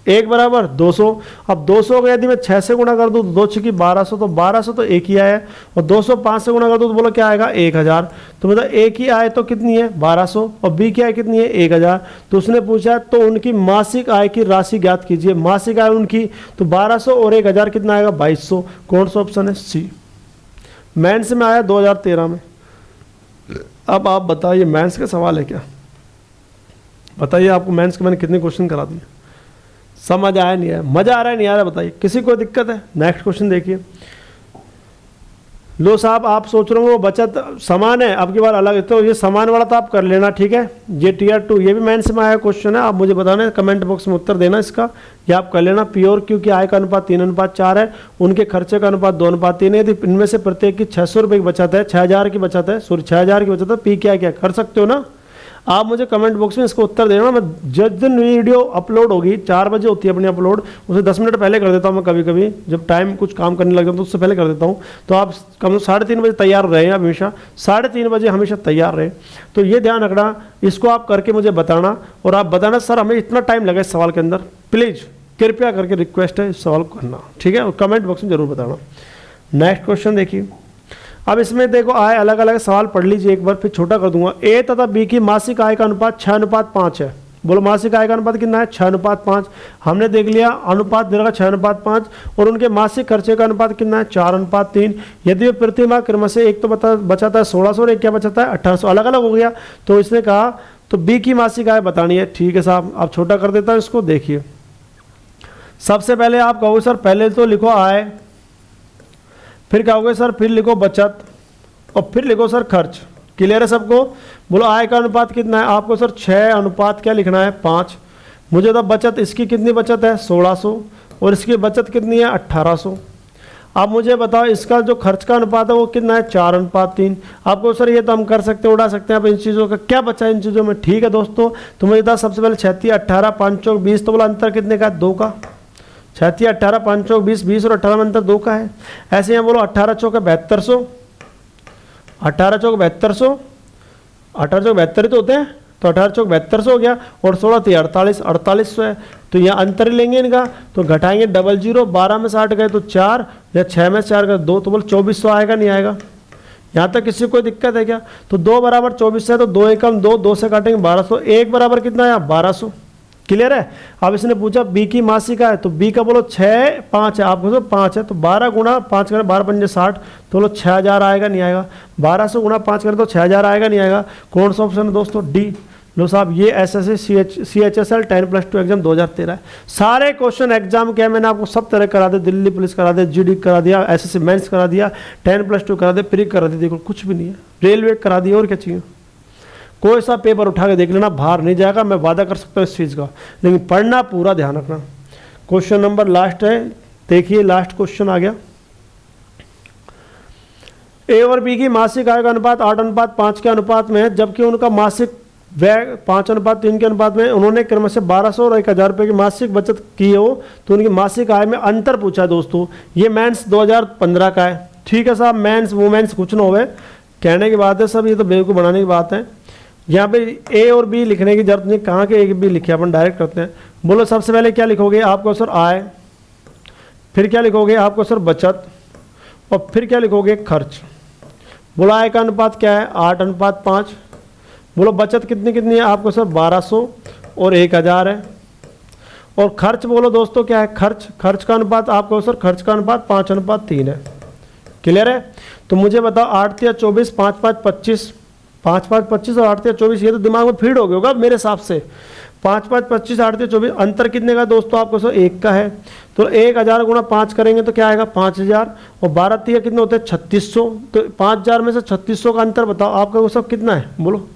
1 बराबर 200। अब 200 को यदि मैं 6 से गुणा कर दूँ तो 2 छकी 1200, तो 1200 तो एक ही आया, और 200 5 से गुणा कर दूँ तो बोलो क्या आएगा 1000। तो मतलब एक ही आय तो कितनी है 1200 और बी की आय कितनी है 1000। तो उसने पूछा तो उनकी मासिक आय की राशि ज्ञात कीजिए। मासिक आय उनकी तो 1200 और 1000 कितना आएगा 2200। कौन सा ऑप्शन है? सी। मेंस में आया 2013 में। अब आप बताइए मेंस का सवाल है क्या? बताइए आपको मेंस के मैंने कितने क्वेश्चन करा दिए, समझ आया नहीं आया, मजा आ रहा है नहीं आ रहा बताइए, किसी को दिक्कत है? नेक्स्ट क्वेश्चन देखिए। लो साहब आप सोच रहे हो वो बचत समान है, अब की बार अलग है, तो ये समान वाला तो आप कर लेना, ठीक है। ये टियर 2 ये भी मेंस में आया क्वेश्चन है, आप मुझे बताना कमेंट बॉक्स में उत्तर देना इसका, ये आप कर लेना। प्योर क्योंकि आय का अनुपात 3:4 है, उनके खर्चे का अनुपात 2:3 है। यदि इनमें से प्रत्येक की 600 रुपये की बचत है, 6000 की बचत है, सॉरी 6000 की बचत है, पी क्या क्या कर सकते हो ना आप? मुझे कमेंट बॉक्स में इसको उत्तर देना। मैं जिस दिन वीडियो अपलोड होगी 4 बजे होती है अपनी अपलोड, उसे 10 मिनट पहले कर देता हूँ मैं, कभी कभी जब टाइम कुछ काम करने लग जाता तो उससे पहले कर देता हूँ। तो आप कम से 3:30 बजे तैयार रहे, हमेशा 3:30 बजे हमेशा तैयार रहे। तो ये ध्यान रखना, इसको आप करके मुझे बताना, और आप बताना सर हमें इतना टाइम लगा इस सवाल के अंदर, प्लीज़ कृपया करके रिक्वेस्ट है इस सवाल को करना, ठीक है, और कमेंट बॉक्स में जरूर बताना। नेक्स्ट क्वेश्चन देखिए। अब इसमें देखो आय अलग अलग सवाल पढ़ लीजिए एक बार, फिर छोटा कर दूंगा। ए तथा बी की मासिक आय का अनुपात 6:5 है। बोलो मासिक आय का अनुपात कितना है 6:5। हमने देख लिया अनुपात दे रखा 6:5, और उनके मासिक खर्चे का अनुपात कितना है 4:3। यदि प्रति माह क्रम से एक तो बचाता है 1600 और एक क्या बचाता है 1800, अलग अलग हो गया। तो इसने कहा तो बी की मासिक आय बतानी है, ठीक है साहब, आप छोटा कर देता हूँ इसको। देखिए सबसे पहले आप कहोगे सर पहले तो लिखो आय, फिर कहोगे सर फिर लिखो बचत, और फिर लिखो सर खर्च। क्लियर है सबको? बोलो आय का अनुपात कितना है आपको? सर 6 अनुपात क्या लिखना है 5। मुझे तो बचत इसकी कितनी बचत है 1600 और इसकी बचत कितनी है 1800। अब मुझे बताओ इसका जो खर्च का अनुपात है वो कितना है 4:3। आपको सर ये तो हम कर सकते हैं, उड़ा सकते हैं। अब इन चीज़ों का क्या बचा है इन चीज़ों में? ठीक है दोस्तों, तो मुझे था सबसे पहले 36 18 5 चौक 20, तो बोला अंतर कितने का? 2 का। 36 18 5 चौक 20, 20 और 18 में अंतर 2 का है। ऐसे यहाँ बोलो 18 चौक 7200, 18 चौक 7200, 18 चौक 72 तो होते हैं, तो 18 चौक 7200 हो गया और 16 थी 48, 4800 है। तो यहाँ अंतर ही लेंगे इनका, तो घटाएंगे 00, 12 में से 8 गए तो 4, या 6 में से 4 गए 2, तो बोल 2400 आएगा नहीं आएगा? यहाँ तक किसी को कोई दिक्कत है क्या? तो 2 बराबर 24 है, तो 2 एकम 2, 2 से काटेंगे 1200, 1 बराबर कितना है 1200। क्लियर है? अब इसने पूछा बी की मासिक आय, तो बी का बोलो 6 5 है, आपको 5 है, तो 12 गुणा 5 करें 12 पंजे 60, तो बोलो 6000 आएगा नहीं आएगा? 1200 गुणा 5 करें तो 6000 आएगा नहीं आएगा? कौन सा ऑप्शन है दोस्तों? डी। लो साहब ये SSC CHSL 10+2 एग्जाम 2013 है। सारे क्वेश्चन एग्जाम के मैंने आपको सब तरह करा दे, दिल्ली पुलिस करा दे, GD करा दिया, SSC मेंस करा दिया, 10+2 करा दे, प्री करा दी, देखो कुछ भी नहीं है। रेलवे करा दिया, और क्या चाहिए? कोई सा पेपर उठा के देख लेना, बाहर नहीं जाएगा, मैं वादा कर सकता हूँ इस चीज़ का, लेकिन पढ़ना पूरा ध्यान रखना। क्वेश्चन नंबर लास्ट है, देखिए लास्ट क्वेश्चन आ गया। ए और बी की मासिक आय का अनुपात 8:5 के अनुपात में है, जबकि उनका मासिक व्यय 5:3 के अनुपात में। उन्होंने क्रम से 1200 और 1000 रुपये की मासिक बचत की हो, तो उनकी मासिक आय में अंतर पूछा है दोस्तों। ये मेंस 2015 का है, ठीक है साहब, मेंस वुमेंस कुछ ना होवे, कहने की बात है सब, ये तो बेवकूफ़ बनाने की बात है। यहाँ पे ए और बी लिखने की जरूरत नहीं, कहाँ के ए बी लिखे, अपन डायरेक्ट करते हैं। बोलो सबसे पहले क्या लिखोगे आपको सर? आय, फिर क्या लिखोगे आपको सर? बचत, और फिर क्या लिखोगे? खर्च। बोलो आय का अनुपात क्या है? 8:5। बोलो बचत कितनी कितनी है आपको सर? 1200 और 1000 है। और खर्च बोलो दोस्तों क्या है? खर्च, खर्च का अनुपात आपको सर, खर्च का अनुपात 5:3 है। क्लियर है? तो मुझे बताओ 8 या 24, 5 5 25, 5 5 25 और 8 या 24, ये तो दिमाग में फीड हो गया होगा मेरे हिसाब से। 5 5 25, 8 या 24, अंतर कितने का दोस्तों आपको सर? 1 का है। तो 1000 गुणा 5 करेंगे तो क्या आएगा? 5000, और 12 3 कितने होते हैं? 3600। तो 5000 में से 3600 का अंतर बताओ आपका वो सब कितना है? बोलो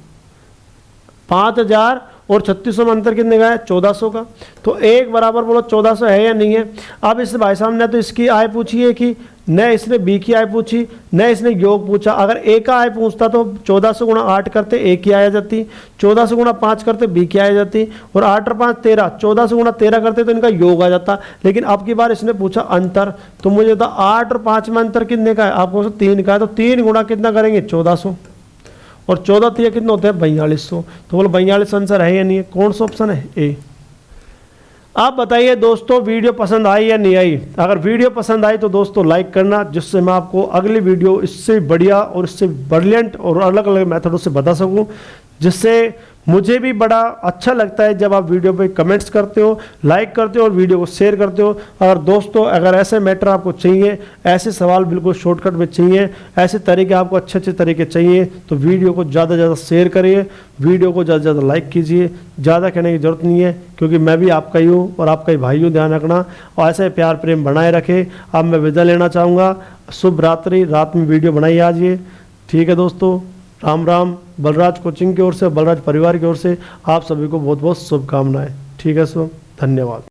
5000 और 3600 में अंतर कितने का है? 1400 का। तो 1 बराबर बोलो 1400 है या नहीं है? अब इस भाई साहब ने तो इसकी आय पूछी है कि न इसने बी की आय पूछी, न इसने योग पूछा। अगर ए का आय पूछता तो 1400 गुणा 8 करते ए की आय आ जाती, 1400 गुणा 5 करते बी की आय आ जाती, और 8 और 5 13, 1400 गुणा 13 करते तो इनका योग आ जाता। लेकिन अब की बार इसने पूछा अंतर, तो मुझे था 8 और 5 में अंतर कितने का है? आपको 3 का है, तो 3 गुणा कितना करेंगे? 1400, और 14 3 कितने होते हैं? 4200। तो बोलो 42 आंसर है या नहीं है? कौन सा ऑप्शन है? ए। आप बताइए दोस्तों वीडियो पसंद आई या नहीं आई? अगर वीडियो पसंद आई तो दोस्तों लाइक करना, जिससे मैं आपको अगली वीडियो इससे बढ़िया और इससे ब्रिलियंट और अलग अलग मेथडों से बता सकूं, जिससे मुझे भी बड़ा अच्छा लगता है जब आप वीडियो पे कमेंट्स करते हो, लाइक करते हो और वीडियो को शेयर करते हो। और दोस्तों अगर ऐसे मैटर आपको चाहिए, ऐसे सवाल बिल्कुल शॉर्टकट में चाहिए, ऐसे तरीके आपको अच्छे अच्छे तरीके चाहिए, तो वीडियो को ज़्यादा से ज़्यादा शेयर करिए, वीडियो को ज़्यादा से ज़्यादा लाइक कीजिए। ज़्यादा कहने की ज़रूरत नहीं है, क्योंकि मैं भी आपका ही हूँ और आपका ही भाई हूँ, ध्यान रखना। और ऐसे प्यार प्रेम बनाए रखें। अब मैं विदा लेना चाहूँगा। शुभ रात्रि, रात में वीडियो बनाइए आज ये, ठीक है दोस्तों। राम राम। बलराज कोचिंग की ओर से, बलराज परिवार की ओर से आप सभी को बहुत बहुत शुभकामनाएं। ठीक है सो, धन्यवाद।